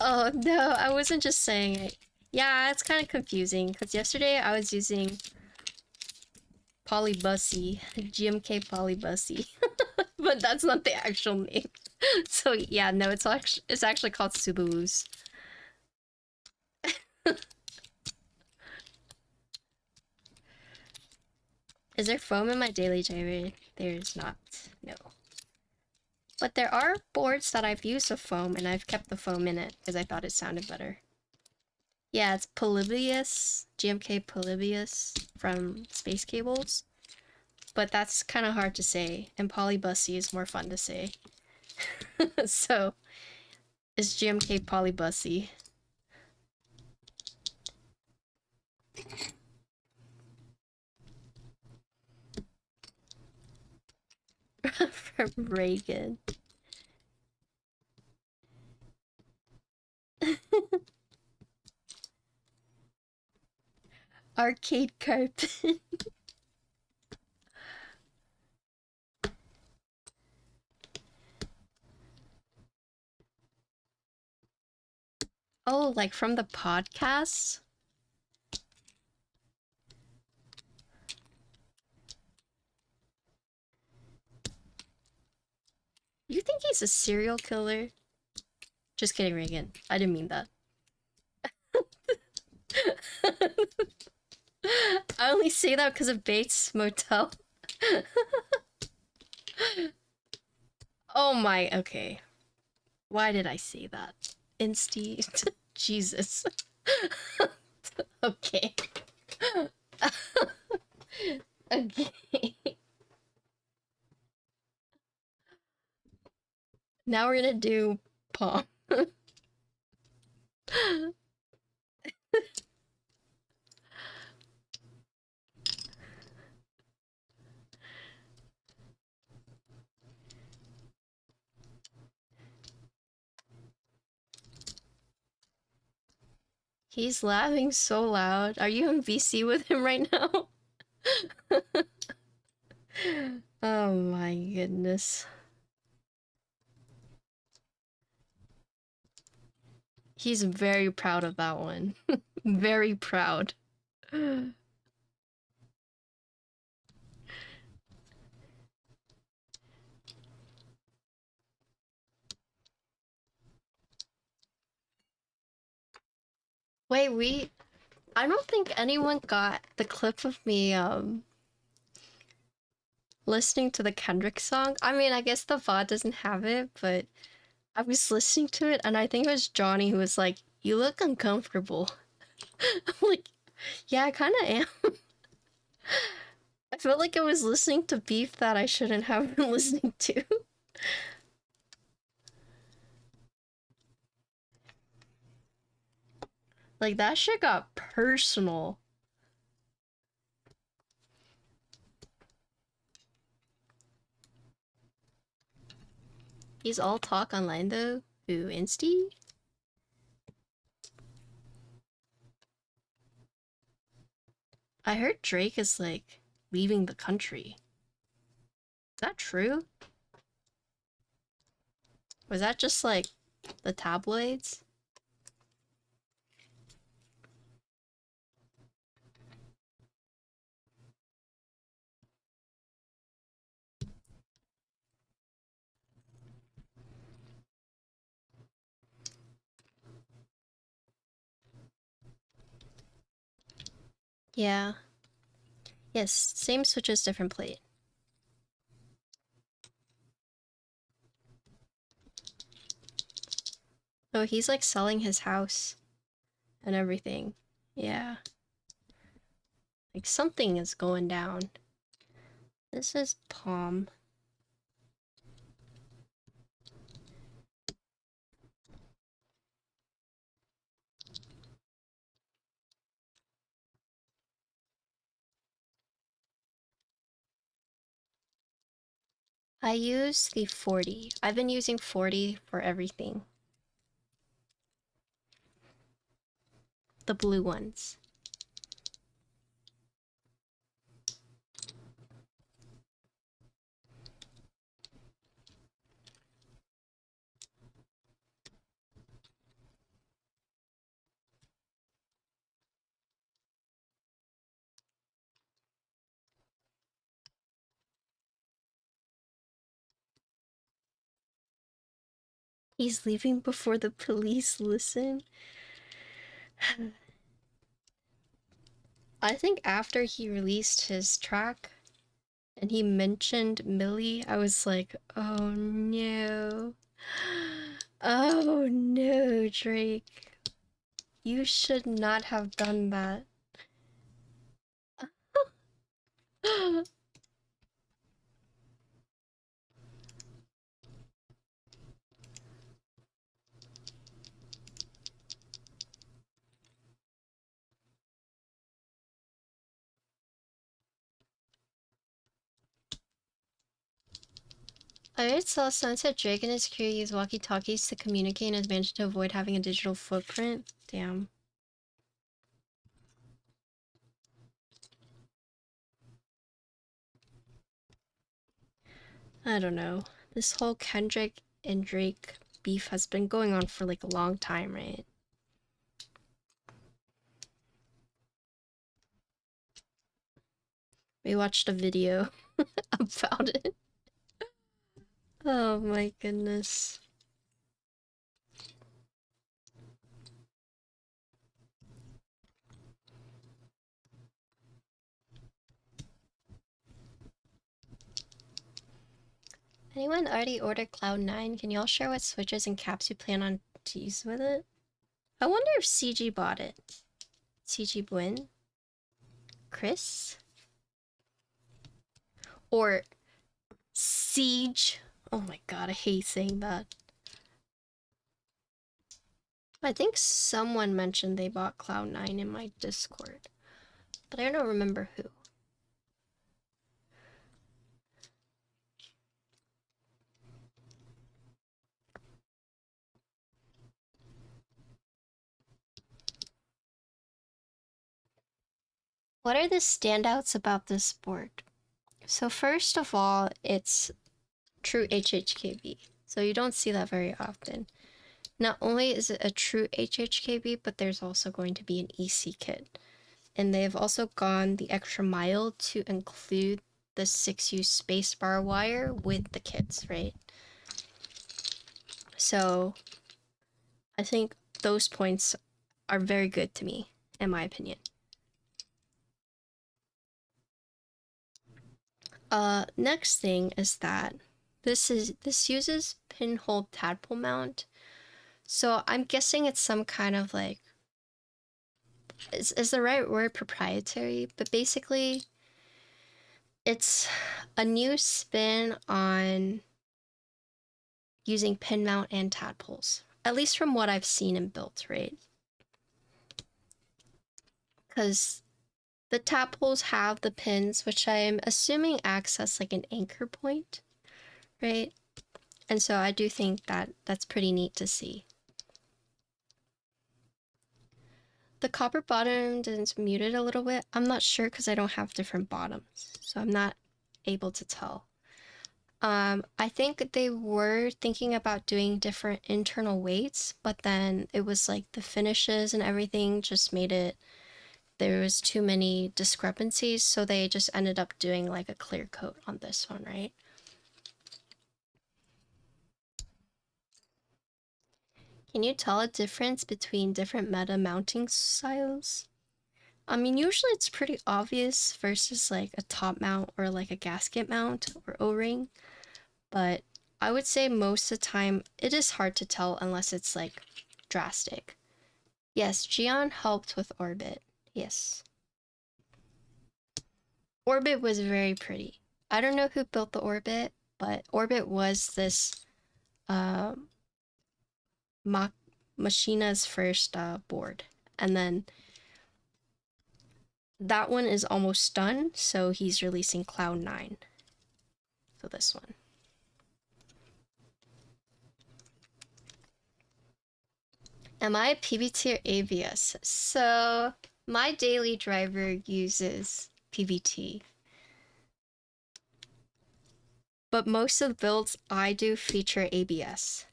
Oh no, I wasn't just saying it. Yeah, it's kind of confusing because yesterday I was using Polybussy, GMK Polybussy, but that's not the actual name. So yeah, no, it's actually called Subuwus. Is there foam in my daily driver? There's not. No. But there are boards that I've used with foam, and I've kept the foam in it because I thought it sounded better. Yeah, it's Polybius, GMK Polybius from Space Cables. But that's kind of hard to say, and Polybussy is more fun to say. So, it's GMK Polybussy. From Reagan. Arcade carpet. Oh, like from the podcast? You think he's a serial killer? Just kidding, Reagan. I didn't mean that. I only say that because of Bates Motel. Oh my, okay. Why did I say that? Insty. Jesus. Okay. Okay. Now we're gonna do Pom. He's laughing so loud. Are you in VC with him right now? Oh my goodness. He's very proud of that one. Very proud. Wait, I don't think anyone got the clip of me listening to the Kendrick song. I mean, I guess the VOD doesn't have it, but I was listening to it and I think it was Johnny who was like, "You look uncomfortable." I'm like, yeah, I kind of am. I felt like I was listening to beef that I shouldn't have been listening to. Like, that shit got personal. He's all talk online though. Who, Insty? I heard Drake is like leaving the country. Is that true? Was that just like the tabloids? Yeah. Yes, same switches, different plate. Oh, he's like selling his house and everything. Yeah. Like something is going down. This is Pom. I use the 40. I've been using 40 for everything. The blue ones. He's leaving before the police listen. I think after he released his track, and he mentioned Millie, I was like, oh no. Oh no, Drake. You should not have done that. I heard Celestine said Drake and his crew use walkie-talkies to communicate and has managed to avoid having a digital footprint. Damn. I don't know. This whole Kendrick and Drake beef has been going on for like a long time, right? We watched a video about it. Oh my goodness. Anyone already ordered Cloudnine? Can y'all share what switches and caps you plan on to use with it? I wonder if CG bought it. CG Bwin? Chris? Or Siege? Oh my god, I hate saying that. I think someone mentioned they bought Cloud9 in my Discord, but I don't remember who. What are the standouts about this board? So first of all, it's true HHKB. So you don't see that very often. Not only is it a true HHKB, but there's also going to be an EC kit. And they've also gone the extra mile to include the 6U spacebar wire with the kits, right? So I think those points are very good to me, in my opinion. Next thing is that this uses pinhole tadpole mount. So I'm guessing it's some kind of like, is the right word proprietary, but basically it's a new spin on using pin mount and tadpoles, at least from what I've seen and built, right? Because the tadpoles have the pins, which I'm assuming acts as like an anchor point, right? And so I do think that that's pretty neat to see. The copper bottom is muted a little bit. I'm not sure because I don't have different bottoms, so I'm not able to tell. I think they were thinking about doing different internal weights, but then it was like the finishes and everything just made it, there was too many discrepancies, so they just ended up doing like a clear coat on this one, right? Can you tell a difference between different meta mounting styles? I mean, usually it's pretty obvious versus like a top mount or like a gasket mount or O-ring, but I would say most of the time it is hard to tell unless it's like drastic. Yes, Gion helped with Orbit. Yes. Orbit was very pretty. I don't know who built the Orbit, but Orbit was this Machina's first board. And then that one is almost done, so he's releasing Cloud9. So this one. Am I PBT or ABS? So my daily driver uses PBT. But most of the builds I do feature ABS.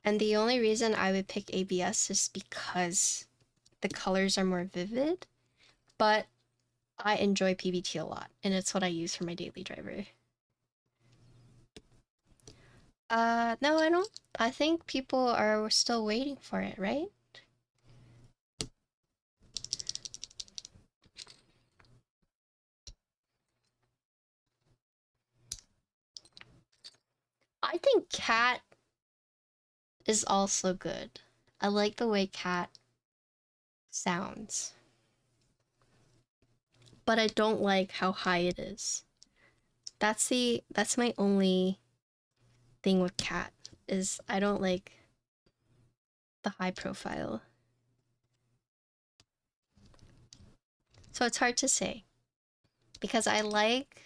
And the only reason I would pick ABS is because the colors are more vivid, but I enjoy PBT a lot, and it's what I use for my daily driver. No, I don't. I think people are still waiting for it, right? I think cat is also good. I like the way cat sounds. But I don't like how high it is. That's my only thing with cat is I don't like the high profile. So it's hard to say because I like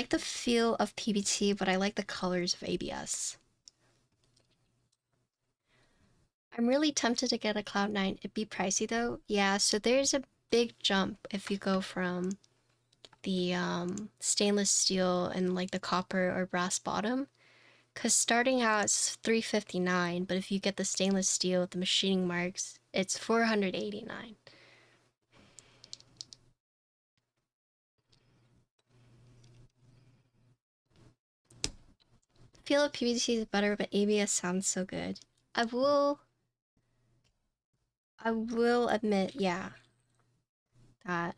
the feel of PBT, but I like the colors of ABS. I'm really tempted to get a Cloudnine. It'd be pricey though. Yeah, so there's a big jump if you go from the stainless steel and like the copper or brass bottom. Cause starting out it's $359, but if you get the stainless steel with the machining marks, it's $489. Feel of PVC is better, but ABS sounds so good. I will admit, yeah, that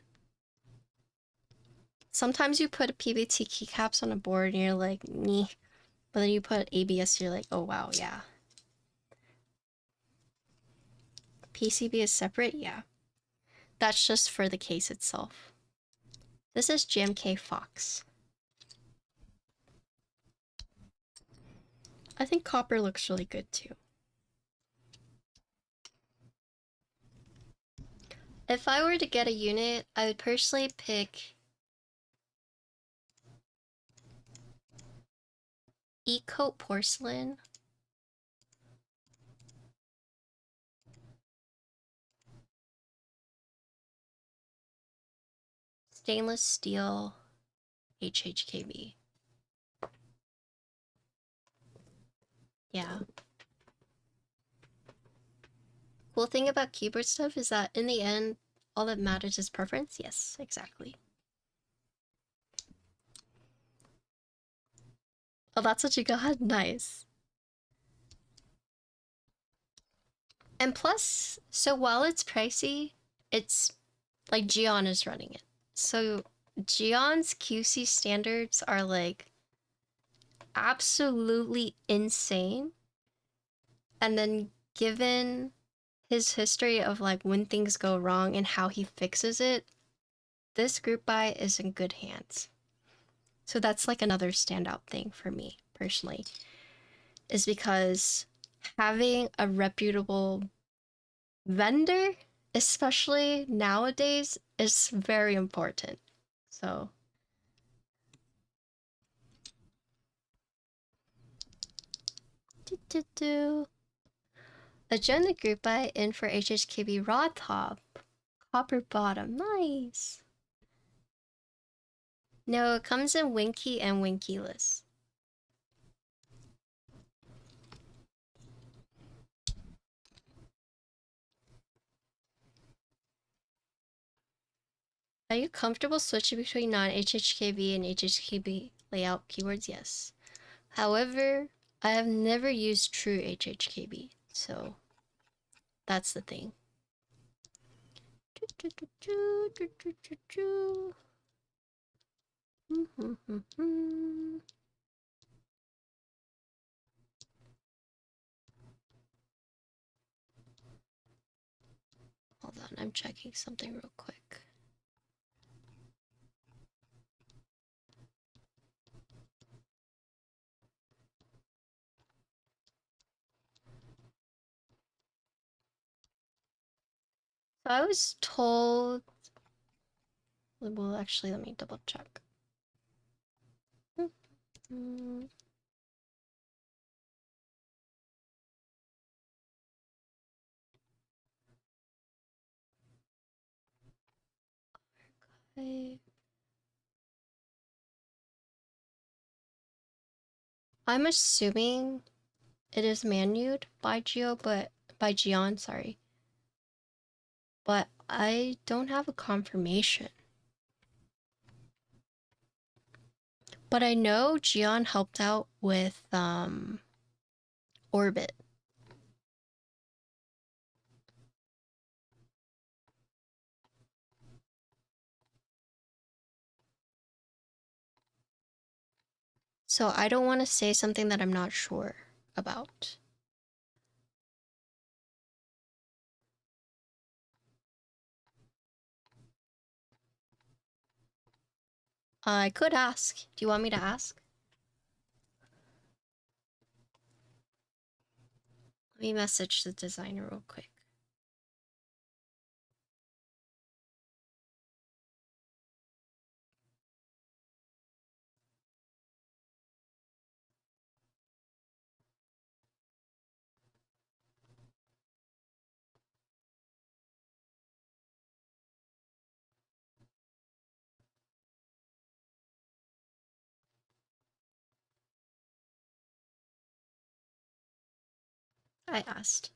sometimes you put a PBT keycaps on a board and you're like, meh. But then you put ABS, you're like, oh wow, yeah. PCB is separate, yeah. That's just for the case itself. This is GMK Fox. I think copper looks really good too. If I were to get a unit, I would personally pick E-coat porcelain. Stainless steel HHKB. Yeah. Cool thing about keyboard stuff is that in the end, all that matters is preference. Yes, exactly. Oh, that's what you got? Nice. And plus, so while it's pricey, it's like Gion is running it. So Gion's QC standards are like absolutely insane. And then given his history of like when things go wrong and how he fixes it, this group buy is in good hands. So that's like another standout thing for me personally, is because having a reputable vendor, especially nowadays, is very important. So agenda group buy in for HHKB raw top, copper bottom, nice. No, it comes in Winky and Winkyless. Are you comfortable switching between non-HHKB and HHKB layout keywords? Yes. However, I have never used true HHKB, so that's the thing. Hold on, I'm checking something real quick. So I was told, well, actually, let me double check. Okay. I'm assuming it is manued by Gion, sorry. But I don't have a confirmation. But I know Gion helped out with Orbit. So I don't want to say something that I'm not sure about. I could ask. Do you want me to ask? Let me message the designer real quick. I asked.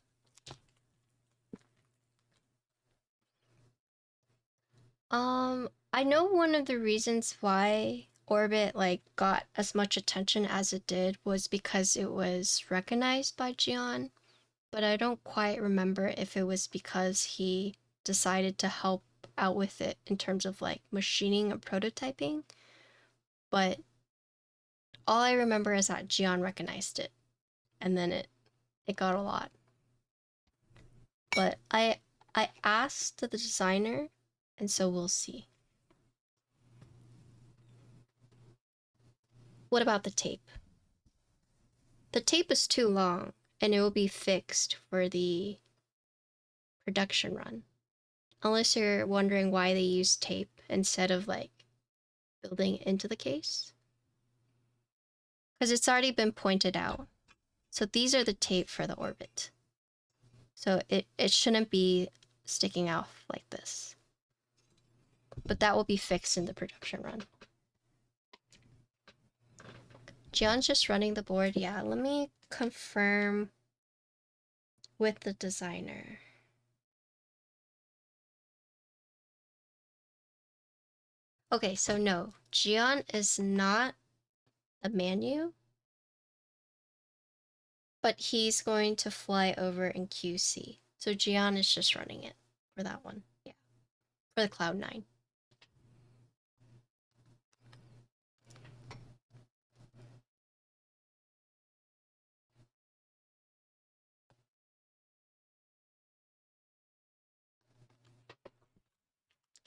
I know one of the reasons why Orbit like got as much attention as it did was because it was recognized by Jian, but I don't quite remember if it was because he decided to help out with it in terms of like machining and prototyping. But all I remember is that Jian recognized it, and then it got a lot. But I asked the designer, and so we'll see. What about the tape? The tape is too long, and it will be fixed for the production run. Unless you're wondering why they use tape instead of like building into the case. Because it's already been pointed out. So these are the tape for the orbit. So it shouldn't be sticking out like this. But that will be fixed in the production run. Jian's just running the board. Yeah, let me confirm with the designer. Okay, so no, Jian is not a menu, but he's going to fly over in QC. So Jian is just running it for that one. Yeah, for the Cloudnine.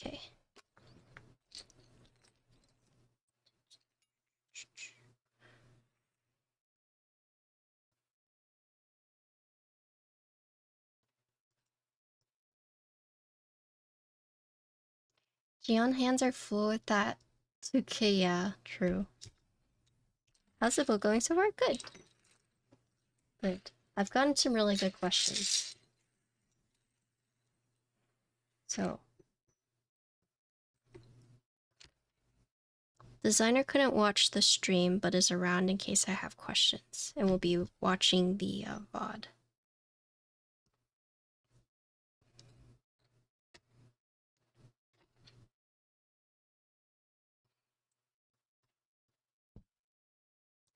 Okay. Jian hands are full with that. Okay, yeah, true. How's the book going so far? Good. Good. I've gotten some really good questions. So, designer couldn't watch the stream, but is around in case I have questions, and will be watching the VOD.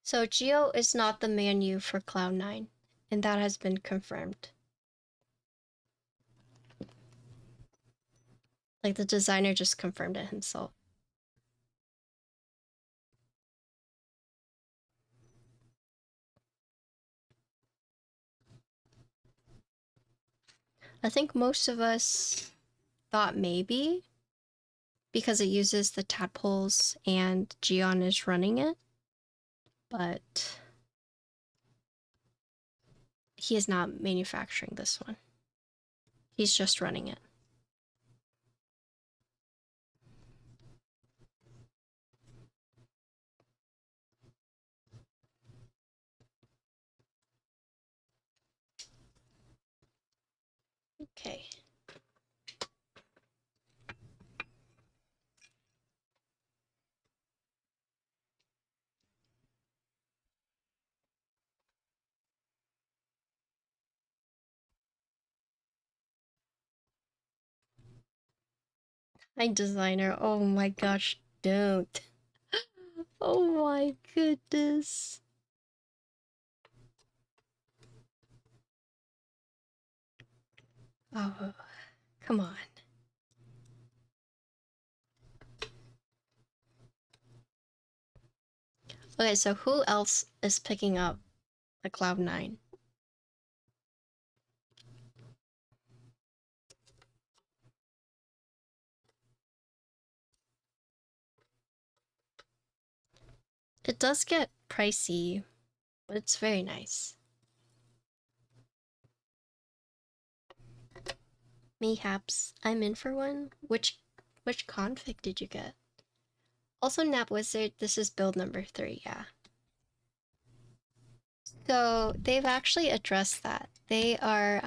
So Geo is not the menu for Cloud9, and that has been confirmed. Like the designer just confirmed it himself. I think most of us thought maybe because it uses the tadpoles and Gion is running it, but he is not manufacturing this one. He's just running it. Okay. Hi, designer. Oh my gosh, don't. Oh my goodness. Oh, come on. Okay, so who else is picking up the Cloudnine? It does get pricey, but it's very nice. Mayhaps. I'm in for one. Which config did you get? Also, Nap Wizard, this is build number 3, yeah. So they've actually addressed that. They are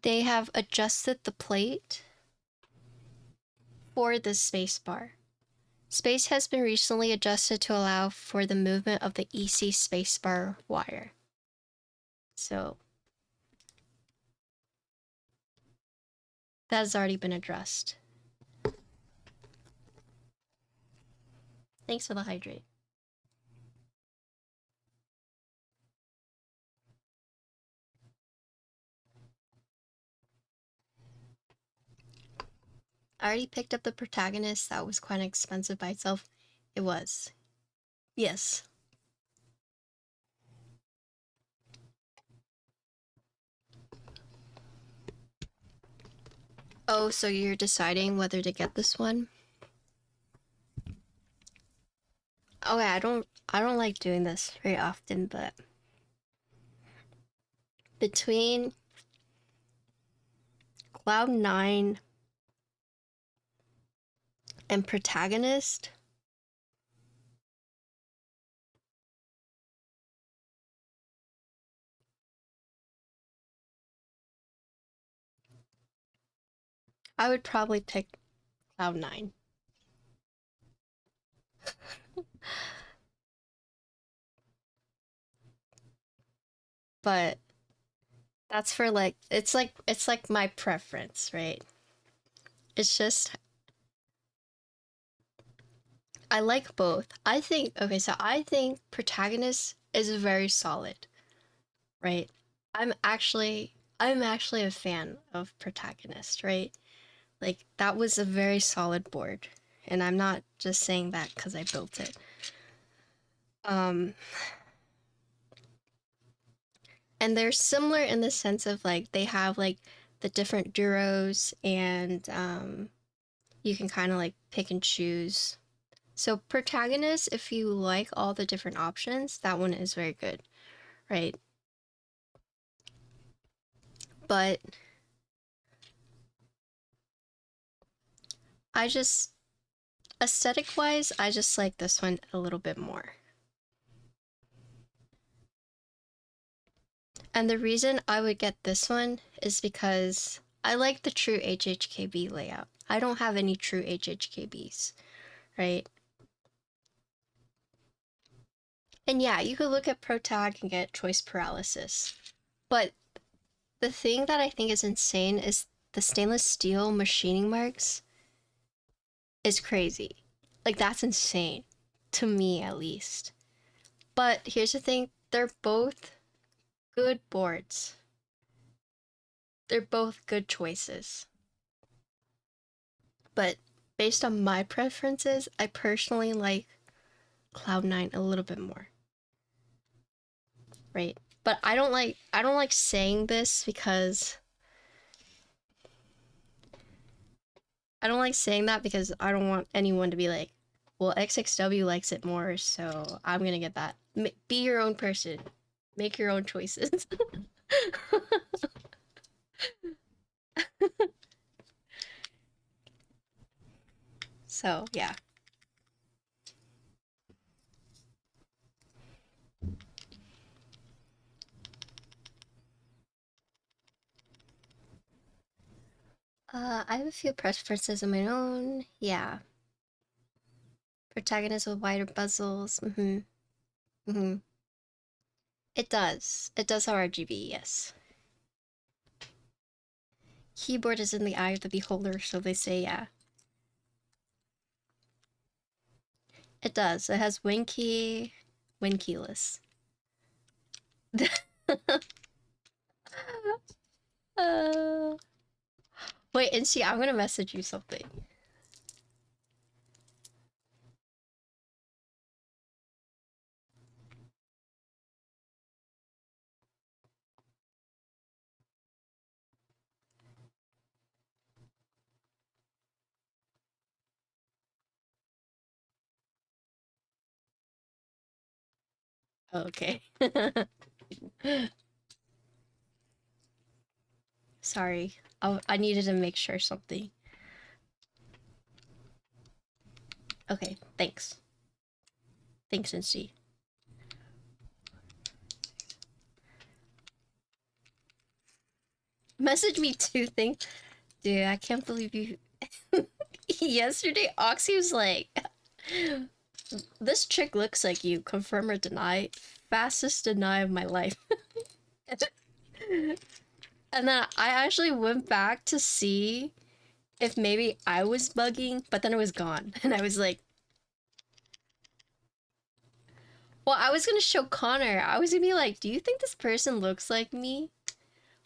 they have adjusted the plate for the spacebar. Space has been recently adjusted to allow for the movement of the EC spacebar wire. So that has already been addressed. Thanks for the hydrate. I already picked up the protagonist. That was quite expensive by itself. It was. Yes. Oh, so you're deciding whether to get this one? Okay, I don't like doing this very often, but between Cloudnine and protagonist, I would probably pick Cloudnine. But that's for like it's like my preference, right? It's just I like both. I think I think protagonist is very solid, right? I'm actually a fan of protagonist, right? Like that was a very solid board, and I'm not just saying that because I built it. And they're similar in the sense of like they have like the different duros, and you can kind of like pick and choose. So protagonist, if you like all the different options, that one is very good, right? But I just aesthetic wise, I just like this one a little bit more. And the reason I would get this one is because I like the true HHKB layout. I don't have any true HHKBs, right? And yeah, you could look at Protag and get choice paralysis. But the thing that I think is insane is the stainless steel machining marks is crazy. Like, that's insane. To me, at least. But here's the thing, they're both good boards. They're both good choices. But based on my preferences, I personally like Cloudnine a little bit more. Right? But I don't like saying this because I don't like saying that because I don't want anyone to be like, well, XXW likes it more, so I'm gonna get that. Be your own person. Make your own choices. So, yeah. I have a few preferences of my own. Yeah. Protagonist with wider bezels. It does. It does have RGB, yes. Keyboard is in the eye of the beholder, so they say, yeah. It does. It has WinKey, WinKeyless. Wait, and see, I'm gonna message you something. Okay. Sorry. I needed to make sure something. Okay, thanks. Thanks, NC. Message me too, thing. Dude, I can't believe you. Yesterday, Oxy was like, this chick looks like you. Confirm or deny. Fastest deny of my life. And then I actually went back to see if maybe I was bugging, but then it was gone. And I was like, well, I was gonna show Connor. I was gonna be like, do you think this person looks like me?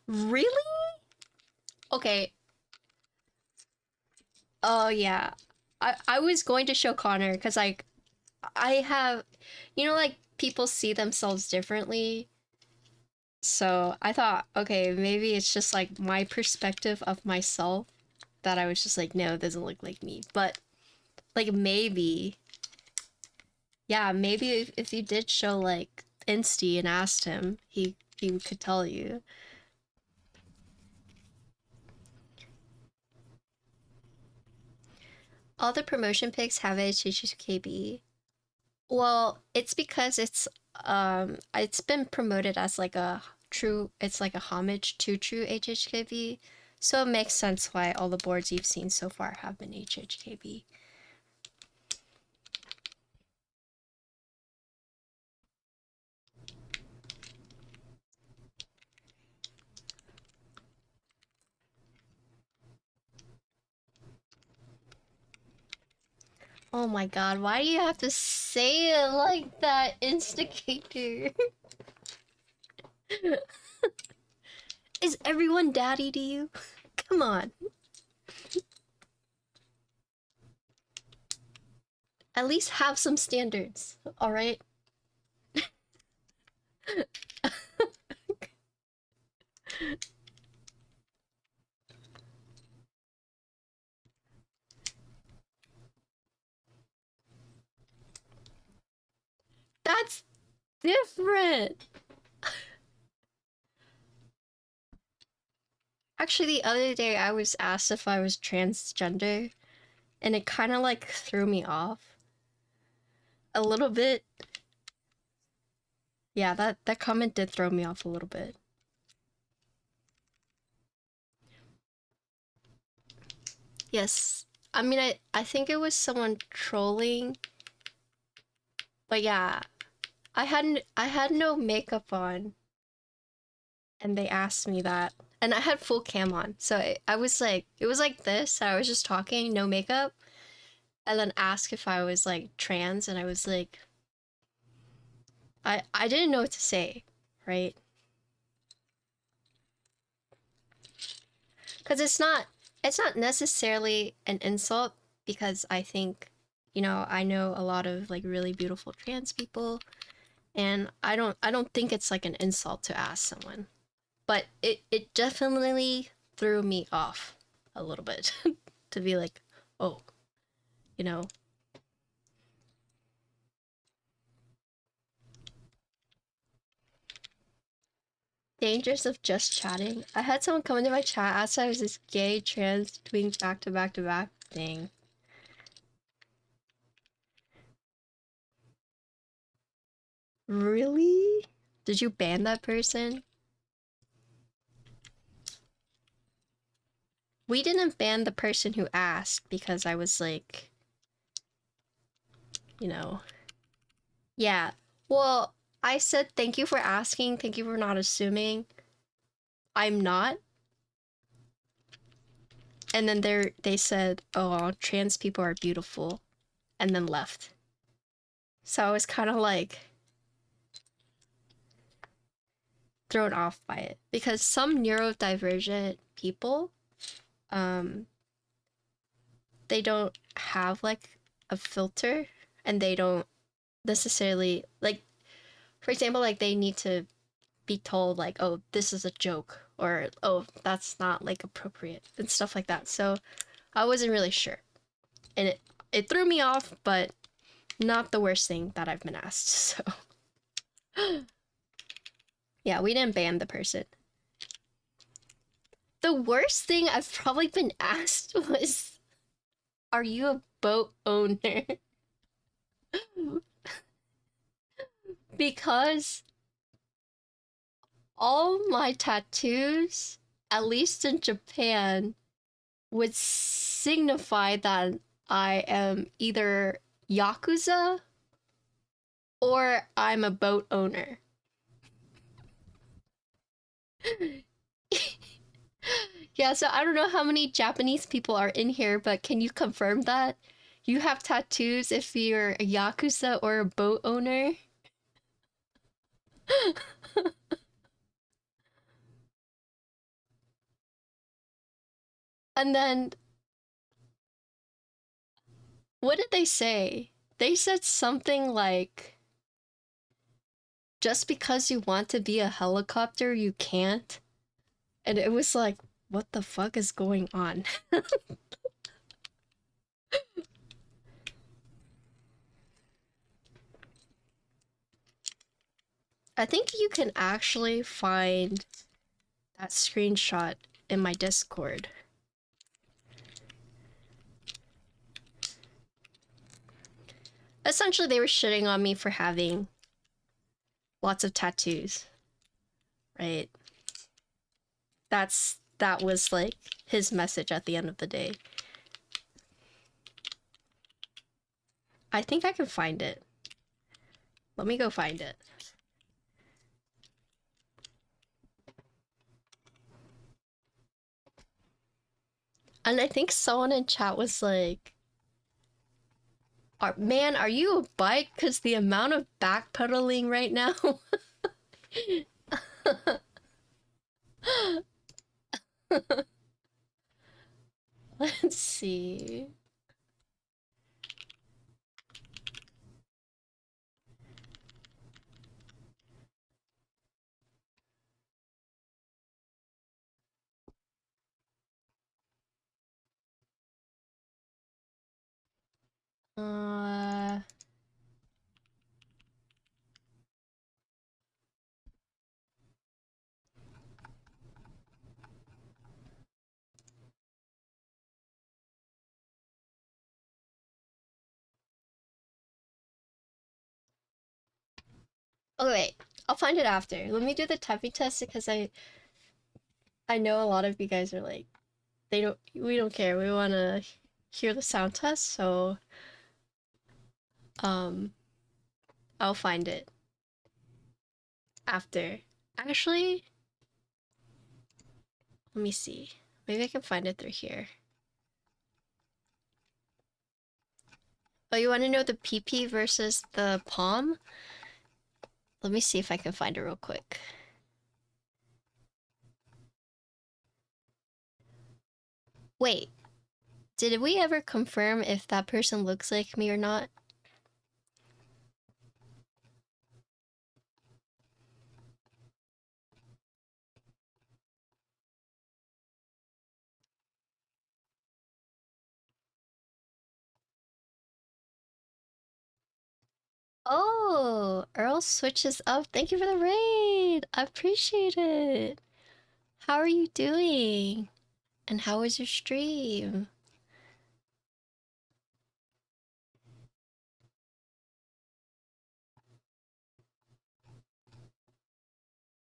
Really? Okay. Oh, yeah. I was going to show Connor because, like, I have, you know, like, people see themselves differently. So I thought, okay, maybe it's just like my perspective of myself that I was just like, no, it doesn't look like me. But like maybe, yeah, maybe if you did show like Insty and asked him, he could tell you. All the promotion pics have HHKB. Well, it's because it's been promoted as like a true, it's like a homage to true HHKB. So it makes sense why all the boards you've seen so far have been HHKB. Oh my god, why do you have to say it like that, Instigator? Is everyone daddy to you? Come on. At least have some standards, alright? That's different! Actually, the other day I was asked if I was transgender, and it kind of like threw me off. A little bit. Yeah, that comment did throw me off a little bit. Yes. I mean, I think it was someone trolling. But yeah, I had no makeup on, and they asked me that. And I had full cam on. So I was like, it was like this. I was just talking, no makeup. And then asked if I was like trans, and I was like, I didn't know what to say, right? Because it's not necessarily an insult, because I think, you know, I know a lot of like really beautiful trans people, and I don't think it's like an insult to ask someone. But it definitely threw me off a little bit to be like, oh, you know. Dangers of just chatting. I had someone come into my chat, asked if I was this gay trans doing back to back to back thing. Really? Did you ban that person? We didn't ban the person who asked because I was like, you know. Yeah. Well, I said thank you for asking, thank you for not assuming. I'm not. And then they said, "Oh, trans people are beautiful," and then left. So I was kind of like thrown off by it, because some neurodivergent people, um, they don't have like a filter, and they don't necessarily like, for example, like they need to be told like, oh, this is a joke, or oh, that's not like appropriate, and stuff like that. So I wasn't really sure, and it threw me off, but not the worst thing that I've been asked. So Yeah, we didn't ban the person. The worst thing I've probably been asked was, are you a boat owner? Because all my tattoos, at least in Japan, would signify that I am either Yakuza or I'm a boat owner. Yeah, so I don't know how many Japanese people are in here, but can you confirm that? You have tattoos if you're a Yakuza or a boat owner? And then, what did they say? They said something like, just because you want to be a helicopter, you can't. And it was like, what the fuck is going on? I think you can actually find that screenshot in my Discord. Essentially, they were shitting on me for having lots of tattoos, right? That was like his message at the end of the day. I think I can find it. Let me go find it. And I think someone in chat was like, man, are you a bike? Because the amount of backpedaling right now. Let's see. Uh, oh wait, I'll find it after. Let me do the typing test because I know a lot of you guys are like, we don't care. We want to hear the sound test, so um I'll find it after. Actually, let me see. Maybe I can find it through here. Oh, you want to know the PP versus the Pom? Let me see if I can find it real quick. Wait, did we ever confirm if that person looks like me or not? Oh, Earl switches up. Thank you for the raid. I appreciate it. How are you doing? And how was your stream?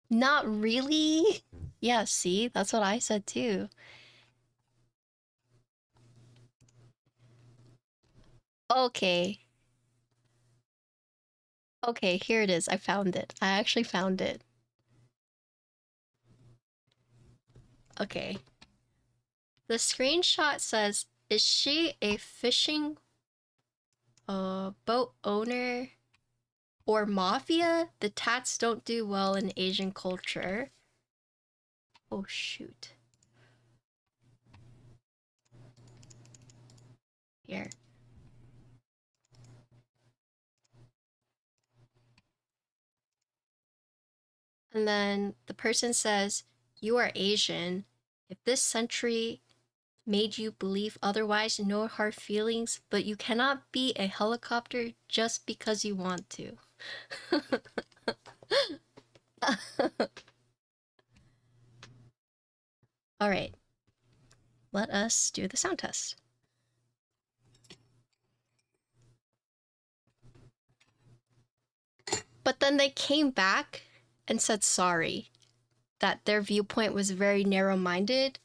Not really. Yeah, see, that's what I said too. Okay. Okay, here it is. I found it. I actually found it. Okay. The screenshot says, is she a fishing boat owner or mafia? The tats don't do well in Asian culture. Oh shoot. Here. And then the person says, you are Asian. If this century made you believe otherwise, no hard feelings, but you cannot be a helicopter just because you want to. Alright, let us do the sound test. But then they came back and said sorry, that their viewpoint was very narrow-minded,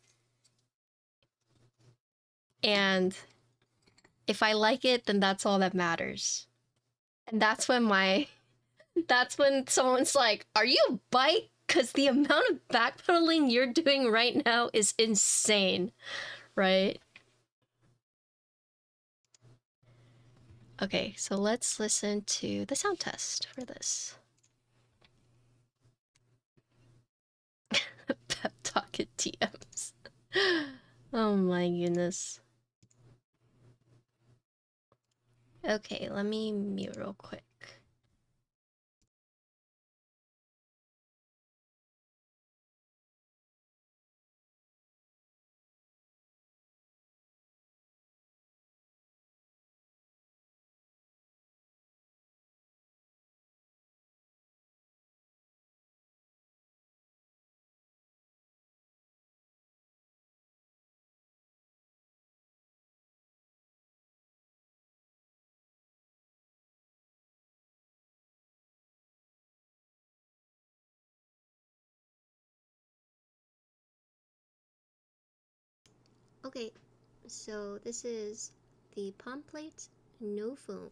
and if I like it, then that's all that matters. And that's when that's when someone's like, are you a bike? Because the amount of backpedaling you're doing right now is insane, right? Okay, so let's listen to the sound test for this. Pep talk at TMs. Oh my goodness. Okay, let me mute real quick. Okay, so this is the Pom Plate No Foam.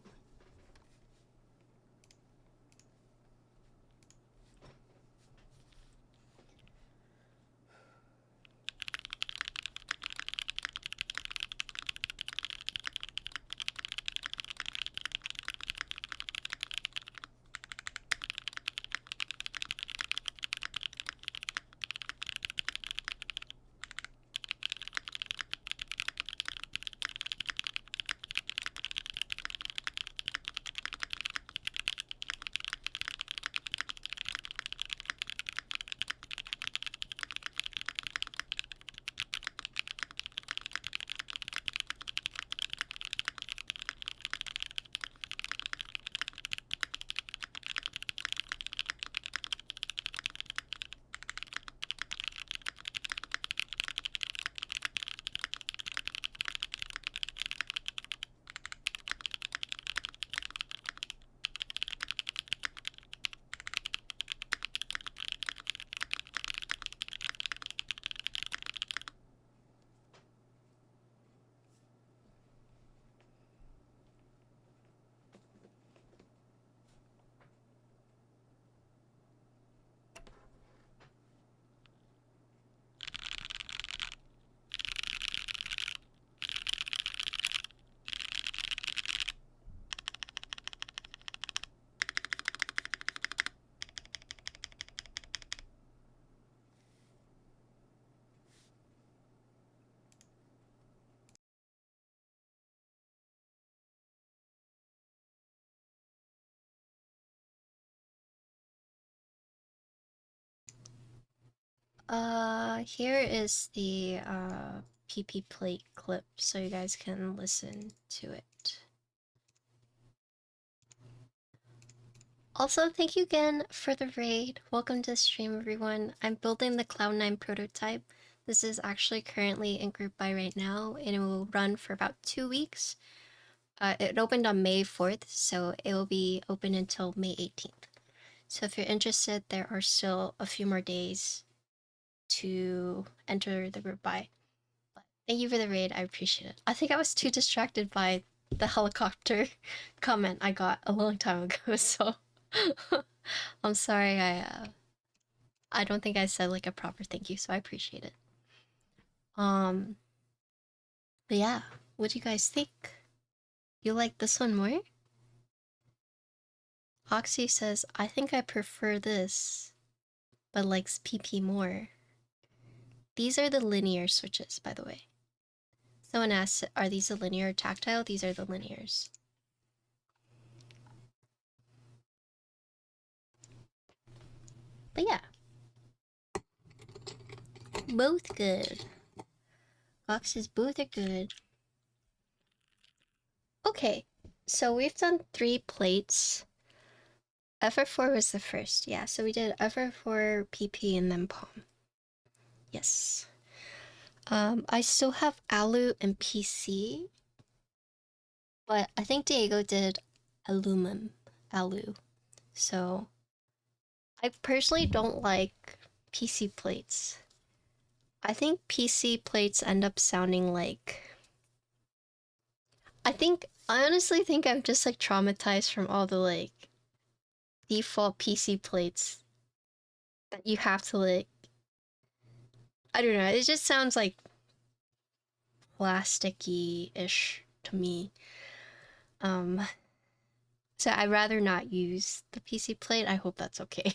Here is the PP plate clip so you guys can listen to it. Also, thank you again for the raid. Welcome to the stream, everyone. I'm building the Cloudnine prototype. This is actually currently in group buy right now, and it will run for about 2 weeks. It opened on May 4th, so it will be open until May 18th. So if you're interested, there are still a few more days to enter the group buy. But thank you for the raid, I appreciate it. I think I was too distracted by the helicopter comment I got a long time ago, so I'm sorry I don't think I said like a proper thank you, so I appreciate it. But yeah, what do you guys think? You like this one more? Oxy says, I think I prefer this, but likes PP more. These are the linear switches, by the way. Someone asks, are these the linear or tactile? These are the linears. But yeah. Both good. Fox says both are good. Okay, so we've done 3 plates. FR4 was the first, yeah. So we did FR4, PP, and then Pom. Yes. I still have Alu and PC, but I think Diego did Alu. So I personally don't like PC plates. I think PC plates end up sounding like... I honestly think I'm just like traumatized from all the like default PC plates that you have to like... I don't know, it just sounds like plasticky-ish to me. So I'd rather not use the PC plate. I hope that's okay.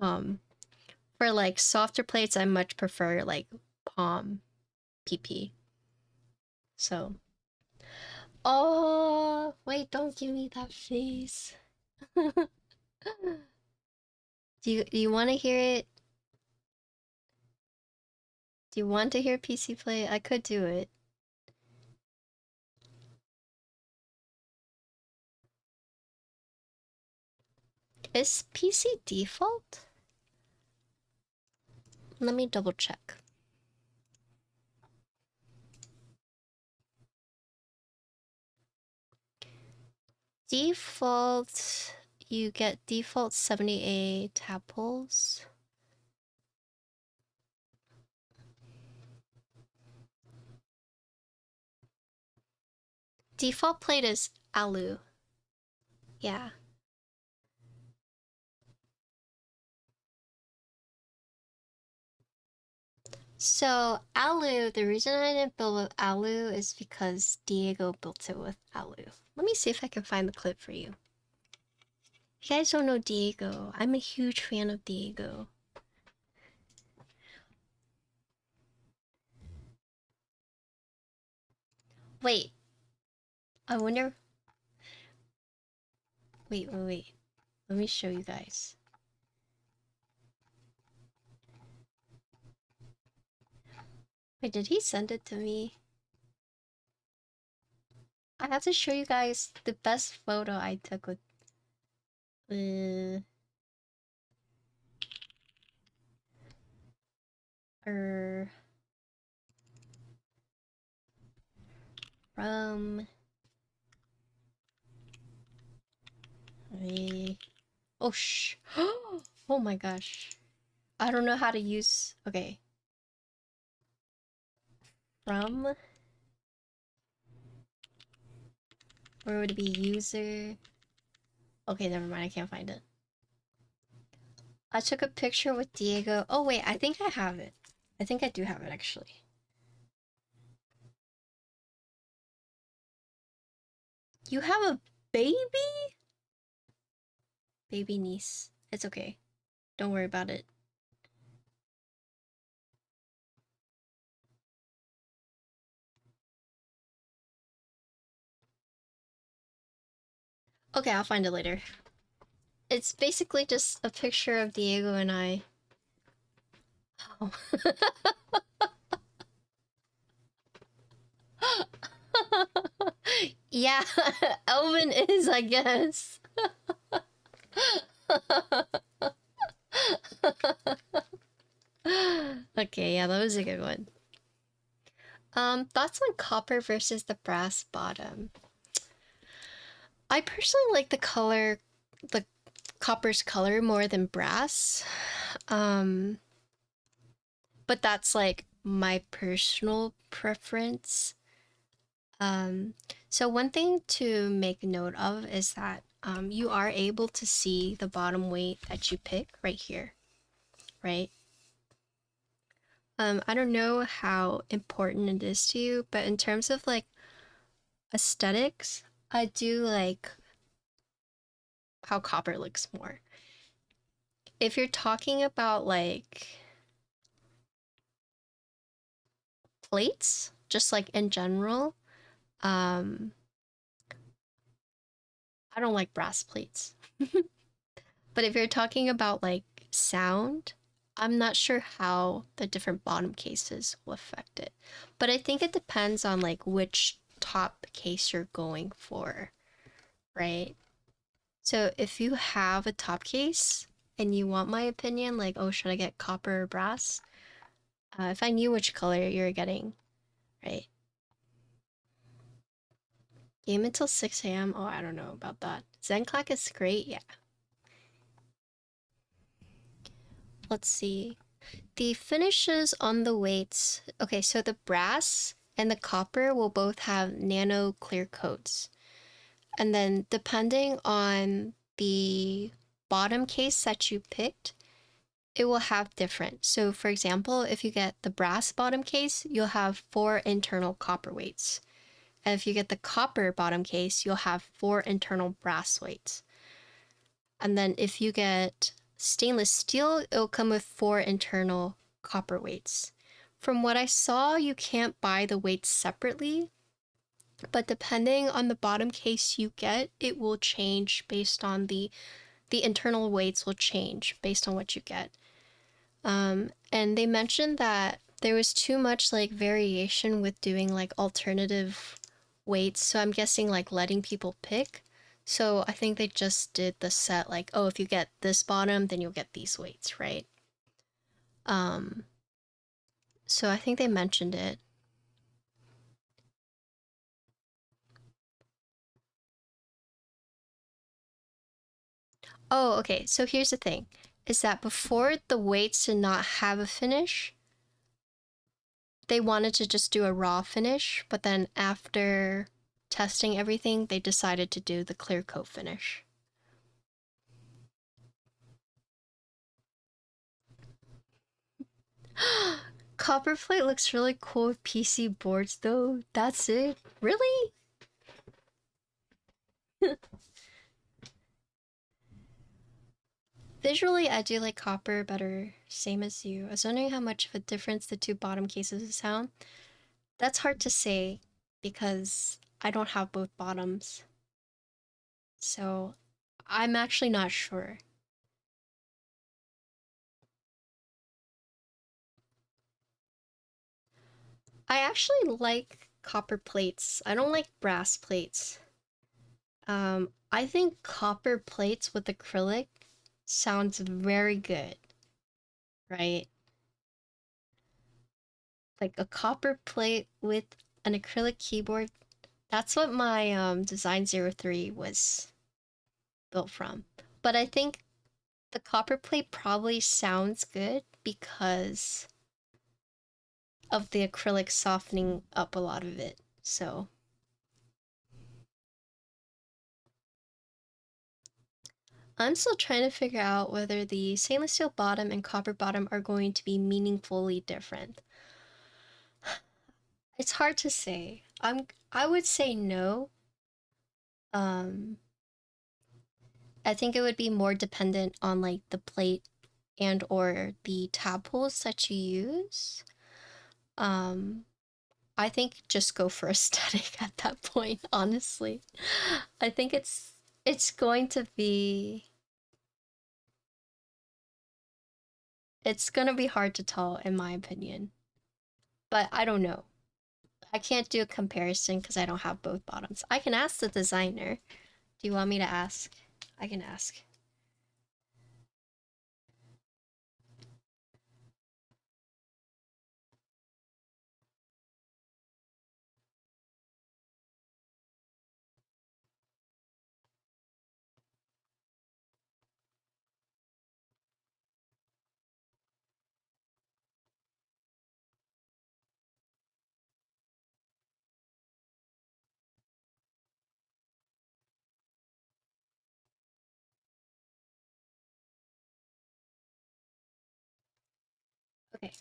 For like softer plates, I much prefer like Palm PP. So, oh wait, don't give me that face. Do you want to hear it? Do you want to hear PC plate? I could do it. Is PC default? Let me double check. Default, you get default 78 tapples. Default plate is Alu. Yeah. So Alu, the reason I didn't build with Alu is because Diego built it with Alu. Let me see if I can find the clip for you. If you guys don't know Diego, I'm a huge fan of Diego. Wait. I wonder... Wait. Let me show you guys. Wait, did he send it to me? I have to show you guys the best photo I took with... From... Oh, shh. Oh my gosh. I don't know how to use... Okay. From... Where would it be? User... Okay, never mind. I can't find it. I took a picture with Diego. Oh wait, I think I have it. I think I do have it actually. You have a baby? Baby niece. It's okay. Don't worry about it. Okay, I'll find it later. It's basically just a picture of Diego and I. Oh. Yeah, Elvin is, I guess. Okay, yeah, that was a good one. Thoughts on copper versus the brass bottom? I personally like the copper's color more than brass. But that's like my personal preference. So one thing to make note of is that you are able to see the bottom weight that you pick right here, right? I don't know how important it is to you, but in terms of like aesthetics, I do like how copper looks more. If you're talking about like plates, just like in general, I don't like brass plates. But if you're talking about like sound, I'm not sure how the different bottom cases will affect it. But I think it depends on like which top case you're going for, right? So if you have a top case and you want my opinion, like, oh, should I get copper or brass? If I knew which color you're getting, right? Game until 6 a.m. Oh, I don't know about that. Zenclack is great, yeah. Let's see. The finishes on the weights. Okay, so the brass and the copper will both have nano clear coats. And then depending on the bottom case that you picked, it will have different. So for example, if you get the brass bottom case, you'll have 4 internal copper weights. And if you get the copper bottom case, you'll have 4 internal brass weights. And then if you get stainless steel, it'll come with 4 internal copper weights. From what I saw, you can't buy the weights separately, but depending on the bottom case you get, it will change based on the internal weights will change based on what you get. And they mentioned that there was too much like variation with doing like alternative weights, so I'm guessing like letting people pick. So I think they just did the set like, oh, if you get this bottom, then you'll get these weights, right? So I think they mentioned it. Oh, okay. So here's the thing, is that before the weights did not have a finish, they wanted to just do a raw finish, but then after testing everything, they decided to do the clear coat finish. Copper plate looks really cool with PC boards though. That's it? Really? Visually, I do like copper better, same as you. I was wondering how much of a difference the 2 bottom cases sound. That's hard to say because I don't have both bottoms. So I'm actually not sure. I actually like copper plates. I don't like brass plates. I think copper plates with acrylic sounds very good, right? Like a copper plate with an acrylic keyboard. That's what my Design 03 was built from. But I think the copper plate probably sounds good because of the acrylic softening up a lot of it. So I'm still trying to figure out whether the stainless steel bottom and copper bottom are going to be meaningfully different. It's hard to say. I would say no. Um I think it would be more dependent on like the plate and or the tab pulls that you use. Um I think just go for aesthetic at that point, honestly. I think it's going to be it's gonna be hard to tell in my opinion. But I don't know. I can't do a comparison because I don't have both bottoms. I can ask the designer. Do you want me to ask? I can ask. Okay.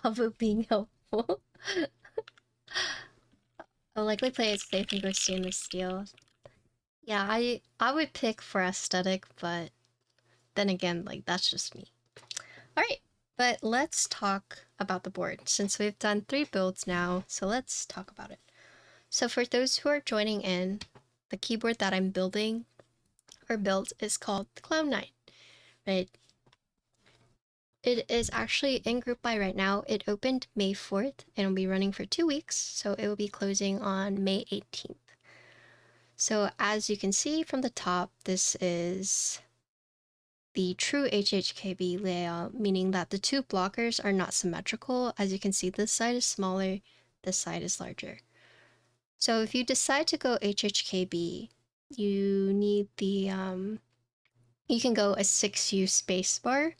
Avu being helpful. I'll likely play it safe and go stainless steel. Yeah, I would pick for aesthetic, but then again, like that's just me. Alright, but let's talk about the board since we've done 3 builds now, so let's talk about it. So for those who are joining in, the keyboard that I'm building or built is called the Cloudnine, right? It is actually in group buy right now. It opened May 4th and will be running for 2 weeks, so it will be closing on May 18th. So as you can see from the top, this is the true HHKB layout, meaning that the two blockers are not symmetrical. As you can see, this side is smaller, this side is larger. So if you decide to go HHKB, you need the, you can go a 6U spacebar.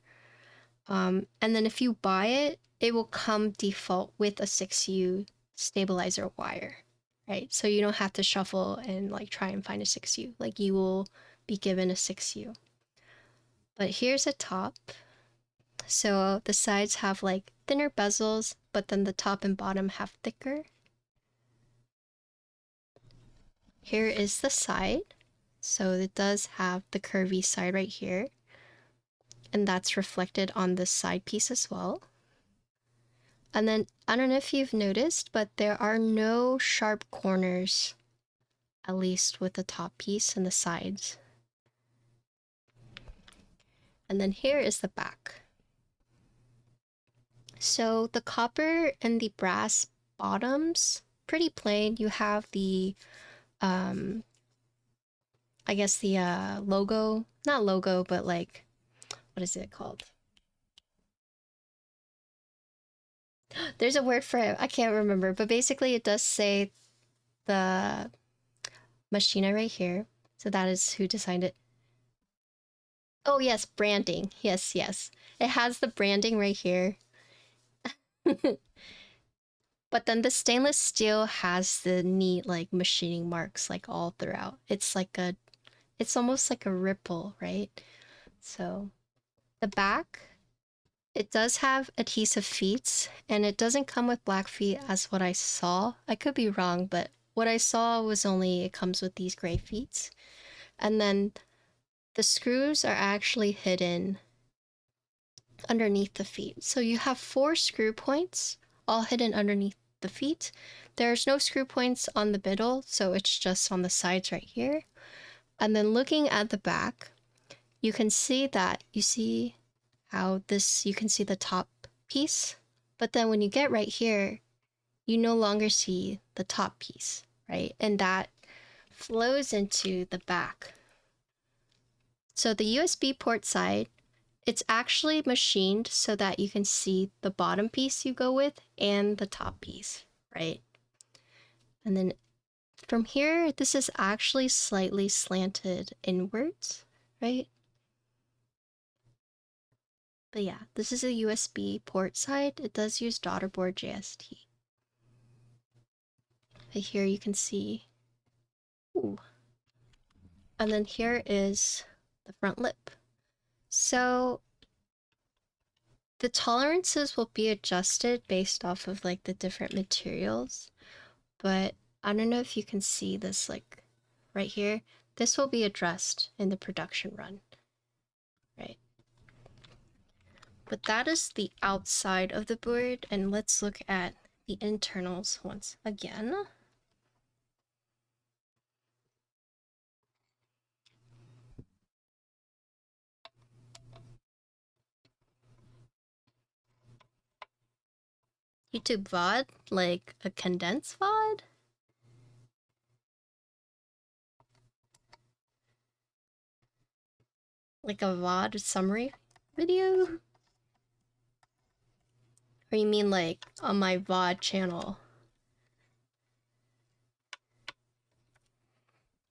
And then if you buy it, it will come default with a 6U stabilizer wire, right? So you don't have to shuffle and like try and find a 6U. Like you will be given a 6U. But here's a top. So the sides have like thinner bezels, but then the top and bottom have thicker. Here is the side. So it does have the curvy side right here. And that's reflected on this side piece as well. And then, I don't know if you've noticed, but there are no sharp corners, at least with the top piece and the sides. And then here is the back. So the copper and the brass bottoms, pretty plain. You have the, I guess the logo, not logo, but like, what is it called? There's a word for it, I can't remember, but basically it does say the Machina right here. So that is who designed it. Oh yes, branding. Yes, yes. It has the branding right here. But then the stainless steel has the neat like machining marks like all throughout. It's like a, it's almost like a ripple, right? So the back, it does have adhesive feet, and it doesn't come with black feet as what I saw. I could be wrong, but what I saw was only it comes with these gray feet. And then the screws are actually hidden underneath the feet. So you have 4 screw points all hidden underneath the feet. There's no screw points on the middle, so it's just on the sides right here. And then looking at the back, you can see that, you see how this, you can see the top piece, but then when you get right here, you no longer see the top piece, right? And that flows into the back. So the USB port side, it's actually machined so that you can see the bottom piece you go with and the top piece, right? And then from here, this is actually slightly slanted inwards, right? But yeah, this is a USB port side. It does use daughterboard JST. But here you can see, ooh. And then here is the front lip. So the tolerances will be adjusted based off of like the different materials, but I don't know if you can see this like right here. This will be addressed in the production run, right? But that is the outside of the board, and let's look at the internals once again. YouTube VOD, like a condensed VOD? Like a VOD summary video? Or you mean like on my VOD channel?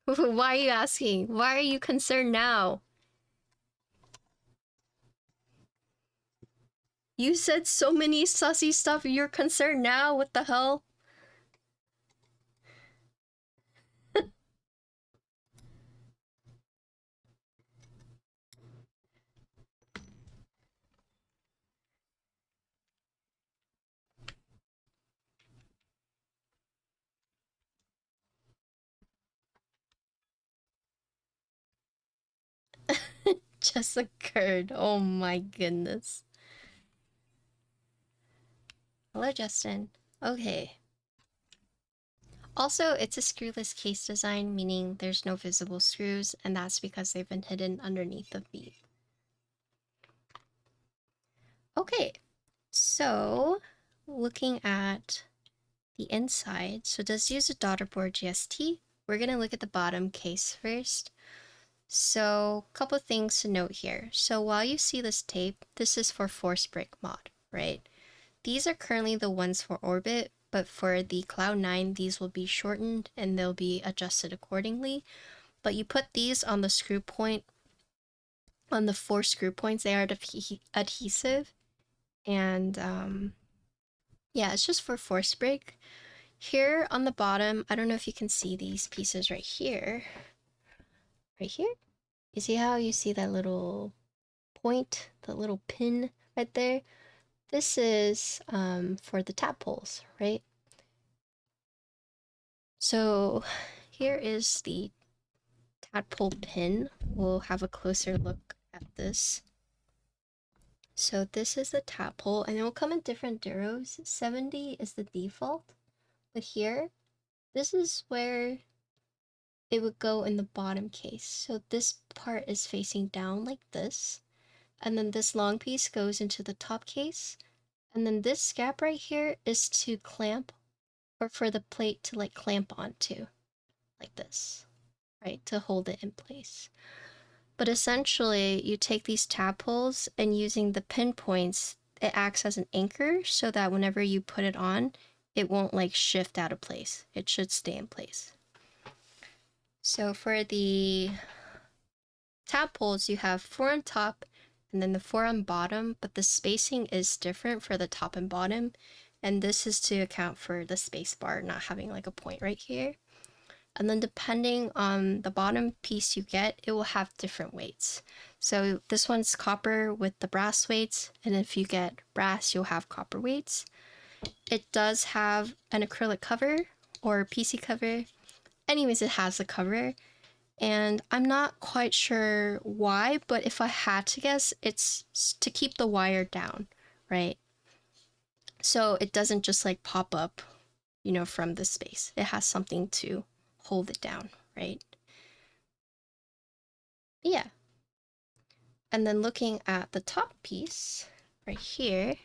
Why are you asking? Why are you concerned now? You said so many sussy stuff, you're concerned now? What the hell? Just occurred. Oh my goodness. Hello, Justin. Okay. Also, it's a screwless case design, meaning there's no visible screws, and that's because they've been hidden underneath the feet. Okay, so looking at the inside, so does use a daughterboard GST. We're gonna look at the bottom case first. So a couple things to note here. So while you see this tape, this is for force break mod, right? These are currently the ones for orbit, but for the Cloudnine, these will be shortened and they'll be adjusted accordingly. But you put these on the screw point, on the 4 screw points, they are adhesive. And yeah, it's just for force break. Here on the bottom, I don't know if you can see these pieces right here. Right here? You see how you see that little point, the little pin right there? This is for the tap holes, right? So here is the tadpole pin. We'll have a closer look at this. So this is the tadpole, and it will come in different duros. 70 is the default, but here, this is where it would go in the bottom case. So this part is facing down like this, and then this long piece goes into the top case, and then this gap right here is to clamp, or for the plate to like clamp onto, like this, right, to hold it in place. But essentially, you take these tab holes and using the pinpoints, it acts as an anchor so that whenever you put it on, it won't like shift out of place. It should stay in place. So for the tab holes, you have 4 on top and then the 4 on bottom, but the spacing is different for the top and bottom. And this is to account for the space bar not having like a point right here. And then depending on the bottom piece you get, it will have different weights. So this one's copper with the brass weights, and if you get brass, you'll have copper weights. It does have an acrylic cover or PC cover. Anyways, it has a cover, and I'm not quite sure why, but if I had to guess, it's to keep the wire down, right? So it doesn't just like pop up, you know, from the space. It has something to hold it down, right? Yeah. And then looking at the top piece right here.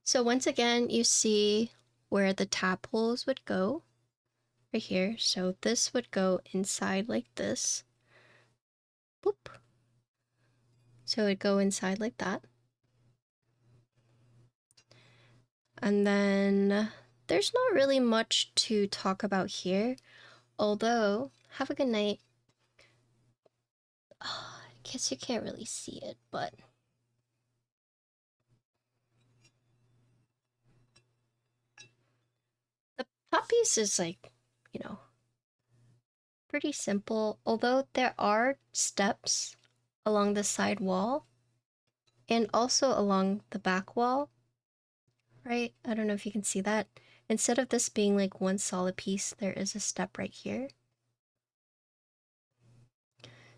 So once again, you see where the tap holes would go right here. So this would go inside like this. Boop. So it would go inside like that. And then there's not really much to talk about here. Although, have a good night. Oh, I guess you can't really see it, but the top piece is like, you know, pretty simple, although there are steps along the side wall and also along the back wall, right? I don't know if you can see that. Instead of this being like one solid piece, there is a step right here.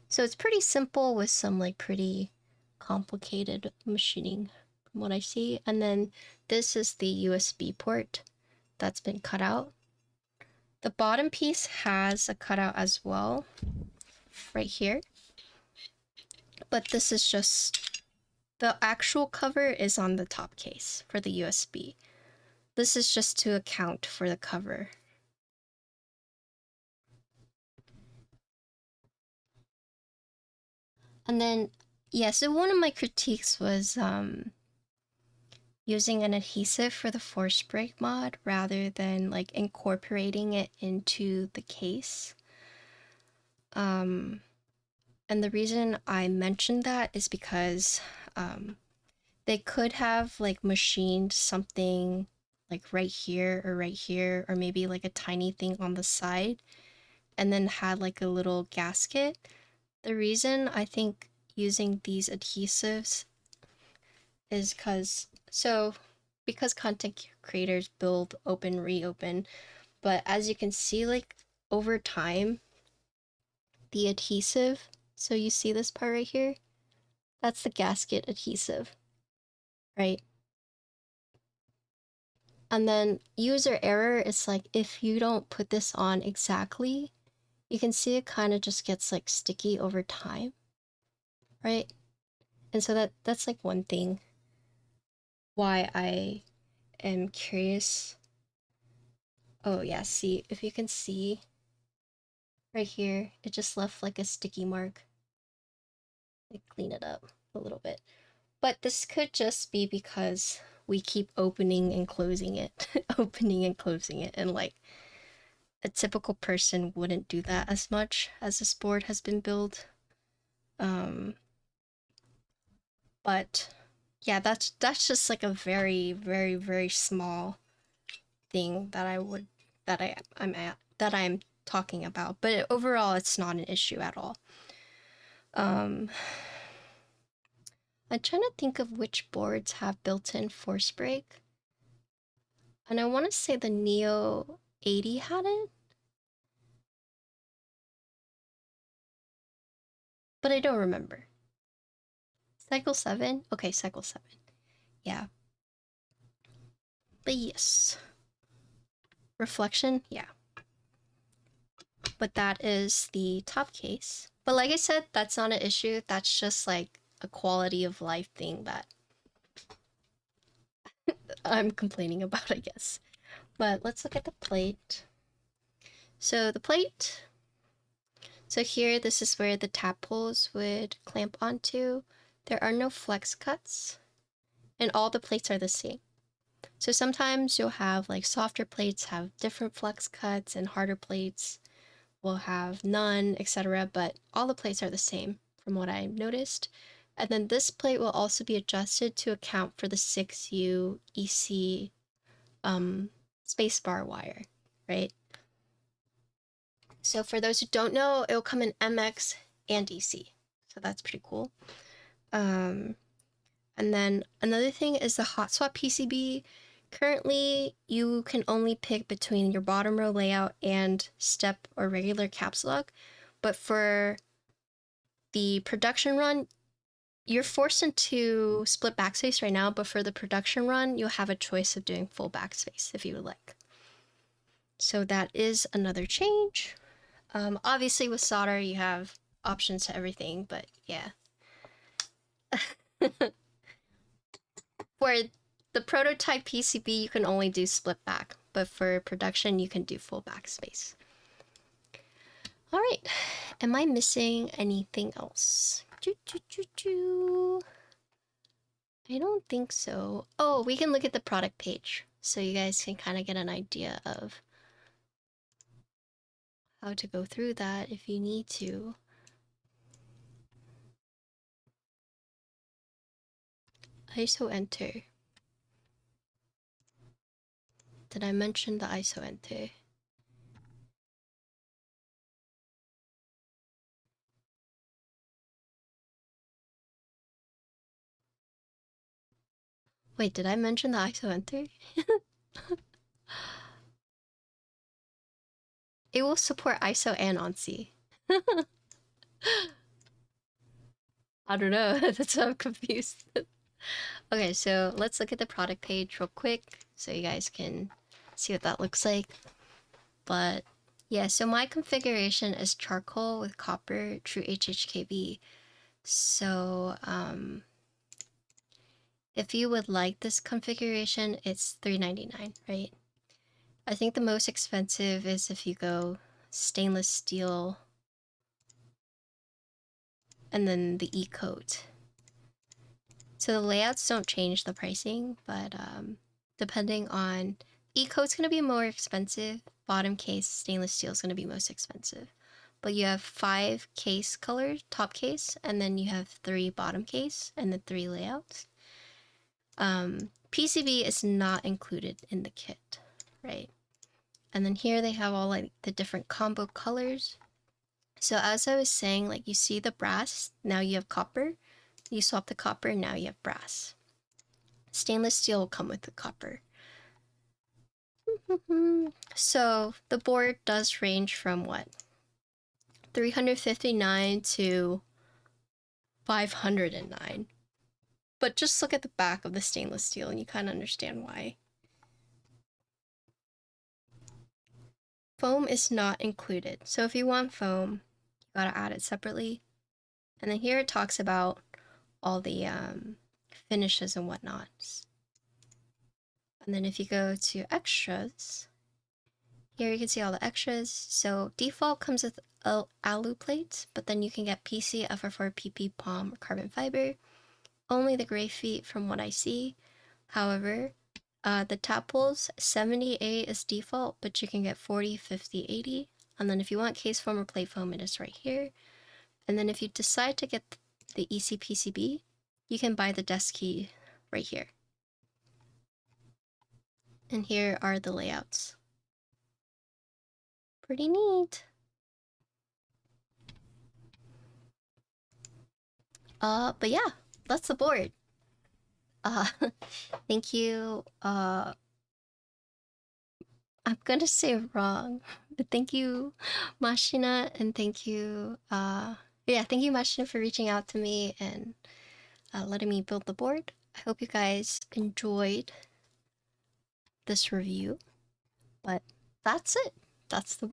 So it's pretty simple with some like pretty complicated machining from what I see. And then this is the USB port that's been cut out. The bottom piece has a cutout as well, right here. But this is just, the actual cover is on the top case for the USB. This is just to account for the cover. And then, yeah, so one of my critiques was using an adhesive for the force break mod rather than like incorporating it into the case. And the reason I mentioned that is because they could have like machined something like right here, or maybe like a tiny thing on the side, and then had like a little gasket. The reason I think using these adhesives is because content creators build, open, reopen, but as you can see, like over time, the adhesive, so you see this part right here, that's the gasket adhesive, right? And then user error is like if you don't put this on exactly, you can see it kind of just gets like sticky over time, right? And so that's like one thing why I am curious. Oh yeah, see, if you can see right here, it just left like a sticky mark. Like clean it up a little bit. But this could just be because we keep opening and closing it, opening and closing it, and like a typical person wouldn't do that as much as this board has been built. But yeah, that's just like a very, very, very small thing that I'm talking about. But overall, it's not an issue at all. Um, I'm trying to think of which boards have built-in force break, and I want to say the Neo 80 had it, but I don't remember. Cycle 7? Okay, Cycle 7. Yeah. But yes. Reflection? Yeah. But that is the top case. But like I said, that's not an issue. That's just like a quality of life thing that I'm complaining about, I guess. But let's look at the plate. So the plate. So here, this is where the tab pulls would clamp onto. There are no flex cuts, and all the plates are the same. So sometimes you'll have like softer plates have different flex cuts, and harder plates will have none, etc. But all the plates are the same from what I noticed. And then this plate will also be adjusted to account for the 6U EC spacebar wire, right? So for those who don't know, it'll come in MX and EC. So that's pretty cool. And then another thing is the hot swap PCB. Currently, you can only pick between your bottom row layout and step or regular caps lock. But for the production run, you're forced into split backspace right now, but for the production run, you'll have a choice of doing full backspace if you would like. So that is another change. Obviously with solder, you have options to everything, but yeah. For the prototype PCB, you can only do split back, but for production, you can do full backspace. All right, am I missing anything else? I don't think so. Oh, we can look at the product page so you guys can kind of get an idea of how to go through that if you need to. ISO enter. Did I mention the ISO enter? Wait, did I mention the ISO enter? It will support ISO and ONSI. I don't know, that's why I'm confused. Okay, so let's look at the product page real quick so you guys can see what that looks like. But yeah, so my configuration is charcoal with copper, true HHKB. So if you would like this configuration, it's $3.99, right? I think the most expensive is if you go stainless steel and then the E-coat. So the layouts don't change the pricing, but depending on E-coat's gonna be more expensive. Bottom case stainless steel is gonna be most expensive. But you have 5 case colors, top case, and then you have 3 bottom case, and then 3 layouts. PCB is not included in the kit, right? And then here they have all like the different combo colors. So as I was saying, like you see the brass, now you have copper. You swap the copper, now you have brass. Stainless steel will come with the copper. So the board does range from what? 359 to 509. But just look at the back of the stainless steel and you kind of understand why. Foam is not included. So if you want foam, you gotta add it separately. And then here it talks about all the finishes and whatnots. And then if you go to extras, here you can see all the extras. So default comes with alu plate, but then you can get PC, FR4, PP, POM, or carbon fiber. Only the gray feet from what I see. However, the tap pulls, 78 is default, but you can get 40, 50, 80. And then if you want case foam or plate foam, it is right here. And then if you decide to get the ECPCB, you can buy the desk key right here. And here are the layouts. Pretty neat. But yeah, that's the board. Thank you. I'm gonna say it wrong, but thank you, Mashina, and thank you, thank you, Mashina, for reaching out to me and letting me build the board. I hope you guys enjoyed this review, but that's it. That's the